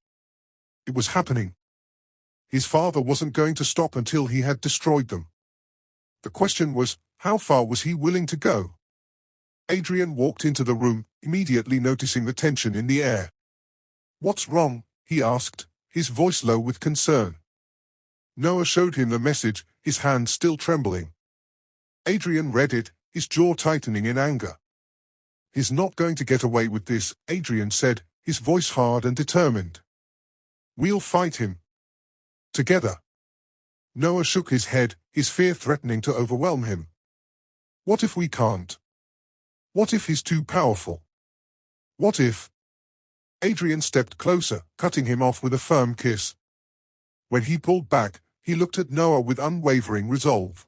It was happening. His father wasn't going to stop until he had destroyed them. The question was, how far was he willing to go? Adrian walked into the room, immediately noticing the tension in the air. "What's wrong?" he asked, his voice low with concern. Noah showed him the message, his hand still trembling. Adrian read it, his jaw tightening in anger. "He's not going to get away with this," Adrian said, his voice hard and determined. "We'll fight him. Together." Noah shook his head, his fear threatening to overwhelm him. "What if we can't? What if he's too powerful? What if—" Adrian stepped closer, cutting him off with a firm kiss. When he pulled back, he looked at Noah with unwavering resolve.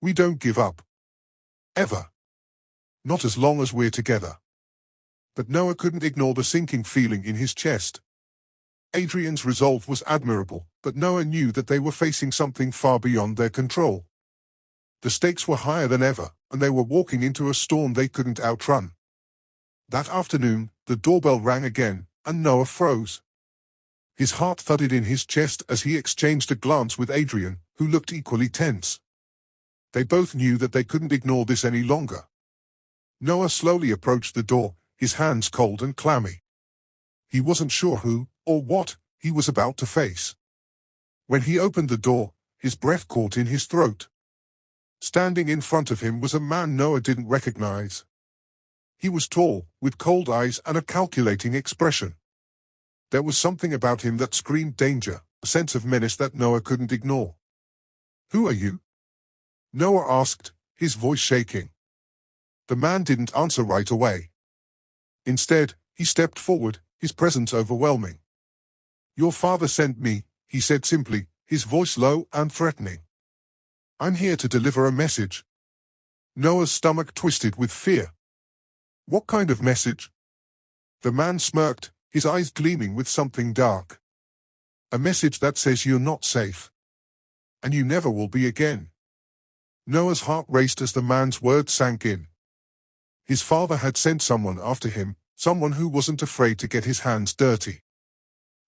"We don't give up. Ever. Not as long as we're together." But Noah couldn't ignore the sinking feeling in his chest. Adrian's resolve was admirable, but Noah knew that they were facing something far beyond their control. The stakes were higher than ever, and they were walking into a storm they couldn't outrun. That afternoon, the doorbell rang again, and Noah froze. His heart thudded in his chest as he exchanged a glance with Adrian, who looked equally tense. They both knew that they couldn't ignore this any longer. Noah slowly approached the door, his hands cold and clammy. He wasn't sure who, or what, he was about to face. When he opened the door, his breath caught in his throat. Standing in front of him was a man Noah didn't recognize. He was tall, with cold eyes and a calculating expression. There was something about him that screamed danger, a sense of menace that Noah couldn't ignore. "Who are you?" Noah asked, his voice shaking. The man didn't answer right away. Instead, he stepped forward, his presence overwhelming. "Your father sent me," he said simply, his voice low and threatening. "I'm here to deliver a message." Noah's stomach twisted with fear. "What kind of message?" The man smirked, his eyes gleaming with something dark. "A message that says you're not safe. And you never will be again." Noah's heart raced as the man's words sank in. His father had sent someone after him, someone who wasn't afraid to get his hands dirty.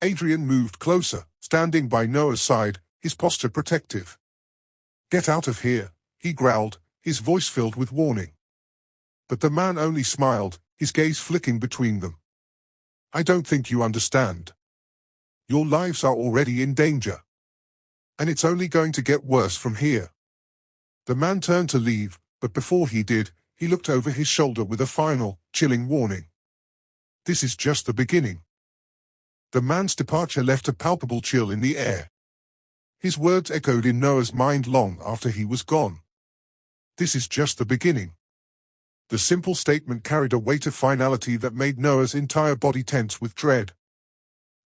Adrian moved closer, standing by Noah's side, his posture protective. "Get out of here," he growled, his voice filled with warning. But the man only smiled, his gaze flicking between them. "I don't think you understand. Your lives are already in danger. And it's only going to get worse from here." The man turned to leave, but before he did, he looked over his shoulder with a final, chilling warning. "This is just the beginning." The man's departure left a palpable chill in the air. His words echoed in Noah's mind long after he was gone. This is just the beginning. The simple statement carried a weight of finality that made Noah's entire body tense with dread.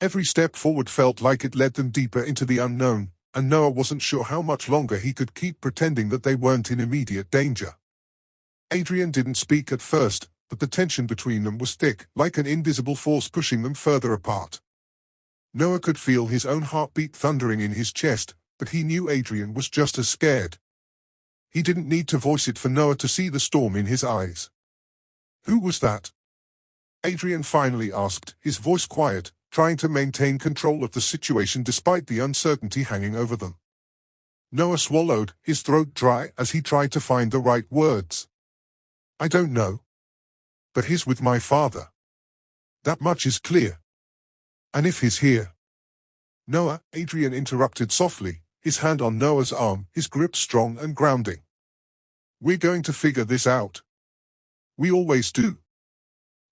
Every step forward felt like it led them deeper into the unknown, and Noah wasn't sure how much longer he could keep pretending that they weren't in immediate danger. Adrian didn't speak at first, but the tension between them was thick, like an invisible force pushing them further apart. Noah could feel his own heartbeat thundering in his chest, but he knew Adrian was just as scared. He didn't need to voice it for Noah to see the storm in his eyes. "Who was that?" Adrian finally asked, his voice quiet, trying to maintain control of the situation despite the uncertainty hanging over them. Noah swallowed, his throat dry as he tried to find the right words. "I don't know. But he's with my father. That much is clear. And if he's here—" "Noah," Adrian interrupted softly, his hand on Noah's arm, his grip strong and grounding. "We're going to figure this out. We always do."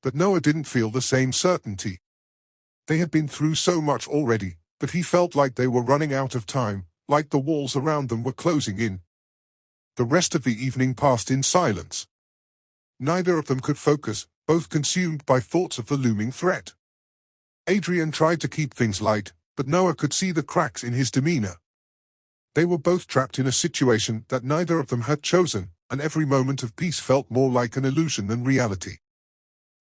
But Noah didn't feel the same certainty. They had been through so much already, but he felt like they were running out of time, like the walls around them were closing in. The rest of the evening passed in silence. Neither of them could focus, both consumed by thoughts of the looming threat. Adrian tried to keep things light, but Noah could see the cracks in his demeanor. They were both trapped in a situation that neither of them had chosen, and every moment of peace felt more like an illusion than reality.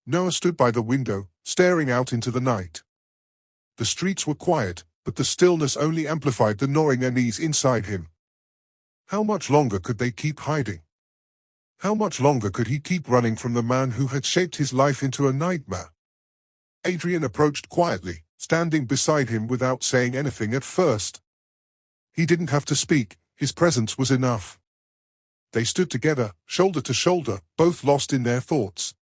Noah stood by the window, staring out into the night. The streets were quiet, but the stillness only amplified the gnawing unease inside him. How much longer could they keep hiding? How much longer could he keep running from the man who had shaped his life into a nightmare? Adrian approached quietly, standing beside him without saying anything at first. He didn't have to speak, his presence was enough. They stood together, shoulder to shoulder, both lost in their thoughts.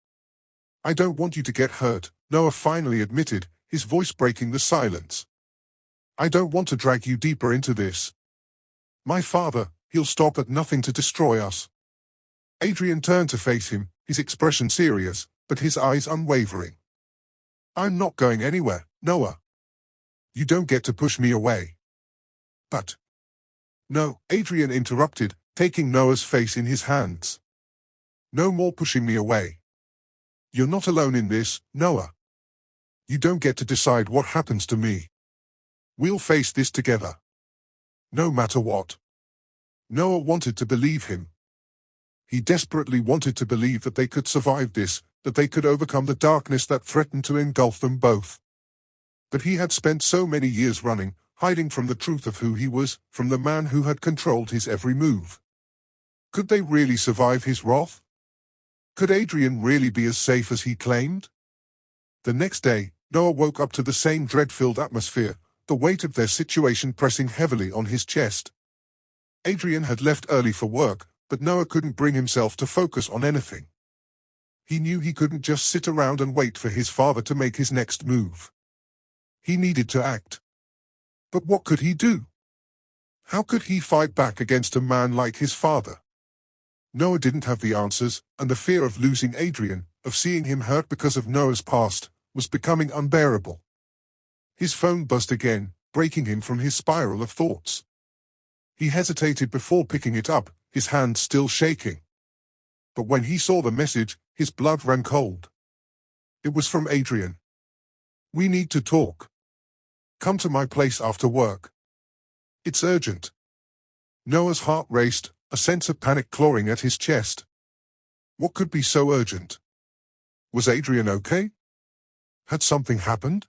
"I don't want you to get hurt," Noah finally admitted, his voice breaking the silence. "I don't want to drag you deeper into this. My father, he'll stop at nothing to destroy us." Adrian turned to face him, his expression serious, but his eyes unwavering. "I'm not going anywhere, Noah. You don't get to push me away." "But—" "No," Adrian interrupted, taking Noah's face in his hands. "No more pushing me away. You're not alone in this, Noah. You don't get to decide what happens to me. We'll face this together. No matter what." Noah wanted to believe him. He desperately wanted to believe that they could survive this, that they could overcome the darkness that threatened to engulf them both. But he had spent so many years running, hiding from the truth of who he was, from the man who had controlled his every move. Could they really survive his wrath? Could Adrian really be as safe as he claimed? The next day, Noah woke up to the same dread-filled atmosphere, the weight of their situation pressing heavily on his chest. Adrian had left early for work, but Noah couldn't bring himself to focus on anything. He knew he couldn't just sit around and wait for his father to make his next move. He needed to act. But what could he do? How could he fight back against a man like his father? Noah didn't have the answers, and the fear of losing Adrian, of seeing him hurt because of Noah's past, was becoming unbearable. His phone buzzed again, breaking him from his spiral of thoughts. He hesitated before picking it up, his hand still shaking. But when he saw the message, his blood ran cold. It was from Adrian. "We need to talk. Come to my place after work. It's urgent." Noah's heart raced, a sense of panic clawing at his chest. What could be so urgent? Was Adrian okay? Had something happened?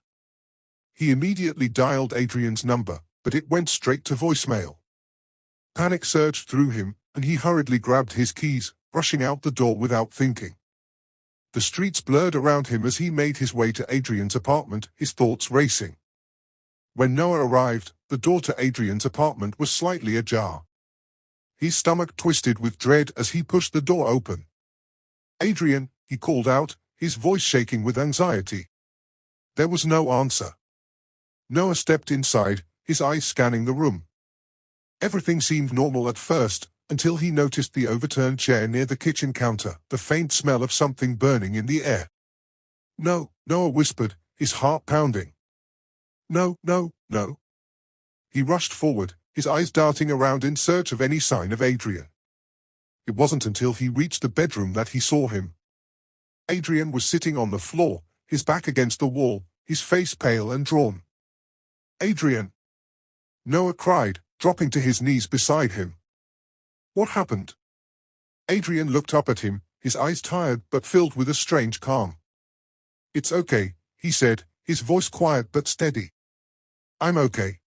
He immediately dialed Adrian's number, but it went straight to voicemail. Panic surged through him, and he hurriedly grabbed his keys, rushing out the door without thinking. The streets blurred around him as he made his way to Adrian's apartment, his thoughts racing. When Noah arrived, the door to Adrian's apartment was slightly ajar. His stomach twisted with dread as he pushed the door open. "Adrian," he called out, his voice shaking with anxiety. There was no answer. Noah stepped inside, his eyes scanning the room. Everything seemed normal at first, until he noticed the overturned chair near the kitchen counter, the faint smell of something burning in the air. "No," Noah whispered, his heart pounding. "No, no, no." He rushed forward, his eyes darting around in search of any sign of Adrian. It wasn't until he reached the bedroom that he saw him. Adrian was sitting on the floor, his back against the wall, his face pale and drawn. "Adrian!" Noah cried, dropping to his knees beside him. "What happened?" Adrian looked up at him, his eyes tired but filled with a strange calm. "It's okay," he said, his voice quiet but steady. "I'm okay."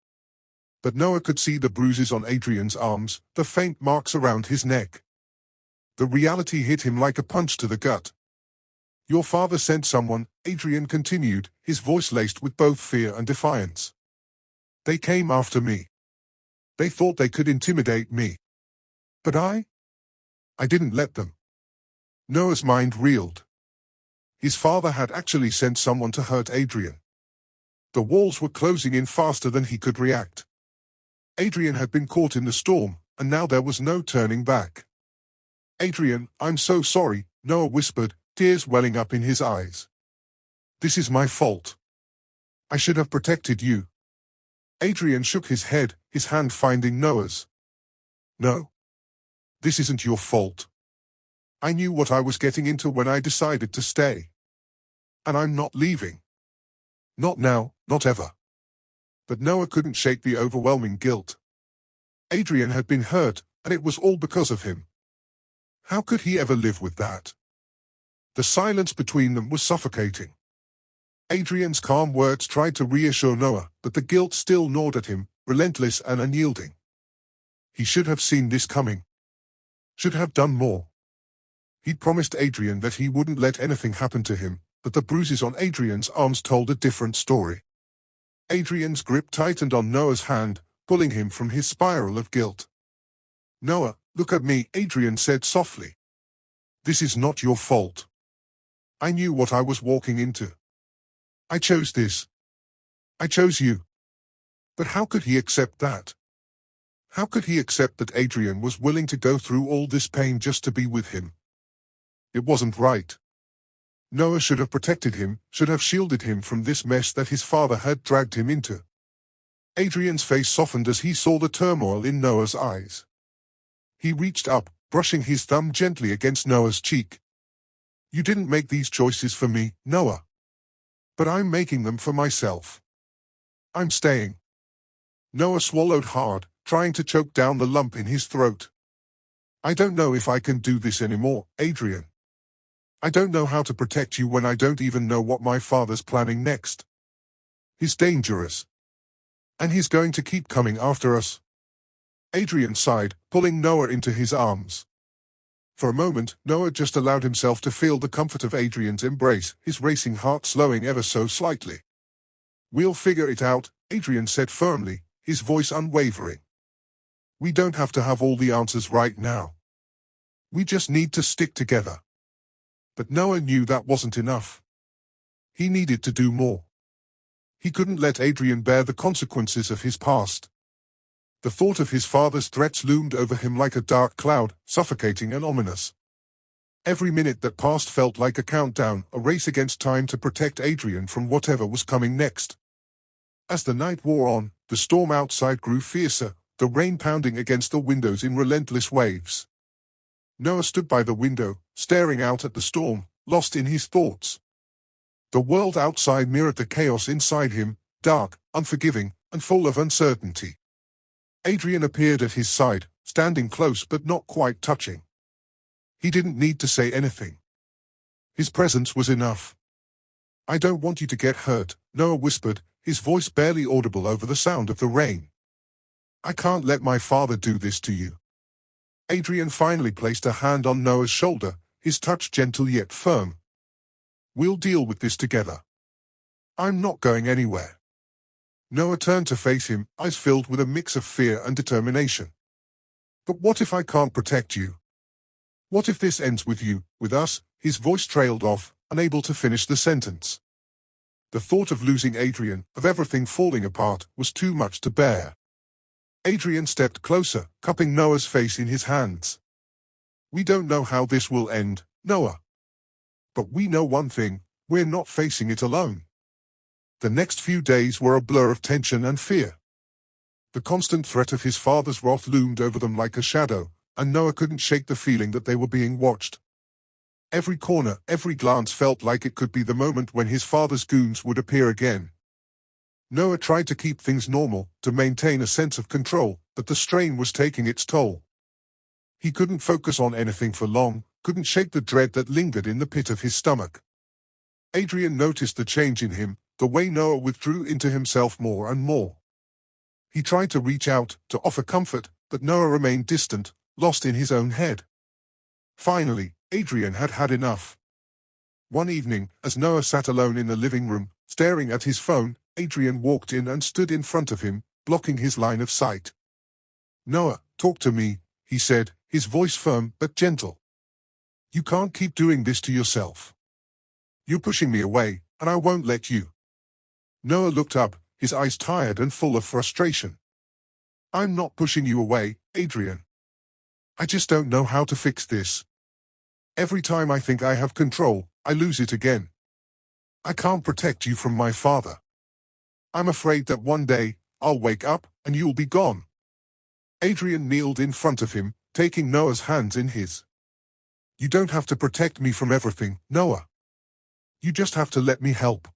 But Noah could see the bruises on Adrian's arms, the faint marks around his neck. The reality hit him like a punch to the gut. "Your father sent someone," Adrian continued, his voice laced with both fear and defiance. "They came after me. They thought they could intimidate me. But I didn't let them." Noah's mind reeled. His father had actually sent someone to hurt Adrian. The walls were closing in faster than he could react. Adrian had been caught in the storm, and now there was no turning back. "Adrian, I'm so sorry," Noah whispered, tears welling up in his eyes. "This is my fault. I should have protected you." Adrian shook his head, his hand finding Noah's. "No. This isn't your fault. I knew what I was getting into when I decided to stay. And I'm not leaving. Not now, not ever." But Noah couldn't shake the overwhelming guilt. Adrian had been hurt, and it was all because of him. How could he ever live with that? The silence between them was suffocating. Adrian's calm words tried to reassure Noah, but the guilt still gnawed at him, relentless and unyielding. He should have seen this coming. Should have done more. He'd promised Adrian that he wouldn't let anything happen to him, but the bruises on Adrian's arms told a different story. Adrian's grip tightened on Noah's hand, pulling him from his spiral of guilt. "Noah, look at me," Adrian said softly. "This is not your fault. I knew what I was walking into. I chose this. I chose you." But how could he accept that? How could he accept that Adrian was willing to go through all this pain just to be with him? It wasn't right. Noah should have protected him, should have shielded him from this mess that his father had dragged him into. Adrian's face softened as he saw the turmoil in Noah's eyes. He reached up, brushing his thumb gently against Noah's cheek. "You didn't make these choices for me, Noah. But I'm making them for myself. I'm staying." Noah swallowed hard, trying to choke down the lump in his throat. "I don't know if I can do this anymore, Adrian. I don't know how to protect you when I don't even know what my father's planning next. He's dangerous. And he's going to keep coming after us." Adrian sighed, pulling Noah into his arms. For a moment, Noah just allowed himself to feel the comfort of Adrian's embrace, his racing heart slowing ever so slightly. "We'll figure it out," Adrian said firmly, his voice unwavering. We don't have to have all the answers right now. We just need to stick together. But Noah knew that wasn't enough. He needed to do more. He couldn't let Adrian bear the consequences of his past. The thought of his father's threats loomed over him like a dark cloud, suffocating and ominous. Every minute that passed felt like a countdown, a race against time to protect Adrian from whatever was coming next. As the night wore on, the storm outside grew fiercer, the rain pounding against the windows in relentless waves. Noah stood by the window, staring out at the storm, lost in his thoughts. The world outside mirrored the chaos inside him, dark, unforgiving, and full of uncertainty. Adrian appeared at his side, standing close but not quite touching. He didn't need to say anything. His presence was enough. "I don't want you to get hurt," Noah whispered, his voice barely audible over the sound of the rain. "I can't let my father do this to you." Adrian finally placed a hand on Noah's shoulder, his touch gentle yet firm. "We'll deal with this together. I'm not going anywhere." Noah turned to face him, eyes filled with a mix of fear and determination. "But what if I can't protect you? What if this ends with you, with us?" His voice trailed off, unable to finish the sentence. The thought of losing Adrian, of everything falling apart, was too much to bear. Adrian stepped closer, cupping Noah's face in his hands. "We don't know how this will end, Noah. But we know one thing, we're not facing it alone." The next few days were a blur of tension and fear. The constant threat of his father's wrath loomed over them like a shadow, and Noah couldn't shake the feeling that they were being watched. Every corner, every glance felt like it could be the moment when his father's goons would appear again. Noah tried to keep things normal, to maintain a sense of control, but the strain was taking its toll. He couldn't focus on anything for long, couldn't shake the dread that lingered in the pit of his stomach. Adrian noticed the change in him, the way Noah withdrew into himself more and more. He tried to reach out, to offer comfort, but Noah remained distant, lost in his own head. Finally, Adrian had had enough. One evening, as Noah sat alone in the living room, staring at his phone, Adrian walked in and stood in front of him, blocking his line of sight. "Noah, talk to me," he said, his voice firm but gentle. "You can't keep doing this to yourself. You're pushing me away, and I won't let you." Noah looked up, his eyes tired and full of frustration. "I'm not pushing you away, Adrian. I just don't know how to fix this. Every time I think I have control, I lose it again. I can't protect you from my father. I'm afraid that one day, I'll wake up, and you'll be gone." Adrian kneeled in front of him, taking Noah's hands in his. "You don't have to protect me from everything, Noah. You just have to let me help.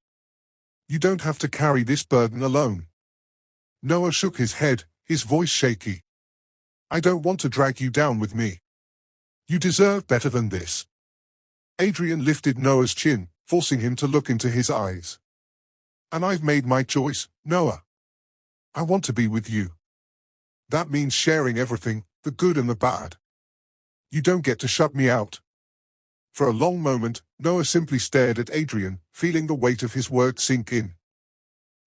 You don't have to carry this burden alone." Noah shook his head, his voice shaky. "I don't want to drag you down with me. You deserve better than this." Adrian lifted Noah's chin, forcing him to look into his eyes. "And I've made my choice, Noah. I want to be with you. That means sharing everything, the good and the bad. You don't get to shut me out." For a long moment, Noah simply stared at Adrian, feeling the weight of his words sink in.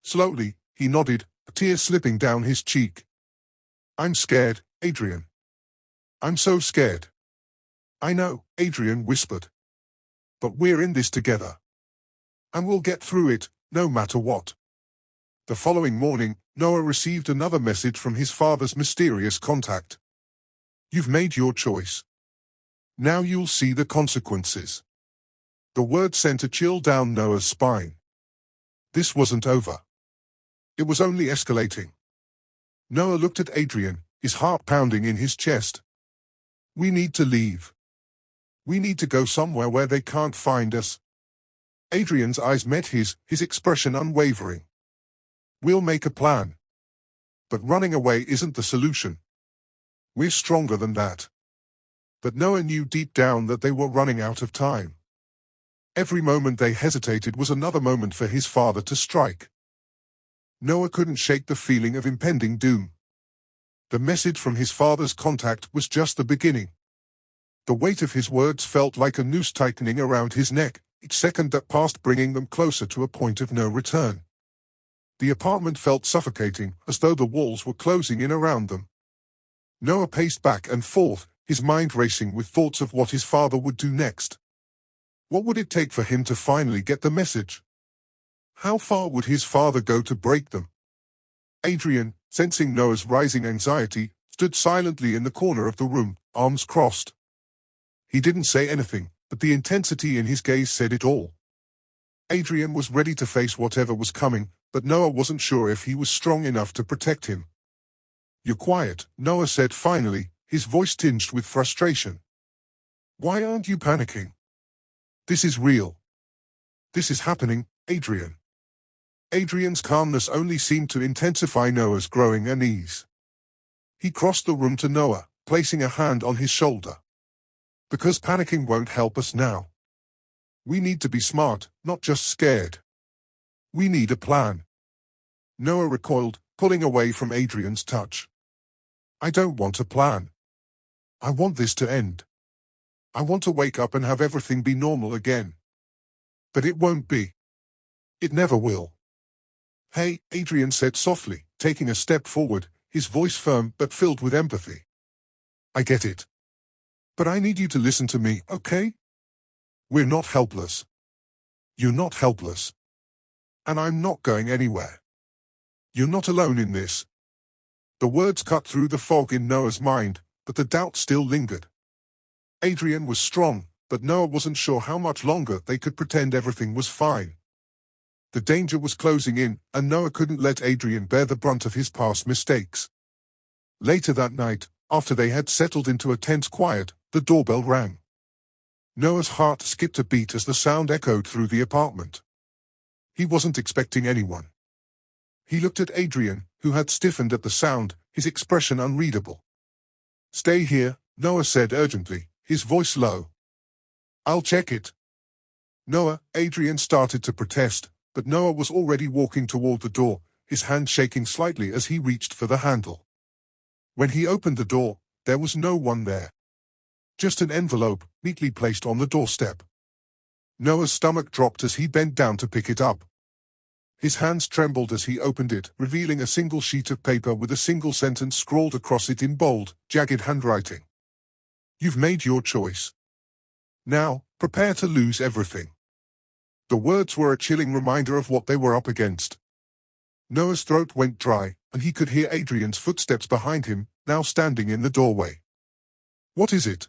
Slowly, he nodded, a tear slipping down his cheek. "I'm scared, Adrian. I'm so scared." "I know," Adrian whispered. "But we're in this together. And we'll get through it, no matter what." The following morning, Noah received another message from his father's mysterious contact. "You've made your choice. Now you'll see the consequences." The word sent a chill down Noah's spine. This wasn't over. It was only escalating. Noah looked at Adrian, his heart pounding in his chest. "We need to leave. We need to go somewhere where they can't find us." Adrian's eyes met his expression unwavering. "We'll make a plan. But running away isn't the solution. We're stronger than that." But Noah knew deep down that they were running out of time. Every moment they hesitated was another moment for his father to strike. Noah couldn't shake the feeling of impending doom. The message from his father's contact was just the beginning. The weight of his words felt like a noose tightening around his neck, each second that passed bringing them closer to a point of no return. The apartment felt suffocating, as though the walls were closing in around them. Noah paced back and forth, his mind racing with thoughts of what his father would do next. What would it take for him to finally get the message? How far would his father go to break them? Adrian, sensing Noah's rising anxiety, stood silently in the corner of the room, arms crossed. He didn't say anything, but the intensity in his gaze said it all. Adrian was ready to face whatever was coming, but Noah wasn't sure if he was strong enough to protect him. "You're quiet," Noah said finally, his voice tinged with frustration. "Why aren't you panicking? This is real. This is happening, Adrian." Adrian's calmness only seemed to intensify Noah's growing unease. He crossed the room to Noah, placing a hand on his shoulder. "Because panicking won't help us now. We need to be smart, not just scared. We need a plan." Noah recoiled, pulling away from Adrian's touch. "I don't want a plan. I want this to end. I want to wake up and have everything be normal again. But it won't be. It never will." "Hey," Adrian said softly, taking a step forward, his voice firm but filled with empathy. "I get it. But I need you to listen to me, okay? We're not helpless. You're not helpless. And I'm not going anywhere. You're not alone in this." The words cut through the fog in Noah's mind, but the doubt still lingered. Adrian was strong, but Noah wasn't sure how much longer they could pretend everything was fine. The danger was closing in, and Noah couldn't let Adrian bear the brunt of his past mistakes. Later that night, after they had settled into a tense quiet, the doorbell rang. Noah's heart skipped a beat as the sound echoed through the apartment. He wasn't expecting anyone. He looked at Adrian, who had stiffened at the sound, his expression unreadable. "Stay here," Noah said urgently, his voice low. "I'll check it." "Noah," Adrian started to protest, but Noah was already walking toward the door, his hand shaking slightly as he reached for the handle. When he opened the door, there was no one there. Just an envelope, neatly placed on the doorstep. Noah's stomach dropped as he bent down to pick it up. His hands trembled as he opened it, revealing a single sheet of paper with a single sentence scrawled across it in bold, jagged handwriting. "You've made your choice. Now, prepare to lose everything." The words were a chilling reminder of what they were up against. Noah's throat went dry, and he could hear Adrian's footsteps behind him, now standing in the doorway. "What is it?"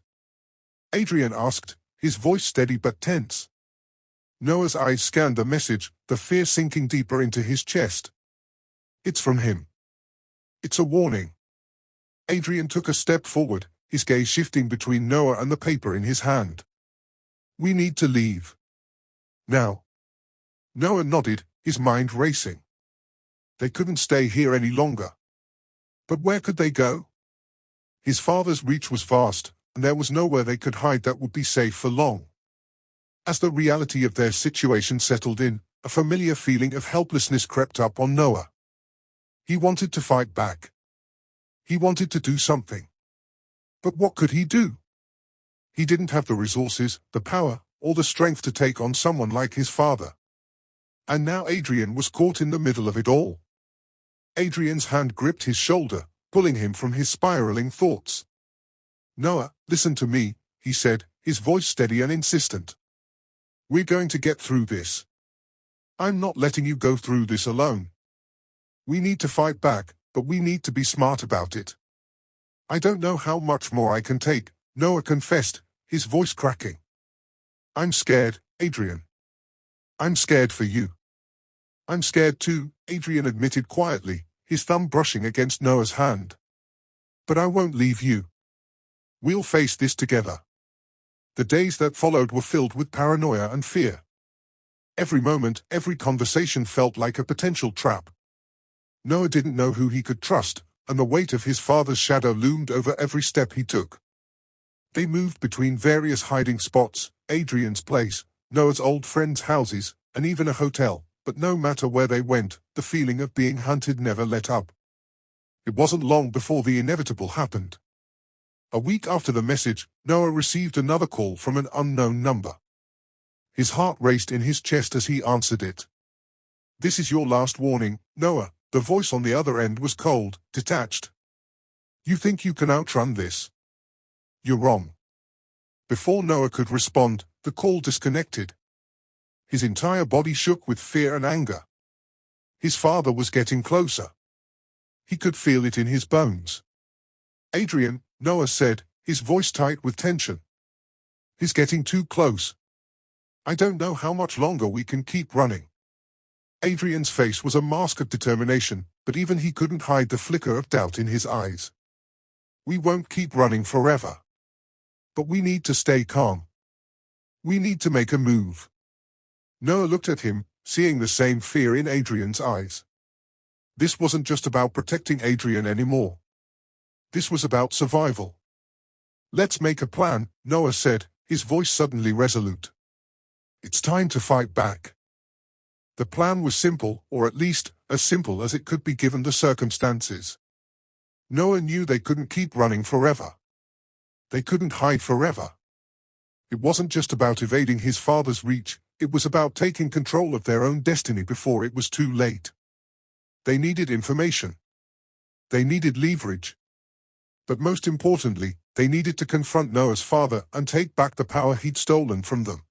Adrian asked, his voice steady but tense. Noah's eyes scanned the message, the fear sinking deeper into his chest. "It's from him. It's a warning." Adrian took a step forward, his gaze shifting between Noah and the paper in his hand. "We need to leave. Now." Noah nodded, his mind racing. They couldn't stay here any longer. But where could they go? His father's reach was vast, and there was nowhere they could hide that would be safe for long. As the reality of their situation settled in, a familiar feeling of helplessness crept up on Noah. He wanted to fight back. He wanted to do something. But what could he do? He didn't have the resources, the power, or the strength to take on someone like his father. And now Adrian was caught in the middle of it all. Adrian's hand gripped his shoulder, pulling him from his spiraling thoughts. "Noah, listen to me," he said, his voice steady and insistent. "We're going to get through this. I'm not letting you go through this alone. We need to fight back, but we need to be smart about it." "I don't know how much more I can take," Noah confessed, his voice cracking. "I'm scared, Adrian. I'm scared for you." "I'm scared too," Adrian admitted quietly, his thumb brushing against Noah's hand. "But I won't leave you. We'll face this together." The days that followed were filled with paranoia and fear. Every moment, every conversation felt like a potential trap. Noah didn't know who he could trust, and the weight of his father's shadow loomed over every step he took. They moved between various hiding spots, Adrian's place, Noah's old friends' houses, and even a hotel, but no matter where they went, the feeling of being hunted never let up. It wasn't long before the inevitable happened. A week after the message, Noah received another call from an unknown number. His heart raced in his chest as he answered it. "This is your last warning, Noah." The voice on the other end was cold, detached. You think you can outrun this? You're wrong. Before Noah could respond, the call disconnected. His entire body shook with fear and anger. His father was getting closer. He could feel it in his bones. Adrian, Noah said, his voice tight with tension. He's getting too close. I don't know how much longer we can keep running. Adrian's face was a mask of determination, but even he couldn't hide the flicker of doubt in his eyes. We won't keep running forever. But we need to stay calm. We need to make a move. Noah looked at him, seeing the same fear in Adrian's eyes. This wasn't just about protecting Adrian anymore. This was about survival. Let's make a plan, Noah said, his voice suddenly resolute. It's time to fight back. The plan was simple, or at least, as simple as it could be given the circumstances. Noah knew they couldn't keep running forever. They couldn't hide forever. It wasn't just about evading his father's reach, it was about taking control of their own destiny before it was too late. They needed information. They needed leverage. But most importantly, they needed to confront Noah's father and take back the power he'd stolen from them.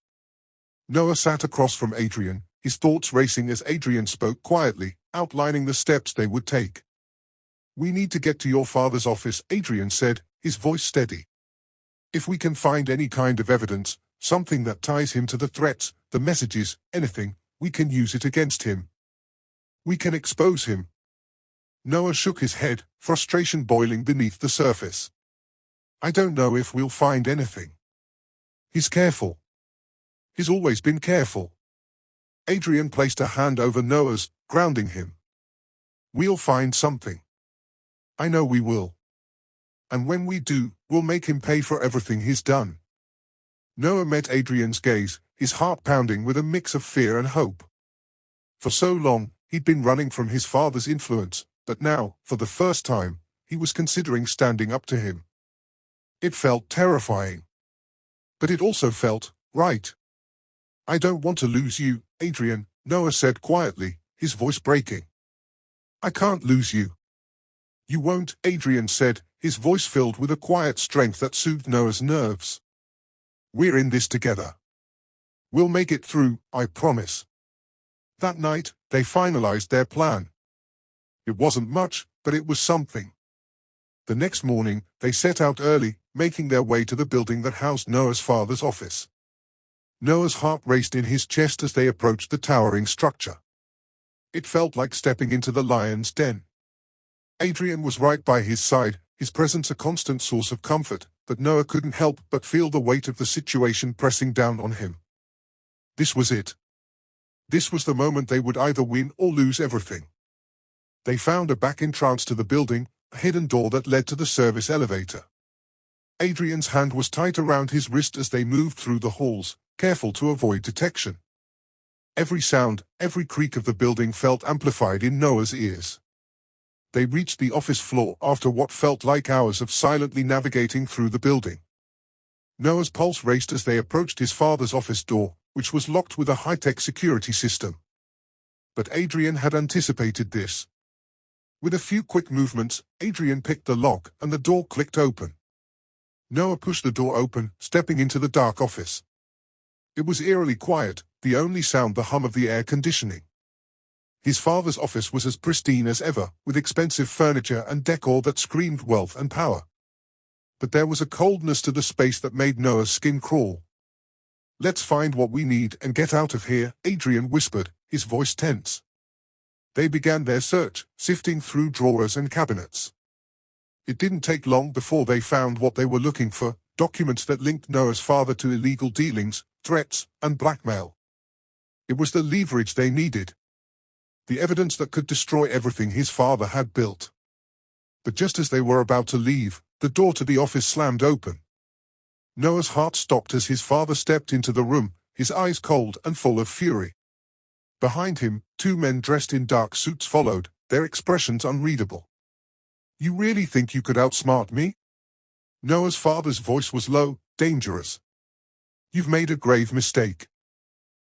Noah sat across from Adrian, his thoughts racing as Adrian spoke quietly, outlining the steps they would take. We need to get to your father's office, Adrian said, his voice steady. If we can find any kind of evidence, something that ties him to the threats, the messages, anything, we can use it against him. We can expose him. Noah shook his head, frustration boiling beneath the surface. I don't know if we'll find anything. He's careful. He's always been careful. Adrian placed a hand over Noah's, grounding him. We'll find something. I know we will. And when we do, we'll make him pay for everything he's done. Noah met Adrian's gaze, his heart pounding with a mix of fear and hope. For so long, he'd been running from his father's influence, but now, for the first time, he was considering standing up to him. It felt terrifying. But it also felt right. I don't want to lose you, Adrian, Noah said quietly, his voice breaking. I can't lose you. You won't, Adrian said, his voice filled with a quiet strength that soothed Noah's nerves. We're in this together. We'll make it through, I promise. That night, they finalized their plan. It wasn't much, but it was something. The next morning, they set out early, making their way to the building that housed Noah's father's office. Noah's heart raced in his chest as they approached the towering structure. It felt like stepping into the lion's den. Adrian was right by his side, his presence a constant source of comfort, but Noah couldn't help but feel the weight of the situation pressing down on him. This was it. This was the moment they would either win or lose everything. They found a back entrance to the building, a hidden door that led to the service elevator. Adrian's hand was tight around his wrist as they moved through the halls, careful to avoid detection. Every sound, every creak of the building felt amplified in Noah's ears. They reached the office floor after what felt like hours of silently navigating through the building. Noah's pulse raced as they approached his father's office door, which was locked with a high-tech security system. But Adrian had anticipated this. With a few quick movements, Adrian picked the lock and the door clicked open. Noah pushed the door open, stepping into the dark office. It was eerily quiet, the only sound the hum of the air conditioning. His father's office was as pristine as ever, with expensive furniture and decor that screamed wealth and power. But there was a coldness to the space that made Noah's skin crawl. Let's find what we need and get out of here, Adrian whispered, his voice tense. They began their search, sifting through drawers and cabinets. It didn't take long before they found what they were looking for, documents that linked Noah's father to illegal dealings, threats, and blackmail. It was the leverage they needed. The evidence that could destroy everything his father had built. But just as they were about to leave, the door to the office slammed open. Noah's heart stopped as his father stepped into the room, his eyes cold and full of fury. Behind him, two men dressed in dark suits followed, their expressions unreadable. You really think you could outsmart me? Noah's father's voice was low, dangerous. You've made a grave mistake.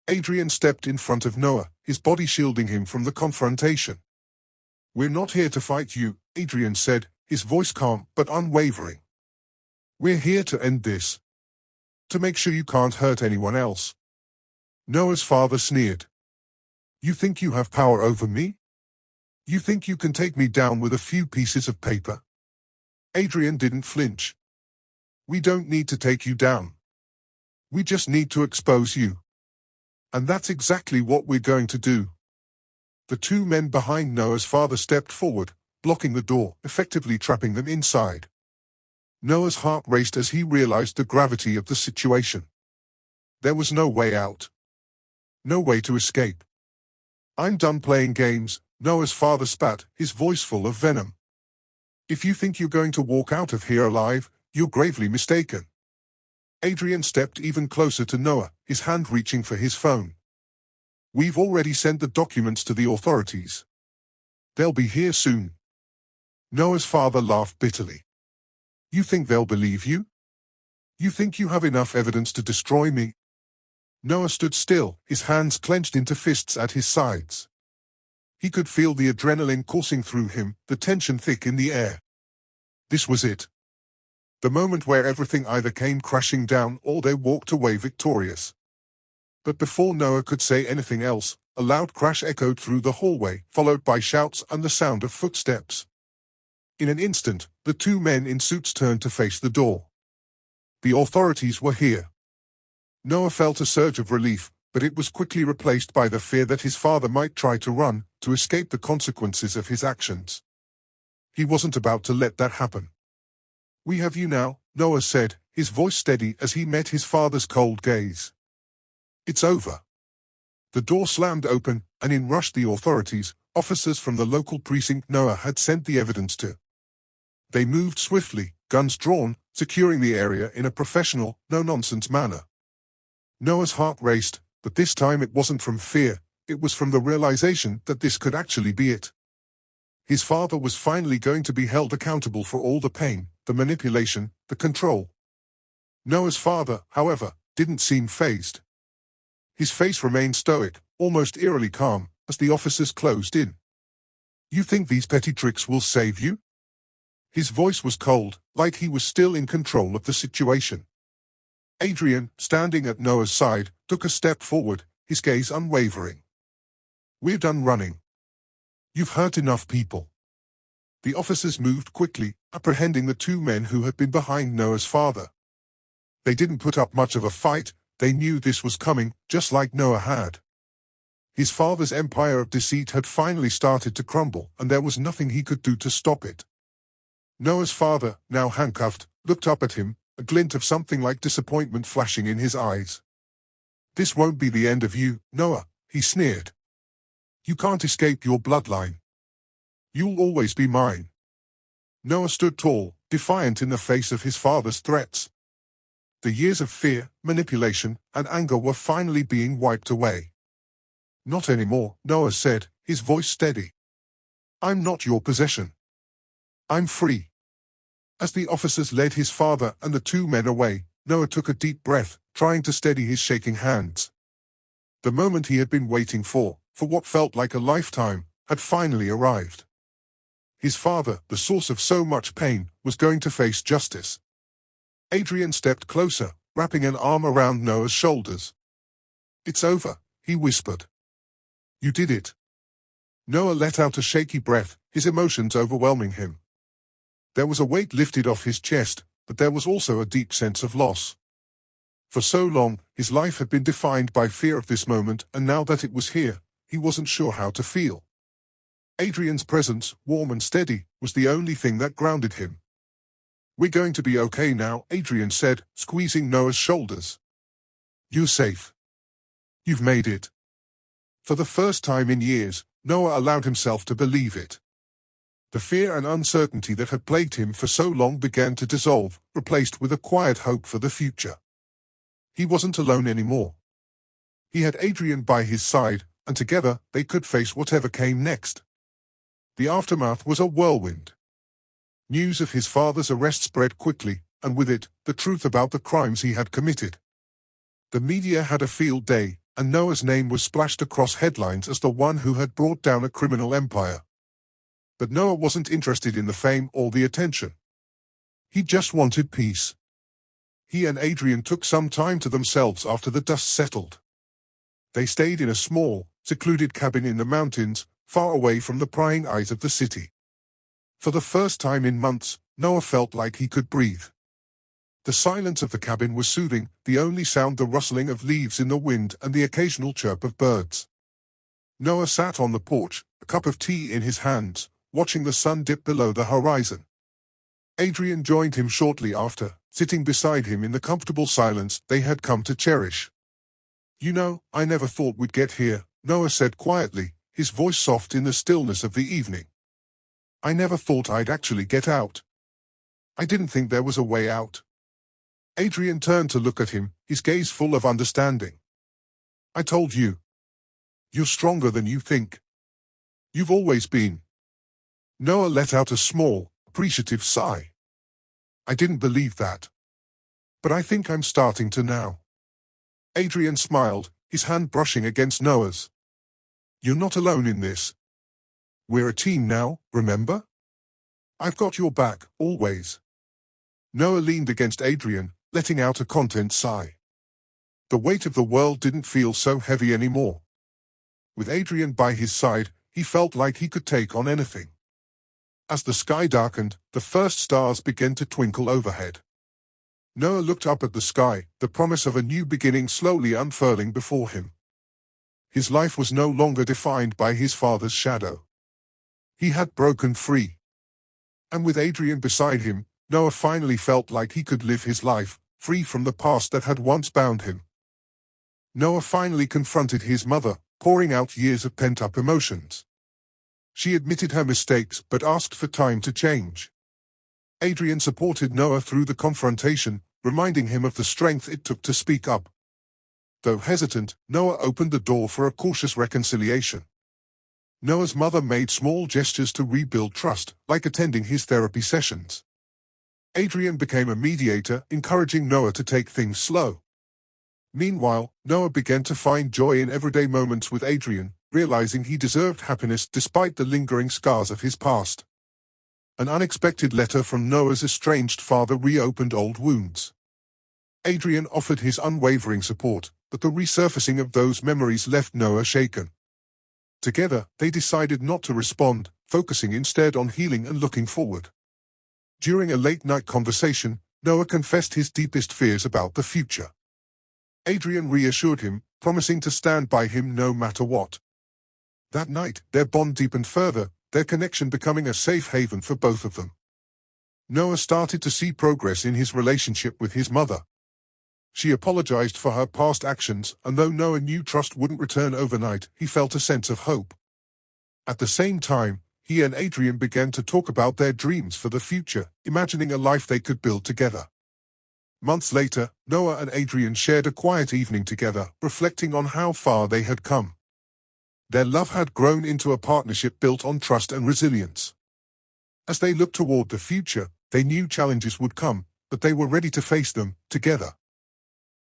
Adrian stepped in front of Noah, his body shielding him from the confrontation. We're not here to fight you, Adrian said, his voice calm but unwavering. "We're here to end this. To make sure you can't hurt anyone else." Noah's father sneered. "You think you have power over me? You think you can take me down with a few pieces of paper?" Adrian didn't flinch. "We don't need to take you down. We just need to expose you. And that's exactly what we're going to do." The two men behind Noah's father stepped forward, blocking the door, effectively trapping them inside. Noah's heart raced as he realized the gravity of the situation. There was no way out. No way to escape. "I'm done playing games," Noah's father spat, his voice full of venom. "If you think you're going to walk out of here alive, you're gravely mistaken." Adrian stepped even closer to Noah, his hand reaching for his phone. "We've already sent the documents to the authorities. They'll be here soon." Noah's father laughed bitterly. "You think they'll believe you? You think you have enough evidence to destroy me?" Noah stood still, his hands clenched into fists at his sides. He could feel the adrenaline coursing through him, the tension thick in the air. This was it. The moment where everything either came crashing down or they walked away victorious. But before Noah could say anything else, a loud crash echoed through the hallway, followed by shouts and the sound of footsteps. In an instant, the two men in suits turned to face the door. The authorities were here. Noah felt a surge of relief, but it was quickly replaced by the fear that his father might try to run, to escape the consequences of his actions. He wasn't about to let that happen. "We have you now," Noah said, his voice steady as he met his father's cold gaze. "It's over." The door slammed open, and in rushed the authorities, officers from the local precinct Noah had sent the evidence to. They moved swiftly, guns drawn, securing the area in a professional, no-nonsense manner. Noah's heart raced, but this time it wasn't from fear, it was from the realization that this could actually be it. His father was finally going to be held accountable for all the pain, the manipulation, the control. Noah's father, however, didn't seem fazed. His face remained stoic, almost eerily calm, as the officers closed in. "You think these petty tricks will save you?" His voice was cold, like he was still in control of the situation. Adrian, standing at Noah's side, took a step forward, his gaze unwavering. "We're done running. You've hurt enough people." The officers moved quickly, apprehending the two men who had been behind Noah's father. They didn't put up much of a fight, they knew this was coming, just like Noah had. His father's empire of deceit had finally started to crumble, and there was nothing he could do to stop it. Noah's father, now handcuffed, looked up at him, a glint of something like disappointment flashing in his eyes. "This won't be the end of you, Noah," he sneered. "You can't escape your bloodline. You'll always be mine." Noah stood tall, defiant in the face of his father's threats. The years of fear, manipulation, and anger were finally being wiped away. "Not anymore," Noah said, his voice steady. "I'm not your possession. I'm free." As the officers led his father and the two men away, Noah took a deep breath, trying to steady his shaking hands. The moment he had been waiting for what felt like a lifetime, had finally arrived. His father, the source of so much pain, was going to face justice. Adrian stepped closer, wrapping an arm around Noah's shoulders. "It's over," he whispered. "You did it." Noah let out a shaky breath, his emotions overwhelming him. There was a weight lifted off his chest, but there was also a deep sense of loss. For so long, his life had been defined by fear of this moment, and now that it was here, he wasn't sure how to feel. Adrian's presence, warm and steady, was the only thing that grounded him. "We're going to be okay now," Adrian said, squeezing Noah's shoulders. "You're safe. You've made it." For the first time in years, Noah allowed himself to believe it. The fear and uncertainty that had plagued him for so long began to dissolve, replaced with a quiet hope for the future. He wasn't alone anymore. He had Adrian by his side, and together they could face whatever came next. The aftermath was a whirlwind. News of his father's arrest spread quickly, and with it, the truth about the crimes he had committed. The media had a field day, and Noah's name was splashed across headlines as the one who had brought down a criminal empire. But Noah wasn't interested in the fame or the attention. He just wanted peace. He and Adrian took some time to themselves after the dust settled. They stayed in a small, secluded cabin in the mountains, far away from the prying eyes of the city. For the first time in months, Noah felt like he could breathe. The silence of the cabin was soothing, the only sound the rustling of leaves in the wind and the occasional chirp of birds. Noah sat on the porch, a cup of tea in his hands, watching the sun dip below the horizon. Adrian joined him shortly after, sitting beside him in the comfortable silence they had come to cherish. "You know, I never thought we'd get here," Noah said quietly, his voice soft in the stillness of the evening. "I never thought I'd actually get out. I didn't think there was a way out." Adrian turned to look at him, his gaze full of understanding. "I told you. You're stronger than you think. You've always been." Noah let out a small, appreciative sigh. "I didn't believe that. But I think I'm starting to now." Adrian smiled, his hand brushing against Noah's. "You're not alone in this. We're a team now, remember? I've got your back, always." Noah leaned against Adrian, letting out a content sigh. The weight of the world didn't feel so heavy anymore. With Adrian by his side, he felt like he could take on anything. As the sky darkened, the first stars began to twinkle overhead. Noah looked up at the sky, the promise of a new beginning slowly unfurling before him. His life was no longer defined by his father's shadow. He had broken free. And with Adrian beside him, Noah finally felt like he could live his life, free from the past that had once bound him. Noah finally confronted his mother, pouring out years of pent-up emotions. She admitted her mistakes but asked for time to change. Adrian supported Noah through the confrontation, reminding him of the strength it took to speak up. Though hesitant, Noah opened the door for a cautious reconciliation. Noah's mother made small gestures to rebuild trust, like attending his therapy sessions. Adrian became a mediator, encouraging Noah to take things slow. Meanwhile, Noah began to find joy in everyday moments with Adrian, realizing he deserved happiness despite the lingering scars of his past. An unexpected letter from Noah's estranged father reopened old wounds. Adrian offered his unwavering support, but the resurfacing of those memories left Noah shaken. Together, they decided not to respond, focusing instead on healing and looking forward. During a late-night conversation, Noah confessed his deepest fears about the future. Adrian reassured him, promising to stand by him no matter what. That night, their bond deepened further, their connection becoming a safe haven for both of them. Noah started to see progress in his relationship with his mother. She apologized for her past actions, and though Noah knew trust wouldn't return overnight, he felt a sense of hope. At the same time, he and Adrian began to talk about their dreams for the future, imagining a life they could build together. Months later, Noah and Adrian shared a quiet evening together, reflecting on how far they had come. Their love had grown into a partnership built on trust and resilience. As they looked toward the future, they knew challenges would come, but they were ready to face them, together.